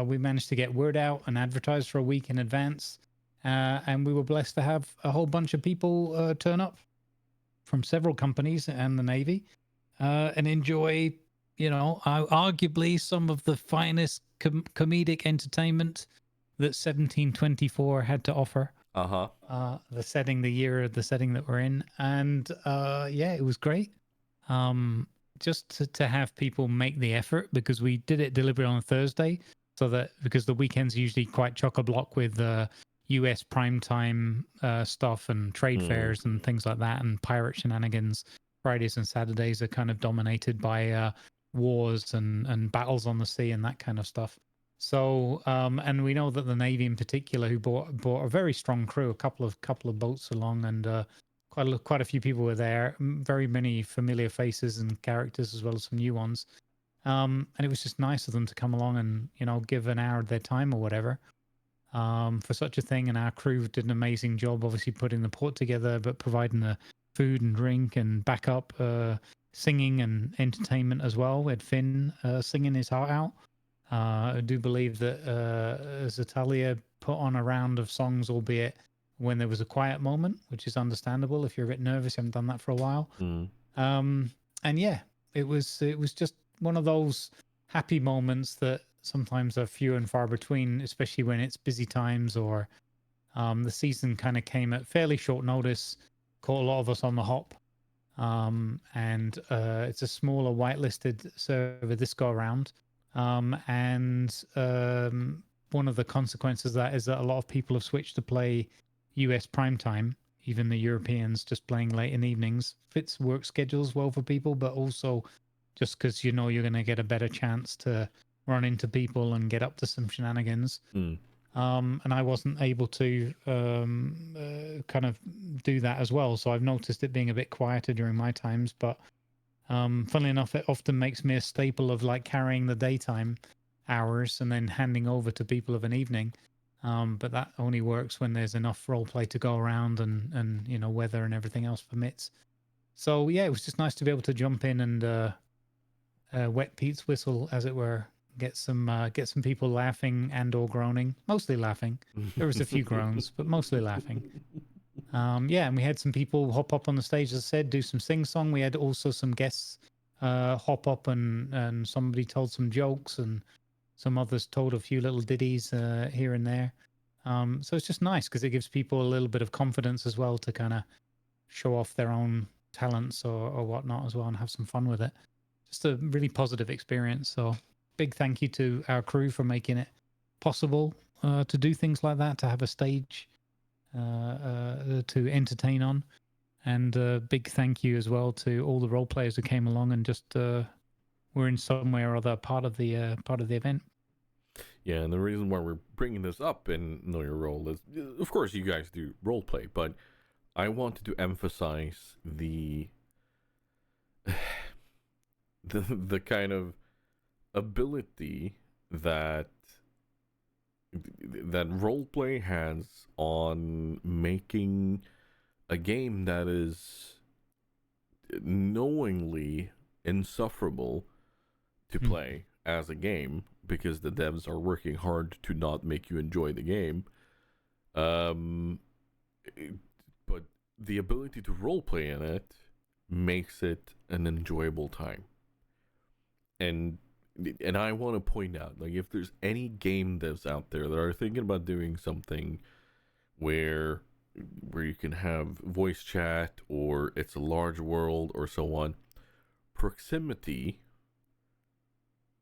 We managed to get word out and advertise for a week in advance. And we were blessed to have a whole bunch of people turn up from several companies and the Navy and enjoy, arguably some of the finest comedic entertainment that 1724 had to offer. The setting that we're in, and yeah, it was great. Just to have people make the effort, because we did it deliberately on a Thursday, so that because the weekend's usually quite chock-a-block with US primetime stuff and trade fairs and things like that, and pirate shenanigans. Fridays and Saturdays are kind of dominated by wars and battles on the sea and that kind of stuff. So, and we know that the Navy in particular, who brought a very strong crew, a couple of boats along, and quite a few people were there. Very many familiar faces and characters, as well as some new ones. And it was just nice of them to come along and give an hour of their time or whatever for such a thing. And our crew did an amazing job, obviously putting the port together, but providing the food and drink and backup singing and entertainment as well. We had Finn singing his heart out. I do believe that Zatalia put on a round of songs, albeit when there was a quiet moment, which is understandable if you're a bit nervous. You haven't done that for a while. And yeah, it was just one of those happy moments that sometimes are few and far between, especially when it's busy times or the season kind of came at fairly short notice, caught a lot of us on the hop. And it's a smaller whitelisted server this go around. And one of the consequences of that is that a lot of people have switched to play US primetime, even the Europeans just playing late in evenings. Fits work schedules well for people, but also just because you know you're going to get a better chance to run into people and get up to some shenanigans. And I wasn't able to kind of do that as well. So I've noticed it being a bit quieter during my times, but funnily enough, it often makes me a staple of like carrying the daytime hours and then handing over to people of an evening. But that only works when there's enough role play to go around and you know, weather and everything else permits. So yeah, it was just nice to be able to jump in and wet Pete's whistle, as it were. Get some people laughing and or groaning. Mostly laughing. There was a few groans, but mostly laughing. Yeah, and we had some people hop up on the stage, as I said, do some sing-song. We had also some guests hop up and somebody told some jokes and some others told a few little ditties here and there. So it's just nice because it gives people a little bit of confidence as well to kind of show off their own talents or whatnot as well and have some fun with it. Just a really positive experience. So big thank you to our crew for making it possible to do things like that, to have a stage to entertain on. And big thank you as well to all the role players who came along and just were in some way or other part of the event. Yeah, and the reason why we're bringing this up in Know Your Role is, of course, you guys do role play, but I wanted to emphasize the kind of ability that roleplay has on making a game that is knowingly insufferable to play as a game because the devs are working hard to not make you enjoy the game. But the ability to roleplay in it makes it an enjoyable time. And I want to point out, like, if there's any game devs out there that are thinking about doing something where you can have voice chat or it's a large world or so on, proximity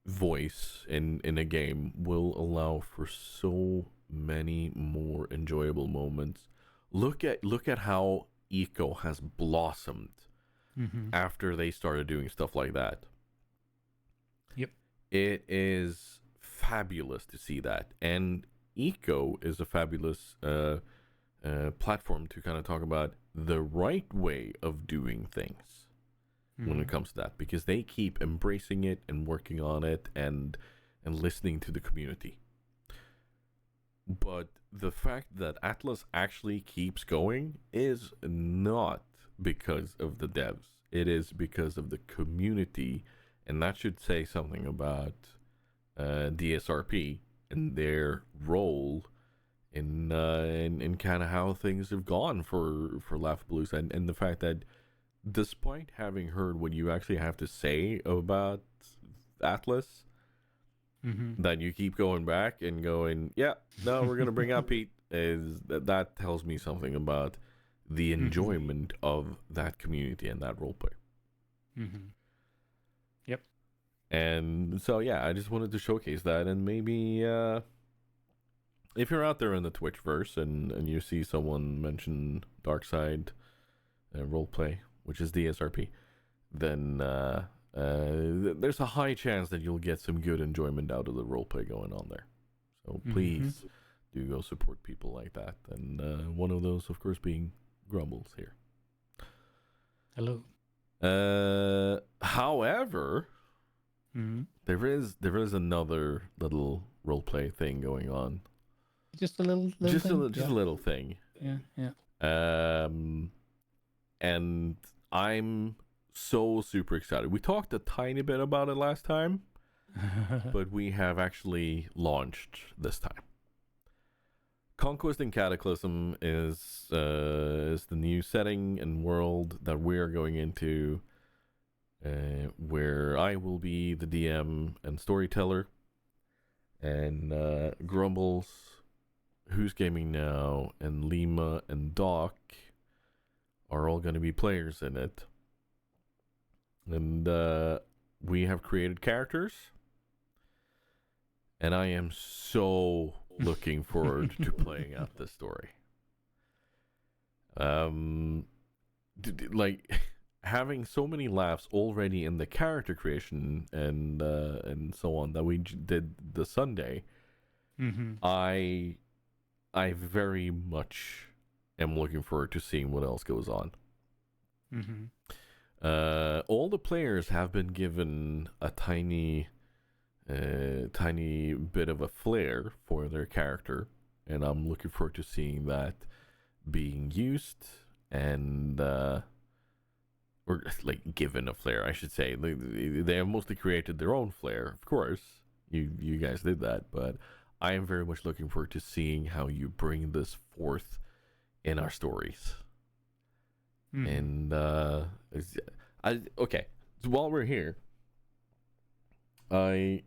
voice in a game will allow for so many more enjoyable moments. Look at how Eco has blossomed after they started doing stuff like that. Yep. It is fabulous to see that. And Eco is a fabulous platform to kind of talk about the right way of doing things when it comes to that, because they keep embracing it and working on it and listening to the community. But the fact that Atlas actually keeps going is not because of the devs. It is because of the community, and that should say something about DSRP and their role in kind of how things have gone for Laugh-a-Palooza, and the fact that despite having heard what you actually have to say about Atlas, that you keep going back and going, yeah, no, we're gonna bring out Pete, is that tells me something about the enjoyment of that community and that roleplay. Yep. And so yeah, I just wanted to showcase that, and maybe if you're out there in the Twitchverse and you see someone mention Darkside roleplay, which is DSRP, then there's a high chance that you'll get some good enjoyment out of the roleplay going on there. So please do go support people like that. And one of those, of course, being Grumbles here. Hello. However, there is another little roleplay thing going on. Just a little just thing? A little thing. Yeah. and I'm so super excited. We talked a tiny bit about it last time, but we have actually launched this time. Conquest and Cataclysm is the new setting and world that we're going into, where I will be the DM and storyteller, and Grumbles, Who's Gaming Now, and Lima and Doc are all going to be players in it. And we have created characters, and I am so looking forward to playing out this story. Like having so many laughs already in the character creation and so on that we did the Sunday. I very much am looking forward to seeing what else goes on. All the players have been given a tiny bit of a flair for their character, and I'm looking forward to seeing that being used and or like given a flair, I should say. They have mostly created their own flair, of course. You guys did that, but I am very much looking forward to seeing how you bring this forth in our stories. And okay, so while we're here, I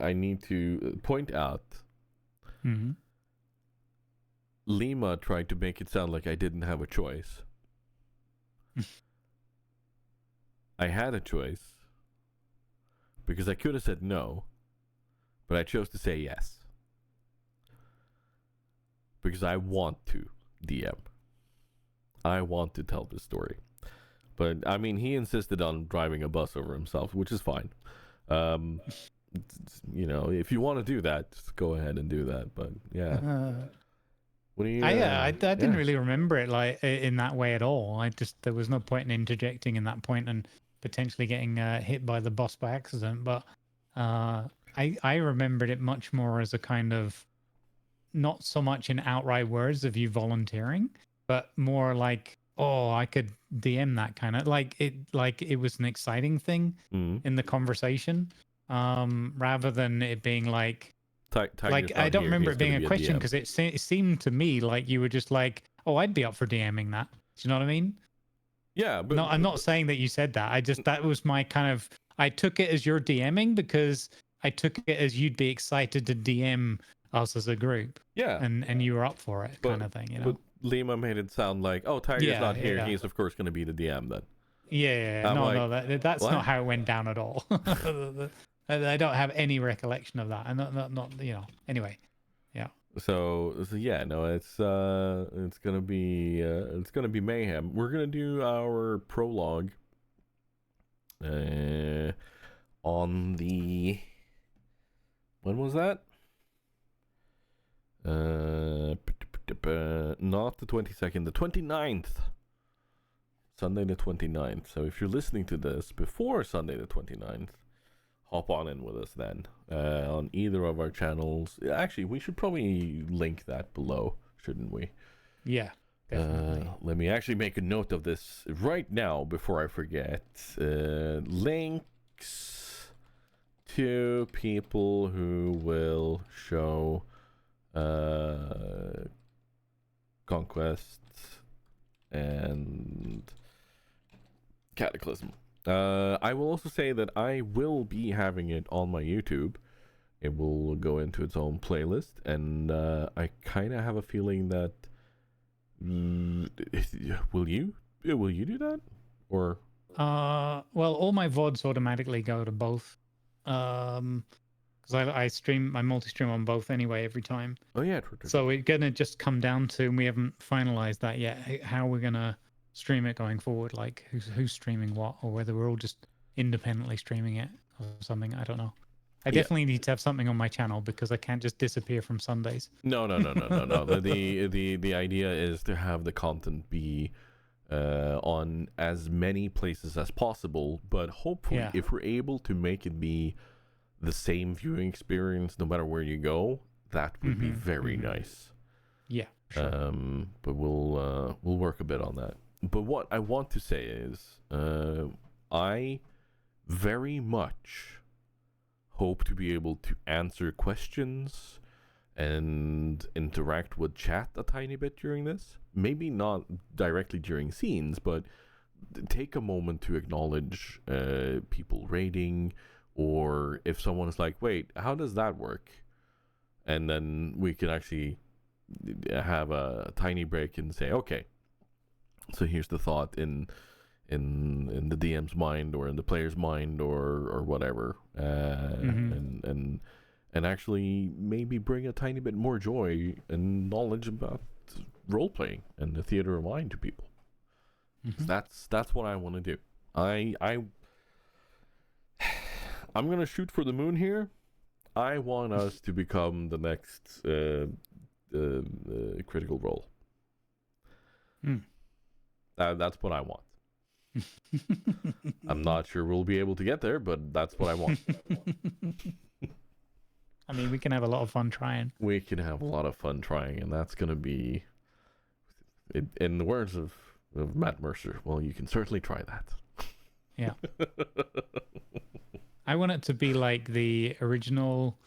need to point out Lima tried to make it sound like I didn't have a choice. I had a choice because I could have said no, but I chose to say yes because I want to DM. I want to tell this story. But I mean, he insisted on driving a bus over himself, which is fine. You know, if you want to do that, just go ahead and do that. But yeah, what do you? I didn't really remember it like in that way at all. There was no point in interjecting in that point and potentially getting hit by the bus by accident. But I remembered it much more as a kind of not so much in outright words of you volunteering, but more like, oh, I could DM that kind of like it was an exciting thing in the conversation, rather than it being like I don't remember it being a question because it seemed to me like you were just like, oh, I'd be up for DMing that. Do you know what I mean? Yeah, but no, I'm not saying that you said that. That was my kind of, I took it as your DMing because I took it as you'd be excited to DM us as a group. Yeah, and you were up for it, kind of thing, you know. But Lima made it sound like, oh, Tiger's not here. Yeah. He's of course going to be the DM then. Yeah. That's what? Not how it went down at all. I don't have any recollection of that. And not you know. Anyway, yeah. So yeah, no, it's gonna be mayhem. We're gonna do our prologue on the, when was that? Not the 22nd, the 29th. Sunday the 29th. So if you're listening to this before Sunday the 29th, hop on in with us then on either of our channels. Actually, we should probably link that below, shouldn't we? Yeah, definitely. Let me actually make a note of this right now before I forget. Links to people who will show Conquest and Cataclysm. I will also say that I will be having it on my YouTube. It will go into its own playlist, and I kind of have a feeling that will you do that, or well, all my VODs automatically go to both, because I multi-stream on both anyway every time. Oh yeah, true. So it's gonna just come down to, and we haven't finalized that yet, how we're gonna stream it going forward, like who's streaming what, or whether we're all just independently streaming it or something. I don't know. I definitely need to have something on my channel because I can't just disappear from Sundays. No. The idea is to have the content be on as many places as possible, but hopefully if we're able to make it be the same viewing experience no matter where you go, that would be very nice. Yeah, sure. But we'll work a bit on that. but what I want to say is, I very much hope to be able to answer questions and interact with chat a tiny bit during this. Maybe not directly during scenes, but take a moment to acknowledge people rating, or if someone is like, wait, how does that work? And then we can actually have a tiny break and say, okay, so here's the thought in the DM's mind, or in the player's mind, or whatever, and actually maybe bring a tiny bit more joy and knowledge about role playing and the theater of mind to people. That's what I want to do. I'm gonna shoot for the moon here. I want us to become the next Critical Role. That's what I want. I'm not sure we'll be able to get there, but that's what I want. I mean, we can have a lot of fun trying. We can have a lot of fun trying, and that's gonna be, in the words of Matt Mercer, well, you can certainly try that. Yeah. I want it to be like the original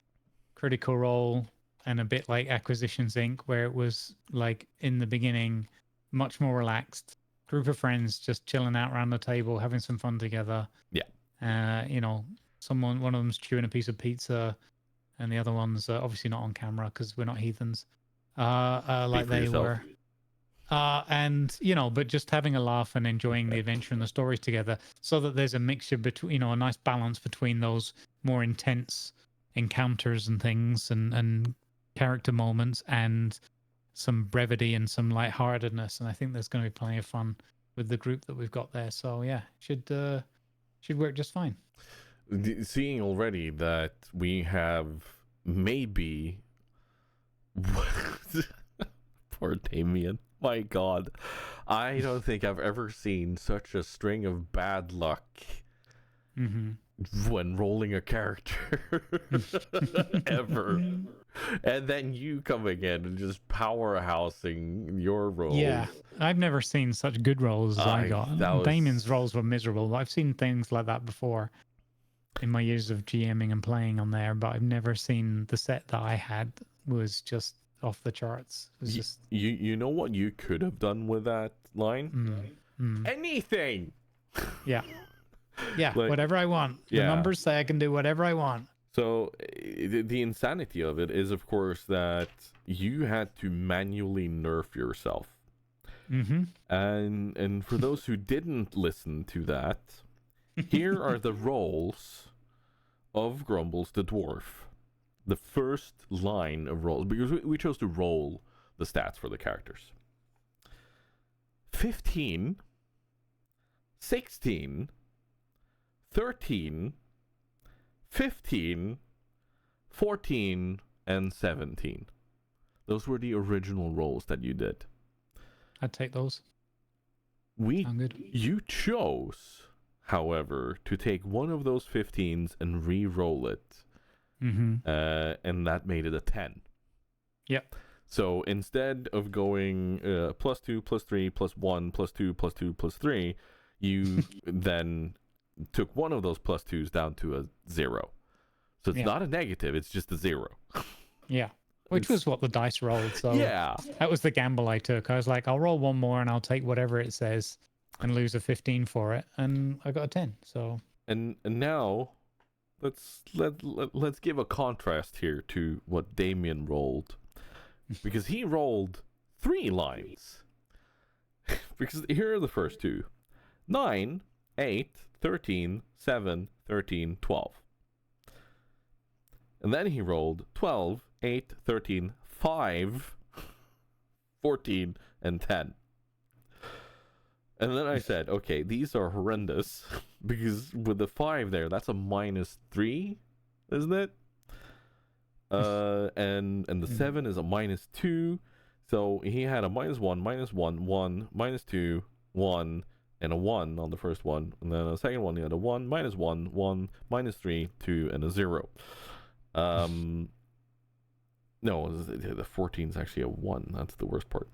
Critical Role, and a bit like Acquisitions Inc., where it was like in the beginning much more relaxed, group of friends just chilling out around the table, having some fun together. Yeah. You know, one of them's chewing a piece of pizza, and the other one's obviously not on camera because we're not heathens, like they were. And you know, but just having a laugh and enjoying the adventure and the stories together, so that there's a mixture between, you know, a nice balance between those more intense encounters and things, and character moments, and some brevity and some lightheartedness. And I think there's going to be plenty of fun with the group that we've got there. So yeah, should work just fine. Seeing already that we have maybe poor Damien. My God, I don't think I've ever seen such a string of bad luck when rolling a character ever. And then you coming in and just powerhousing your rolls. Yeah, I've never seen such good rolls as I got. Damien's rolls were miserable. I've seen things like that before in my years of GMing and playing on there, but I've never seen the set that I had was just off the charts. It was just... you know what you could have done with that line? Anything. Yeah. Like, whatever I want. The numbers say I can do whatever I want. So the insanity of it is, of course, that you had to manually nerf yourself. And for those who didn't listen to that, here are the rolls of Grumbles the dwarf. The first line of rolls, because we chose to roll the stats for the characters. 15, 16, 13, 15, 14, and 17. Those were the original rolls that you did. I'd take those. You chose, however, to take one of those 15s and re-roll it. And that made it a 10. Yep. So instead of going +2, +3, +1, +2, +2, +3, you then took one of those +2s down to a 0. So it's not a negative, it's just a 0. Yeah. Which was what the dice rolled. So yeah, that was the gamble I took. I was like, I'll roll one more and I'll take whatever it says and lose a 15 for it. And I got a 10. So and now let's give a contrast here to what Damien rolled, because he rolled 3 lines. Because here are the first two: 9, 8, 13, 7, 13, 12. And then he rolled 12, 8, 13, 5, 14, and 10. And then I said, okay, these are horrendous, because with the 5 there, that's a -3, isn't it? And the 7 is a -2. So he had a -1, -1, 1, -2, 1, and a 1 on the first one. And then the second one, he had a 1, -1, 1, -3, 2, and a 0. No, the 14 is actually a 1. That's the worst part.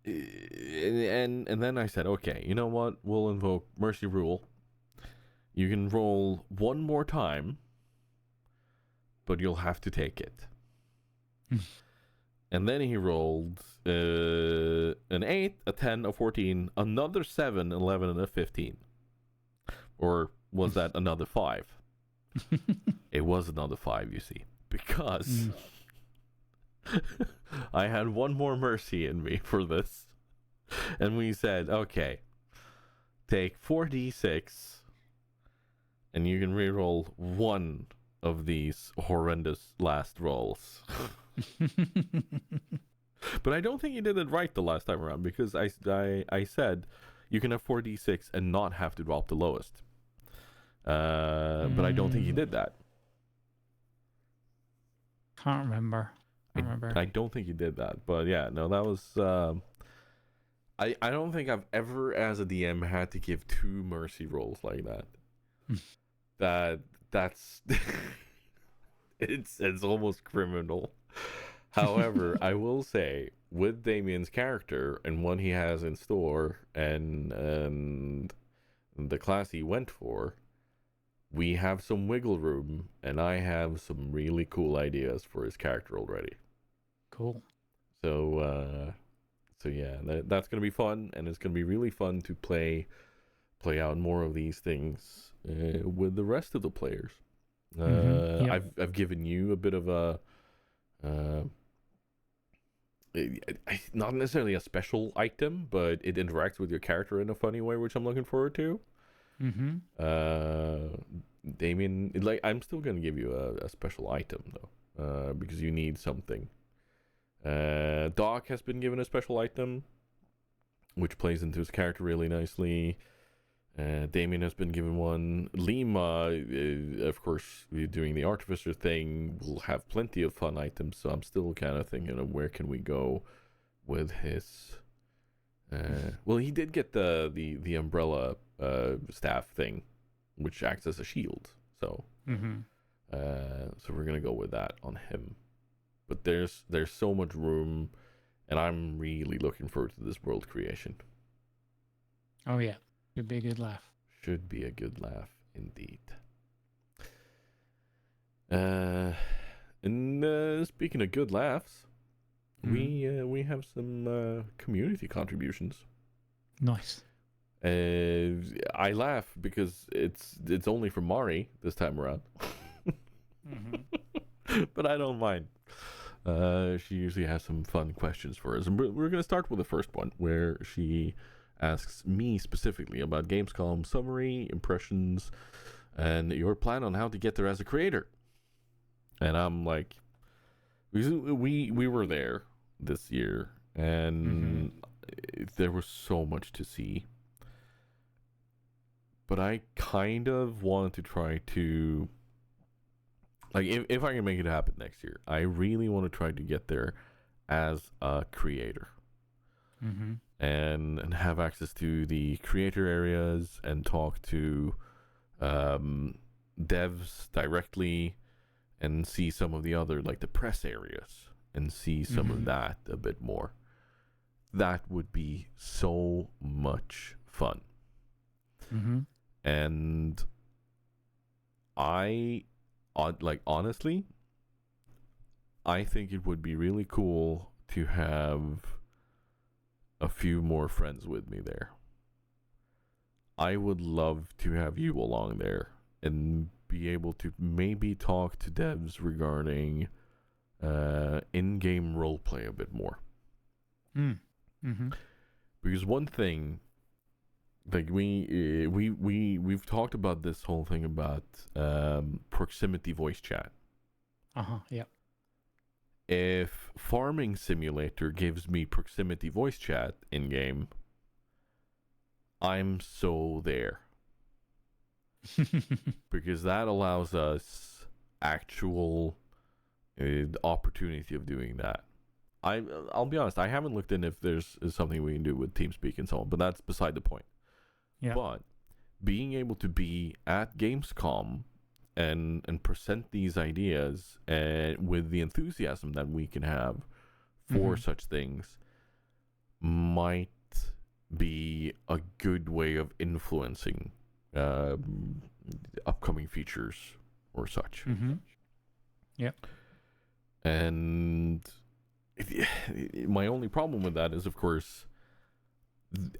and then I said, okay, you know what? We'll invoke Mercy Rule. You can roll one more time, but you'll have to take it. And then he rolled an 8, a 10, a 14, another 7, 11, and a 15. Or was that another 5? It was another 5, you see. Because I had one more mercy in me for this. And we said, okay, take 4d6, and you can reroll one of these horrendous last rolls. But I don't think you did it right the last time around, because I said you can have 4d6 and not have to drop the lowest. But I don't think you did that. Can't remember. I don't think you did that. But yeah, no, that was... I don't think I've ever, as a DM, had to give 2 mercy rolls like that. That's... it's almost criminal. However, I will say, with Damien's character and what he has in store and the class he went for, we have some wiggle room, and I have some really cool ideas for his character already. Cool. So yeah, that's gonna be fun, and it's gonna be really fun to play out more of these things with the rest of the players. Yep. I've given you a bit of a not necessarily a special item, but it interacts with your character in a funny way, which I'm looking forward to. Damien, like, I'm still gonna give you a special item though, because you need something. Doc has been given a special item, which plays into his character really nicely. Damien has been given one. Lima, of course, we're doing the Artificer thing. We'll have plenty of fun items, so I'm still kind of thinking of where can we go with his... well, he did get the umbrella staff thing, which acts as a shield. So, so we're gonna go with that on him. But there's so much room, and I'm really looking forward to this world creation. Oh yeah, should be a good laugh. Should be a good laugh indeed. And speaking of good laughs, we have some community contributions. Nice. I laugh because it's only from Mari this time around. But I don't mind. She usually has some fun questions for us. And we're going to start with the first one, where she asks me specifically about GamesCom summary, impressions, and your plan on how to get there as a creator. And I'm like, we were there this year, and there was so much to see. But I kind of want to try to... Like, if I can make it happen next year, I really want to try to get there as a creator. And have access to the creator areas and talk to devs directly and see some of the other, like the press areas, and see some of that a bit more. That would be so much fun. And honestly, I think it would be really cool to have a few more friends with me there. I would love to have you along there and be able to maybe talk to devs regarding in-game roleplay a bit more. Because one thing, like we've talked about this whole thing about proximity voice chat. Yep. If Farming Simulator gives me proximity voice chat in game, I'm so there. Because that allows us actual opportunity of doing that. I'll be honest, I haven't looked in if there's something we can do with TeamSpeak and so on, but that's beside the point. Yeah. But being able to be at GamesCom and present these ideas with the enthusiasm that we can have for such things might be a good way of influencing upcoming features or such. Yep. And my only problem with that is, of course,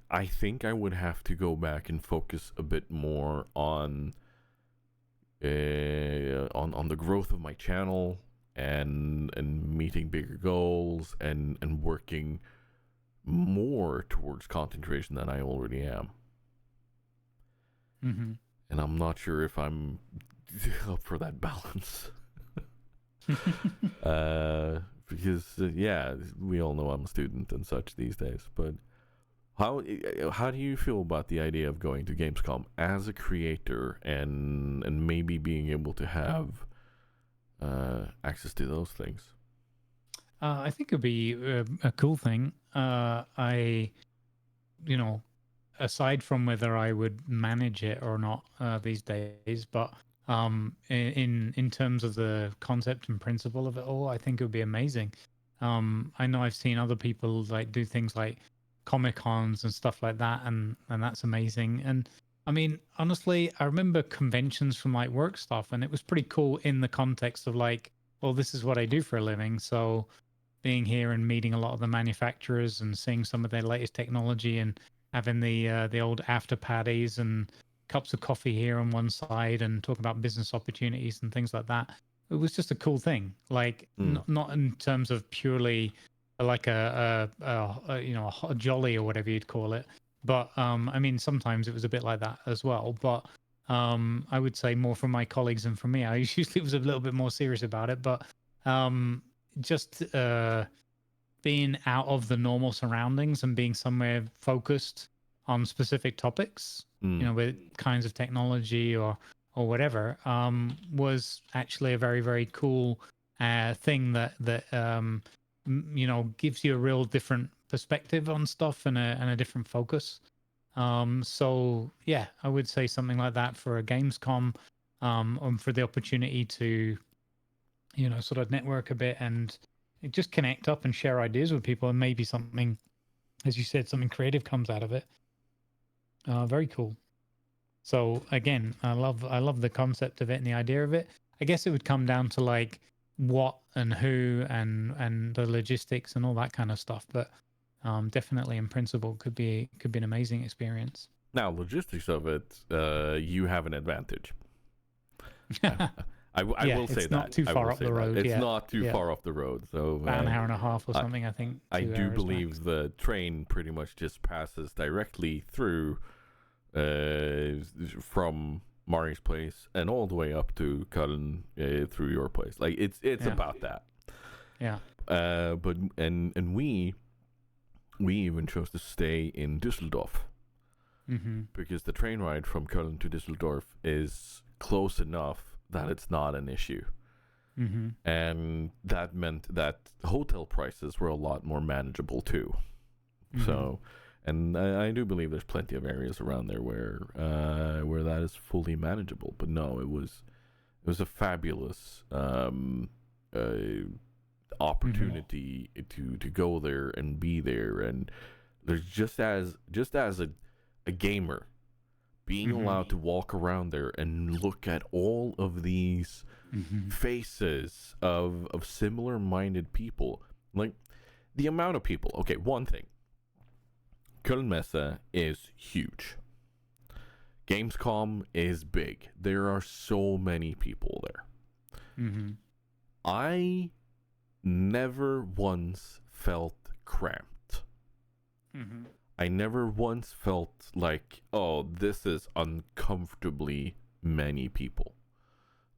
I think I would have to go back and focus a bit more on the growth of my channel and meeting bigger goals and working more towards content creation than I already am. And I'm not sure if I'm up for that balance. Because we all know I'm a student and such these days. But how do you feel about the idea of going to Gamescom as a creator and maybe being able to have access to those things? I think it'd be a cool thing. Aside from whether I would manage it or not these days, but in terms of the concept and principle of it all, I think it would be amazing. I know I've seen other people like do things like Comic Cons and stuff like that, and that's amazing. And I mean, honestly, I remember conventions from like work stuff, and it was pretty cool in the context of like, well, this is what I do for a living, so being here and meeting a lot of the manufacturers and seeing some of their latest technology and having the old after parties and cups of coffee here on one side and talk about business opportunities and things like that. It was just a cool thing. Like not in terms of purely like a jolly or whatever you'd call it, but I mean sometimes it was a bit like that as well. But I would say more from my colleagues and from me, I usually was a little bit more serious about it. But just being out of the normal surroundings and being somewhere focused on specific topics, with kinds of technology or whatever, was actually a very, very cool thing that gives you a real different perspective on stuff and a different focus. So yeah, I would say something like that for a Gamescom, for the opportunity to, sort of network a bit and just connect up and share ideas with people, and maybe something, as you said, something creative comes out of it. Very cool. So again, I love the concept of it and the idea of it. I guess it would come down to like what and who and the logistics and all that kind of stuff. But definitely in principle could be an amazing experience. Now, logistics of it, you have an advantage. I will say it's not too far up the road. It's not too far off the road. So about an hour and a half or something, I think. I do believe the train pretty much just passes directly through from Mari's place and all the way up to Cullen through your place. Like it's about that. Yeah. But we even chose to stay in Düsseldorf because the train ride from Cullen to Düsseldorf is close enough that it's not an issue. And that meant that hotel prices were a lot more manageable too. So, and I do believe there's plenty of areas around there where that is fully manageable. But no, it was a fabulous opportunity to go there and be there. And there's just as a gamer, being allowed to walk around there and look at all of these faces of similar-minded people. Like, the amount of people. Okay, one thing. Köln Messe is huge. Gamescom is big. There are so many people there. I never once felt cramped. I never once felt like, oh, this is uncomfortably many people.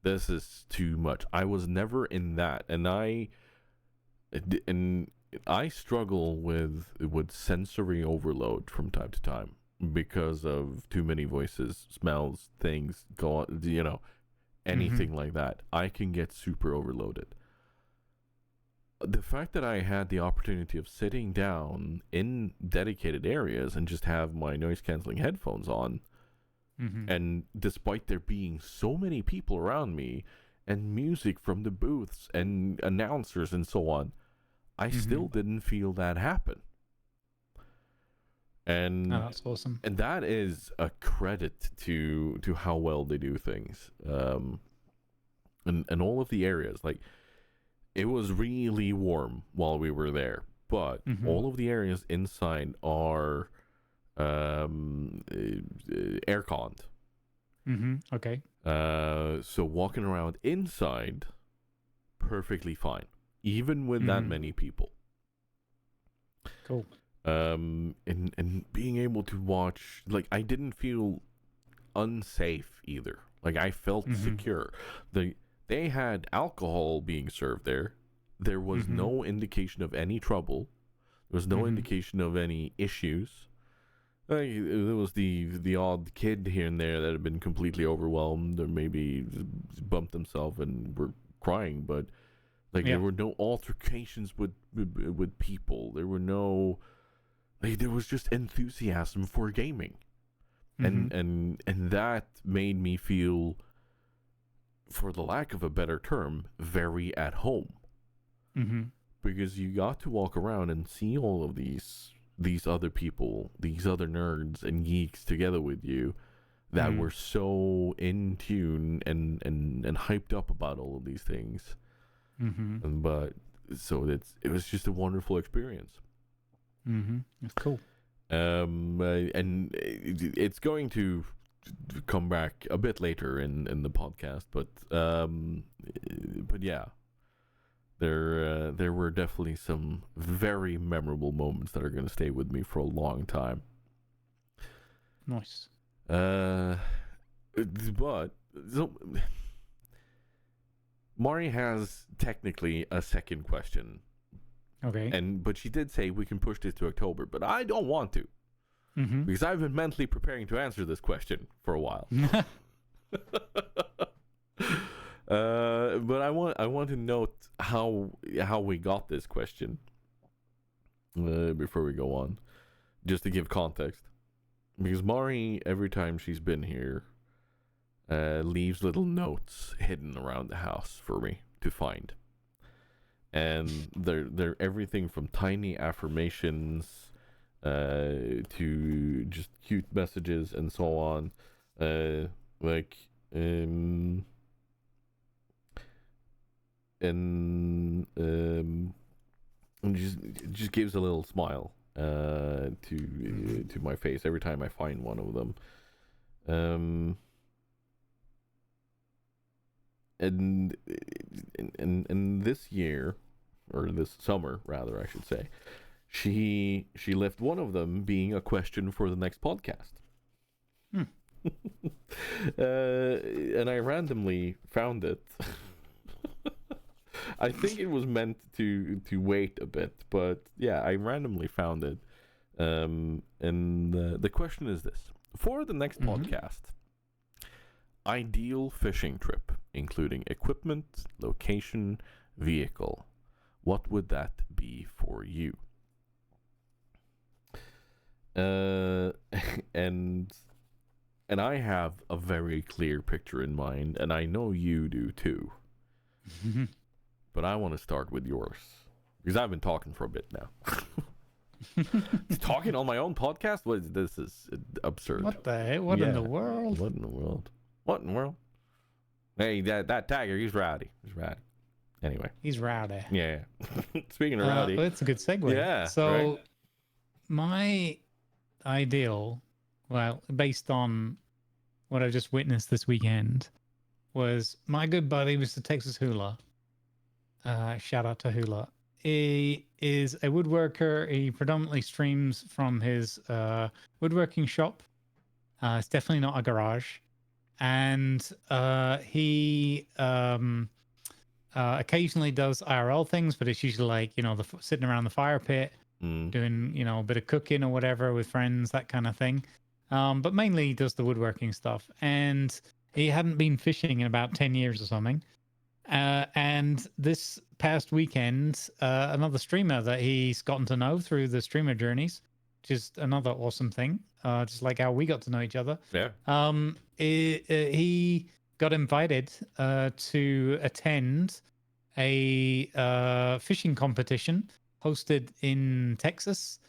This is too much. I was never in that, and I struggle with sensory overload from time to time because of too many voices, smells, things, anything like that. I can get super overloaded. The fact that I had the opportunity of sitting down in dedicated areas and just have my noise canceling headphones on, and despite there being so many people around me and music from the booths and announcers and so on, I still didn't feel that happen. And Oh, that's awesome. and that is a credit to how well they do things. And all of the areas, like, it was really warm while we were there, but Mm-hmm. all of the areas inside are air conned. Mm-hmm. Okay. So walking around inside, perfectly fine, even with that Mm-hmm. many people. Cool. And being able to watch, like, I didn't feel unsafe either. Like, I felt Mm-hmm. secure. They had alcohol being served there. There was Mm-hmm. no indication of any trouble. There was no Mm-hmm. indication of any issues. Like, there was the odd kid here and there that had been completely overwhelmed or maybe bumped himself and were crying, but like, Yeah. there were no altercations with people. There were no, like, there was just enthusiasm for gaming. Mm-hmm. And that made me feel, for the lack of a better term, very at home, Mm-hmm. because you got to walk around and see all of these other people, these other nerds and geeks together with you that were so in tune and hyped up about all of these things. Mm-hmm. But so it was just a wonderful experience. Mm-hmm. That's cool. And it's going to come back a bit later in the podcast, but yeah, there were definitely some very memorable moments that are going to stay with me for a long time. Nice. But so Mari has technically a second question, Okay. but she did say we can push this to October, but I don't want to, Mm-hmm. because I've been mentally preparing to answer this question for a while. But I want to note how we got this question before we go on, just to give context, because Mari, every time she's been here, leaves little notes hidden around the house for me to find, and they're everything from tiny affirmations to just cute messages and so on, like and just gives a little smile to my face every time I find one of them. And this year, or this summer rather, I should say, she left one of them being a question for the next podcast. And I randomly found it. I think it was meant to wait a bit, but yeah, I randomly found it. And the question is this: for the next podcast, ideal fishing trip, including equipment, location, vehicle. What would that be for you? And I have a very clear picture in mind, and I know you do too. But I want to start with yours, because I've been talking for a bit now. Talking on my own podcast? This is absurd. What the heck? What in the world? What in the world? What in the world? Hey, that tiger, he's rowdy. He's rowdy. Anyway. He's rowdy. Yeah. Speaking of rowdy. That's a good segue. Yeah. So, right? my ideal, well, based on what I've just witnessed this weekend, was my good buddy, Mr. Texas Hula. Shout out to Hula. He is a woodworker. He predominantly streams from his woodworking shop. It's definitely not a garage. And he occasionally does IRL things, but it's usually like, sitting around the fire pit, doing, a bit of cooking or whatever with friends, that kind of thing. But mainly he does the woodworking stuff. And he hadn't been fishing in about 10 years or something. And this past weekend, another streamer that he's gotten to know through the streamer journeys, which is another awesome thing, just like how we got to know each other. Yeah. He got invited to attend a fishing competition hosted in Texas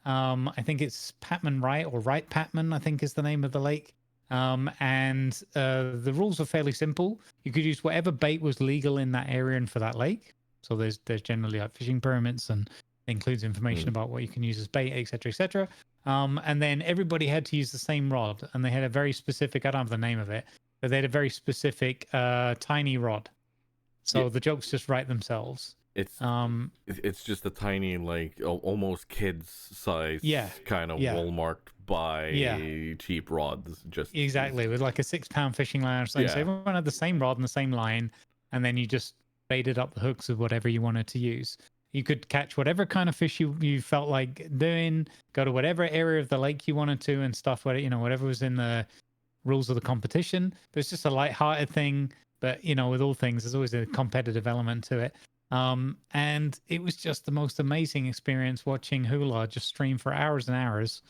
I think it's Patman Right, or Right Patman, I think is the name of the lake. And the rules are fairly simple. You could use whatever bait was legal in that area and for that lake. So there's generally like fishing permits, and includes information about what you can use as bait, etc., etc. And then everybody had to use the same rod, and they had a very specific, I don't have the name of it, but they had a very specific tiny rod. So the jokes just write themselves. It's just a tiny, like almost kids size, kind of Walmart buy cheap rods. Just exactly, with like a 6-pound fishing line or something. So everyone had the same rod and the same line, and then you just baited up the hooks with whatever you wanted to use. You could catch whatever kind of fish you felt like doing, go to whatever area of the lake you wanted to, and stuff. Whatever was in the rules of the competition. But it's just a light-hearted thing. But with all things, there's always a competitive element to it. And it was just the most amazing experience watching Hula just stream for hours and hours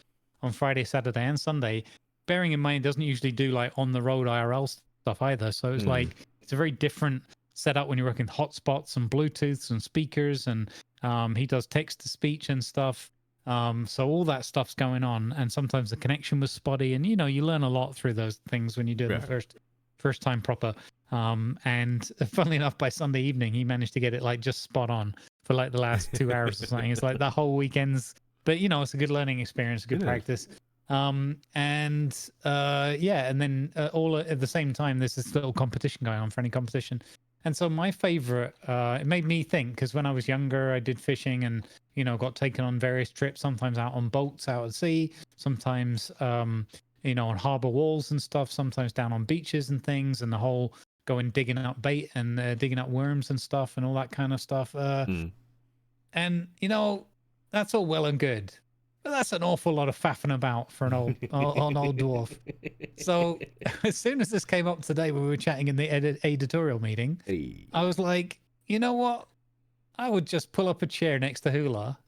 on Friday, Saturday, and Sunday. Bearing in mind, it doesn't usually do like on the road IRL stuff either. So it's like it's a very different setup when you're working hotspots and Bluetooths and speakers, and he does text to speech and stuff. So all that stuff's going on, and sometimes the connection was spotty, and you learn a lot through those things when you do it the first time proper. And funnily enough, by Sunday evening, he managed to get it like just spot on for like the last 2 hours or something. It's like that whole weekend's, but it's a good learning experience, good practice. And then all at the same time, there's this little competition going on for any competition. And so my favorite, it made me think, because when I was younger, I did fishing and, got taken on various trips, sometimes out on boats out at sea, sometimes, on harbor walls and stuff, sometimes down on beaches and things, and the whole going digging up bait and digging up worms and stuff and all that kind of stuff. And, that's all well and good. But that's an awful lot of faffing about for an old dwarf. So as soon as this came up today when we were chatting in the editorial meeting, I was like, you know what? I would just pull up a chair next to Hula,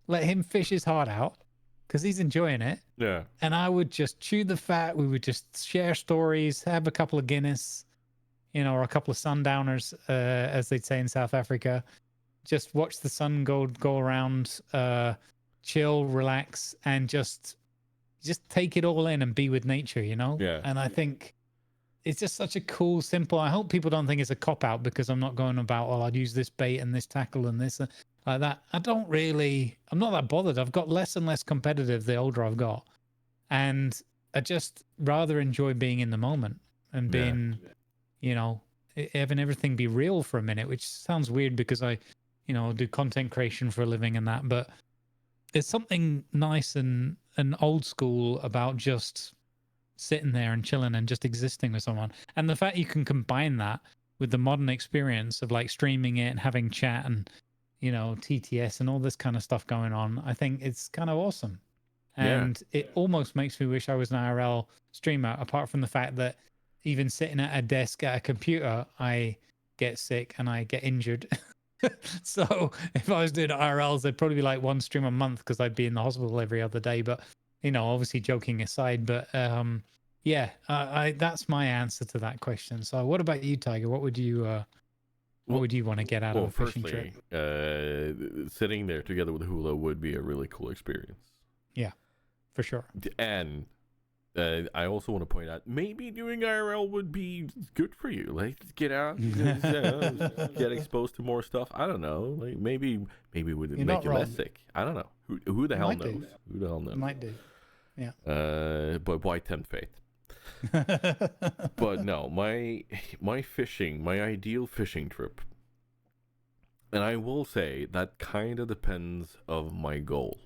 let him fish his heart out, because he's enjoying it. Yeah. And I would just chew the fat. We would just share stories, have a couple of Guinness, or a couple of sundowners, as they'd say in South Africa. Just watch the sun go around, chill, relax, and just take it all in and be with nature, Yeah. And I think it's just such a cool, simple. I hope people don't think it's a cop out because I'm not going about, I'd use this bait and this tackle and this like that. I'm not that bothered. I've got less and less competitive the older I've got, and I just rather enjoy being in the moment and being, having everything be real for a minute, which sounds weird because I do content creation for a living and that, but it's something nice and old school about just sitting there and chilling and just existing with someone. And the fact you can combine that with the modern experience of like streaming it and having chat and, TTS and all this kind of stuff going on, I think it's kind of awesome. And it almost makes me wish I was an IRL streamer, apart from the fact that even sitting at a desk at a computer, I get sick and I get injured. So if I was doing IRLs, there'd probably be like one stream a month because I'd be in the hospital every other day. But obviously joking aside, but that's my answer to that question. So what about you, Tiger? What would you want to get out of a fishing trip? Sitting there together with Hula would be a really cool experience. Yeah, for sure. And I also want to point out, maybe doing IRL would be good for you. Like, get out, get exposed to more stuff. I don't know. Like, maybe would make you less sick. I don't know. Who the hell knows? Who the hell knows? Might do. Yeah. But why tempt fate? But no, my ideal fishing trip, and I will say that kind of depends of my goal,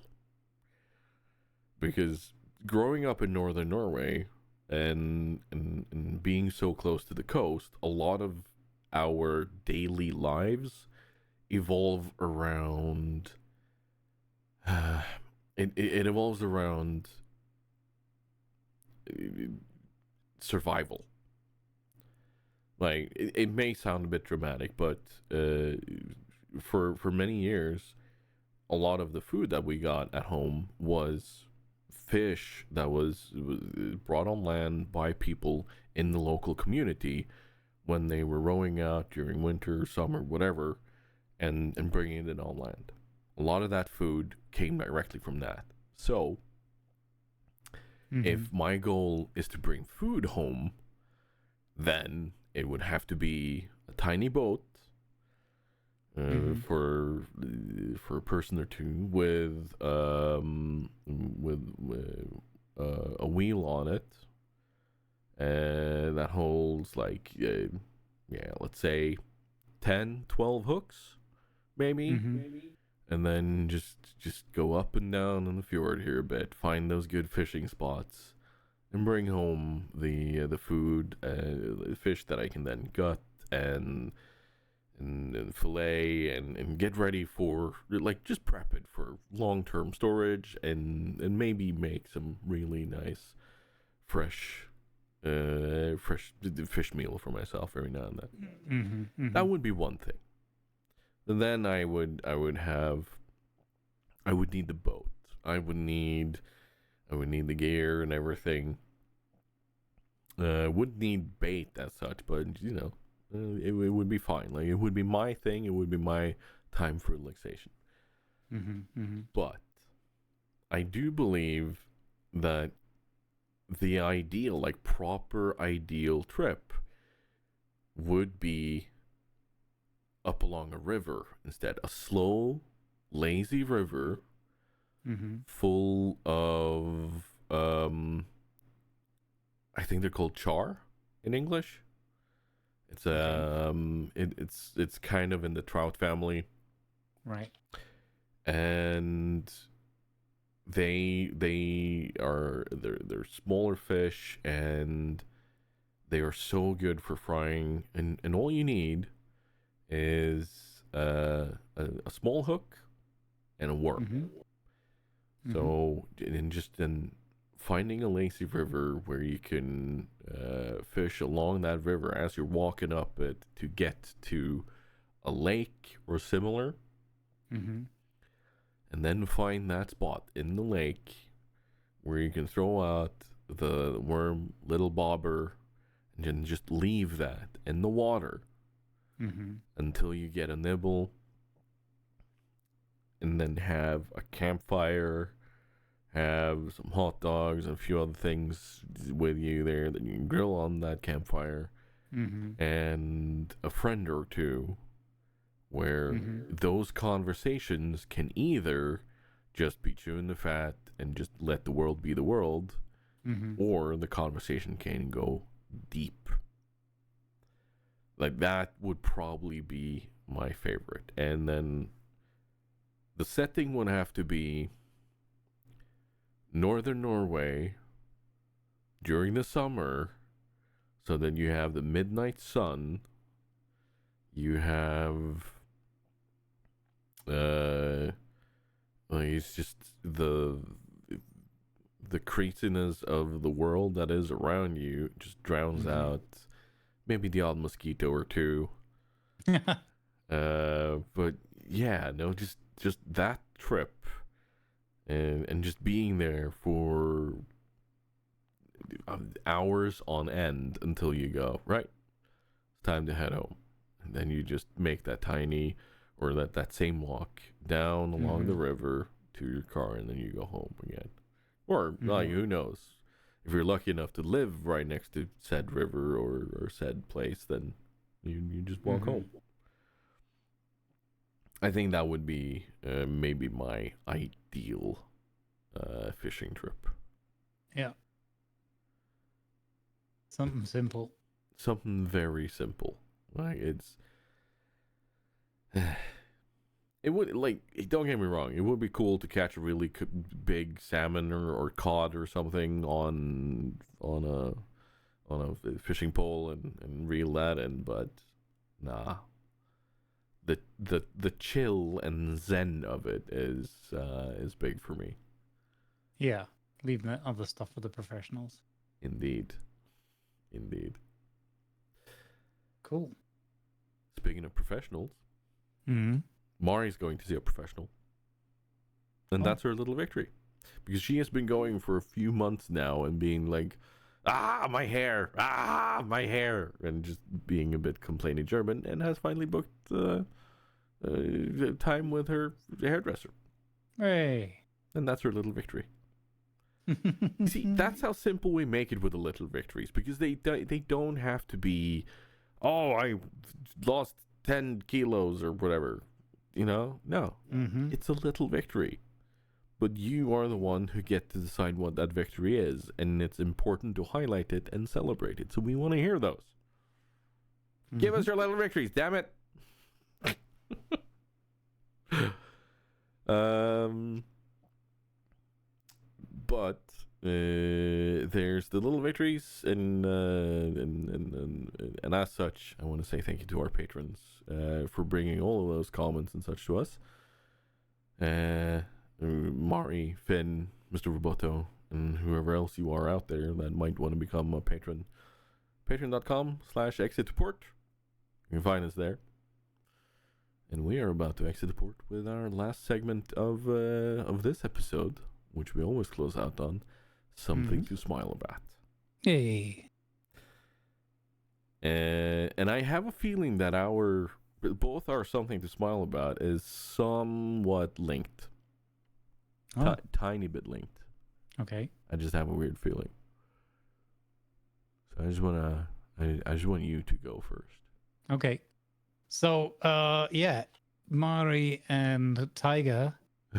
because growing up in northern Norway and being so close to the coast, a lot of our daily lives evolve around it evolves around survival. Like, it may sound a bit dramatic, but for many years, a lot of the food that we got at home was fish that was brought on land by people in the local community when they were rowing out during winter, summer, whatever, and bringing it on land. A lot of that food came directly from that. So, if my goal is to bring food home, then it would have to be a tiny boat for a person or two with a wheel on it, and that holds like let's say 10, 12 hooks, maybe. And then just go up and down in the fjord here a bit, find those good fishing spots, and bring home the food, fish that I can then gut and fillet and get ready for, like, just prep it for long-term storage, and maybe make some really nice fresh fish meal for myself every now and then. That would be one thing. And then I would need the boat. I would need the gear and everything. Wouldn't need bait as such, but it would be fine. Like, it would be my thing. It would be my time for relaxation. But I do believe that the ideal, like proper ideal trip, would be up along a river instead. A slow, lazy river, full of I think they're called char in English. It's it's kind of in the trout family, right? And they're smaller fish, and they are so good for frying, and all you need is a small hook and a worm. So, and just then finding a lazy river where you can fish along that river as you're walking up it to get to a lake or similar, and then find that spot in the lake where you can throw out the worm, little bobber, and then just leave that in the water until you get a nibble, and then have a campfire, have some hot dogs and a few other things with you there that you can grill on that campfire, and a friend or two, where those conversations can either just be chewing the fat and just let the world be the world, or the conversation can go deep. Like, that would probably be my favorite. And then the setting would have to be northern Norway during the summer, so then you have the midnight sun, you have it's just the craziness of the world that is around you just drowns out maybe the odd mosquito or two. But yeah, no, just that trip, and just being there for hours on end until you go, right, it's time to head home. And then you just make that tiny, or that same walk down along the river to your car, and then you go home again. Or like, who knows, if you're lucky enough to live right next to said river or said place, then you just walk home. I think that would be maybe my ideal fishing trip. Yeah. Something simple. Something very simple. Like, it would, like, don't get me wrong, it would be cool to catch a really big salmon or cod or something on a fishing pole and reel that in, but nah. The chill and zen of it is big for me. Yeah, leave the other stuff for the professionals. Indeed. Cool. Speaking of professionals, Mari's going to see a professional, and that's her little victory, because she has been going for a few months now and being like, my hair, and just being a bit complaining German, and has finally booked time with her hairdresser. Hey. and that's her little victory. You see, that's how simple we make it with the little victories, because they don't have to be, oh, I lost 10 kilos or whatever, No, it's a little victory. But you are the one who get to decide what that victory is, and it's important to highlight it and celebrate it. So we want to hear those. Give us your little victories, damn it. But there's the little victories, and as such, I want to say thank you to our patrons for bringing all of those comments and such to us. Mari, Finn, MrRoboto, and whoever else you are out there that might want to become a patron. Patreon.com/exit-port. You can find us there. And we are about to exit the port with our last segment of this episode, which we always close out on. Something to smile about. Hey. And I have a feeling that both our something to smile about is somewhat linked. Oh. Tiny bit linked. Okay. I just have a weird feeling. So I just want you to go first. Okay. So, Mari and Tiger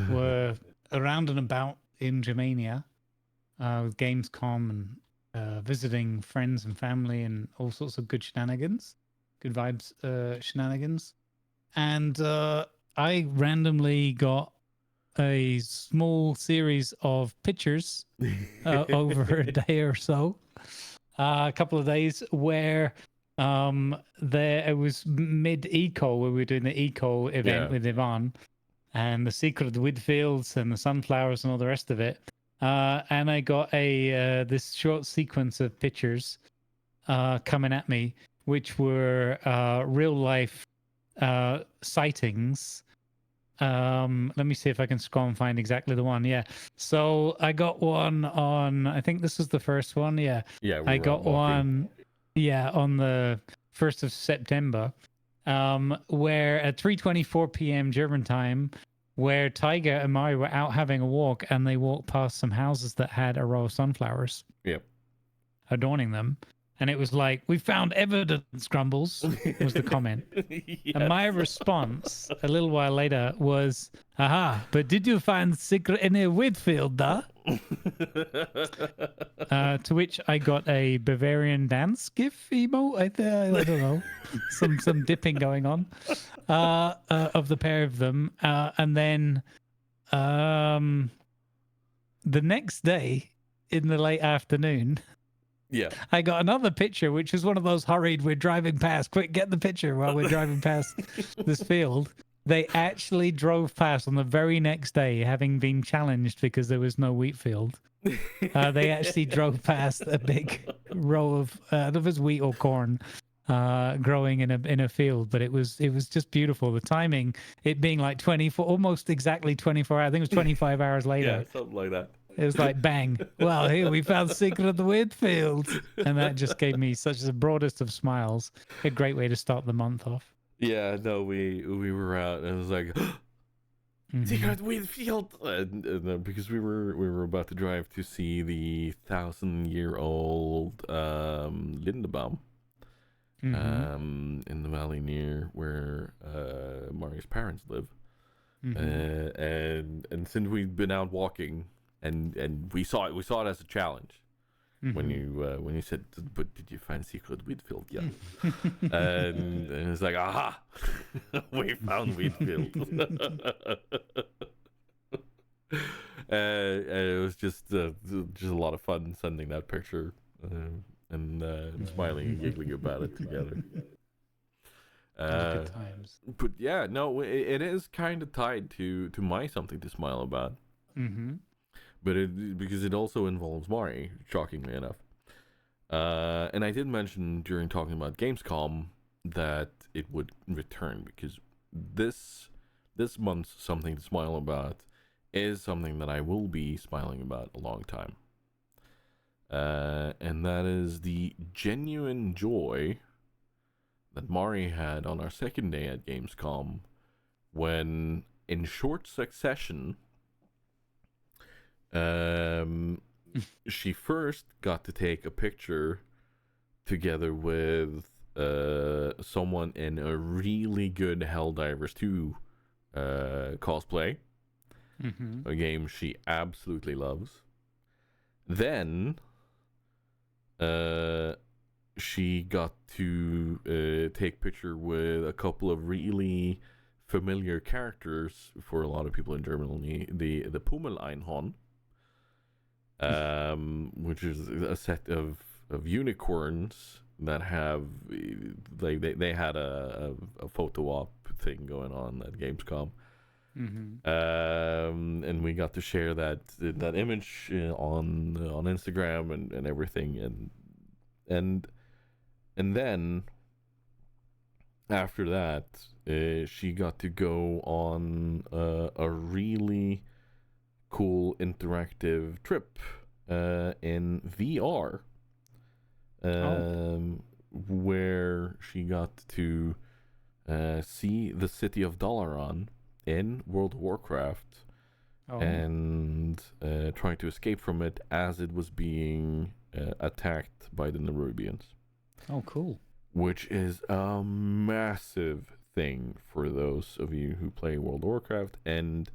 were around and about in Germania with GamesCom and visiting friends and family and all sorts of good shenanigans, good vibes shenanigans. And I randomly got a small series of pictures over a day or so, a couple of days, where it was mid-eco, where we were doing the eco event with Ivan, and the secret of the wheedfields and the sunflowers and all the rest of it. And I got this short sequence of pictures coming at me, which were real life sightings. Let me see if I can scroll and find exactly the one. Yeah. So I got one on, I think this was the first one. Yeah. Yeah. I got one. Yeah, on the 1st of September, where at 3:24 p.m. German time, where Tiger and Mari were out having a walk, and they walked past some houses that had a row of sunflowers adorning them. And it was like, we found evidence, Grumbles, was the comment. Yes. And my response a little while later was, aha, but did you find Sikrit in a wheedfield, da? To which I got a Bavarian dance gif emote. I don't know, some dipping going on of the pair of them, and then the next day in the late afternoon, I got another picture, which is one of those hurried, we're driving past, quick, get the picture while we're driving past this field. They actually drove past on the very next day, having been challenged because there was no wheat field. They actually drove past a big row of, I don't know if it's wheat or corn, growing in a field, but it was just beautiful. The timing, it being like 24, almost exactly 24 hours. I think it was 25 hours later. Yeah, something like that. It was like, bang. Well, here we found the secret of the wheedfield. And that just gave me such the broadest of smiles. A great way to start the month off. Yeah, no, we were out, and it was like, secret wheedfield, and because we were about to drive to see the 1,000-year-old Lindebaum in the valley near where Mari's parents live, and since we've been out walking. And we saw it as a challenge when you said, but did you find secret wheedfield? Yeah. and it's like, aha, we found wheedfield. And it was just a lot of fun sending that picture and smiling and giggling about it together. Good times. But yeah, no, it is kind of tied to my something to smile about. But because it also involves Mari, shockingly enough. And I did mention during talking about Gamescom that it would return, because this month's something to smile about is something that I will be smiling about a long time. And that is the genuine joy that Mari had on our second day at Gamescom when, in short succession, She first got to take a picture together with someone in a really good Helldivers 2 cosplay, a game she absolutely loves. Then she got to take picture with a couple of really familiar characters for a lot of people in Germany, the Pummel-Einhorn, which is a set of unicorns that have, like, they had a photo op thing going on at Gamescom. And we got to share that image on Instagram and everything, and then after that she got to go on a really cool interactive trip in VR, where she got to see the city of Dalaran in World of Warcraft, and trying to escape from it as it was being attacked by the Nerubians. Oh, cool. Which is a massive thing for those of you who play World of Warcraft. And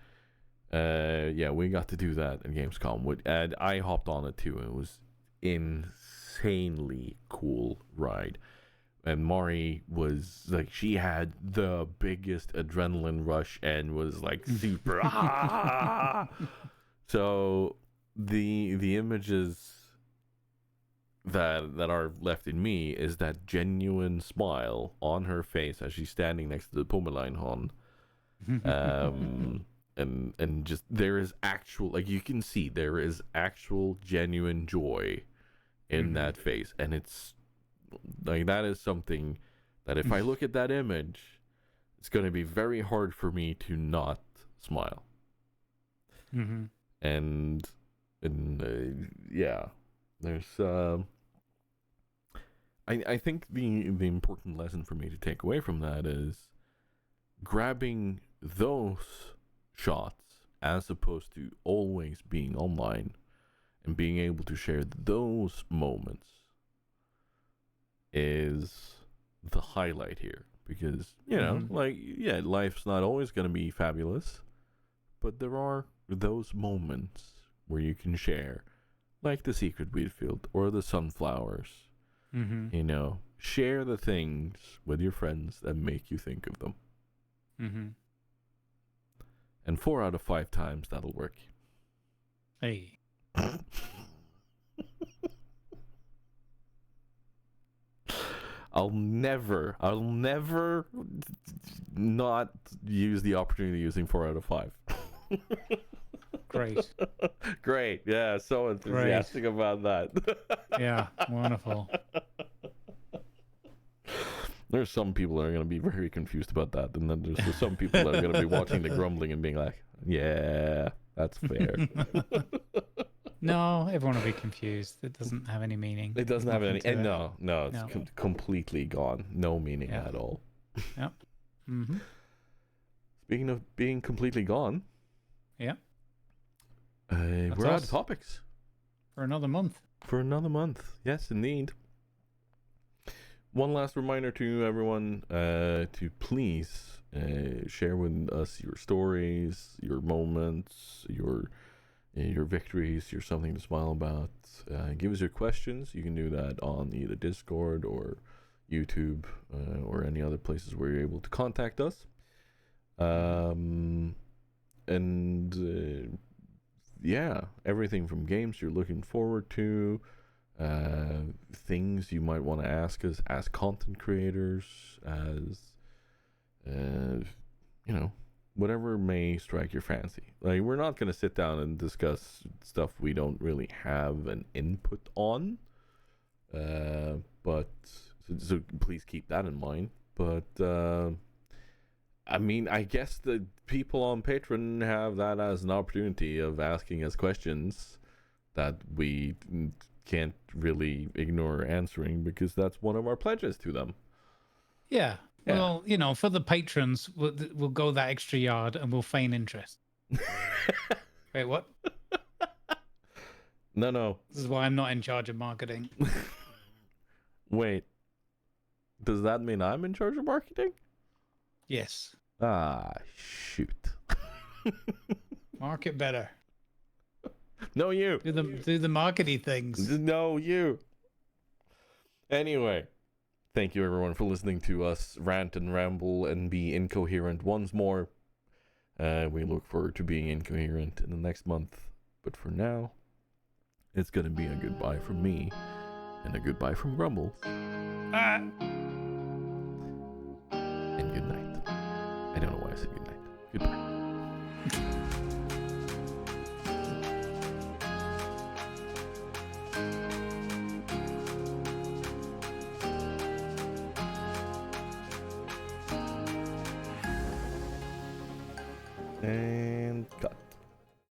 yeah, we got to do that at Gamescom. And I hopped on it too. It was insanely cool ride. And Mari was like, she had the biggest adrenaline rush and was like super So the images that are left in me is that genuine smile on her face as she's standing next to the Pummel-Einhorn. And just, there is actual, like, you can see there is actual genuine joy in that face, and it's like, that is something that if I look at that image, it's going to be very hard for me to not smile. And yeah, there's I think the important lesson for me to take away from that is grabbing those shots as opposed to always being online, and being able to share those moments is the highlight here. Because, you know, like, yeah, life's not always going to be fabulous, but there are those moments where you can share, like the Sikrit wheedfield or the sunflowers. You know, share the things with your friends that make you think of them. And 4 out of 5 times that'll work. Hey. I'll never not use the opportunity using 4 out of 5. Great. Great. Yeah, so enthusiastic about that. Yeah, wonderful. There's some people that are going to be very confused about that, and then there's some people that are going to be watching the grumbling and being like, yeah, that's fair. No, everyone will be confused. It doesn't have any meaning. It doesn't have any, and no, it's completely gone. No meaning at all. Yep. Speaking of being completely gone, we're out of topics. For another month. Yes, indeed. One last reminder to everyone to please share with us your stories, your moments, your victories, your something to smile about. Give us your questions. You can do that on either Discord or YouTube or any other places where you're able to contact us. Yeah, everything from games you're looking forward to, things you might want to ask us as content creators, as you know, whatever may strike your fancy. Like, we're not going to sit down and discuss stuff we don't really have an input on, but so please keep that in mind. But I mean, I guess the people on Patreon have that as an opportunity of asking us questions that we can't really ignore answering, because that's one of our pledges to them. Yeah. Well, you know, for the patrons, we'll go that extra yard and we'll feign interest. Wait, what? No. This is why I'm not in charge of marketing. Wait. Does that mean I'm in charge of marketing? Yes. Ah, shoot. Market better. No, you. Do the markety things. No, you. Anyway, thank you everyone for listening to us rant and ramble and be incoherent once more. We look forward to being incoherent in the next month. But for now, it's going to be a goodbye from me and a goodbye from Grumbles. And good night. I don't know why I said good night. Goodbye. And cut.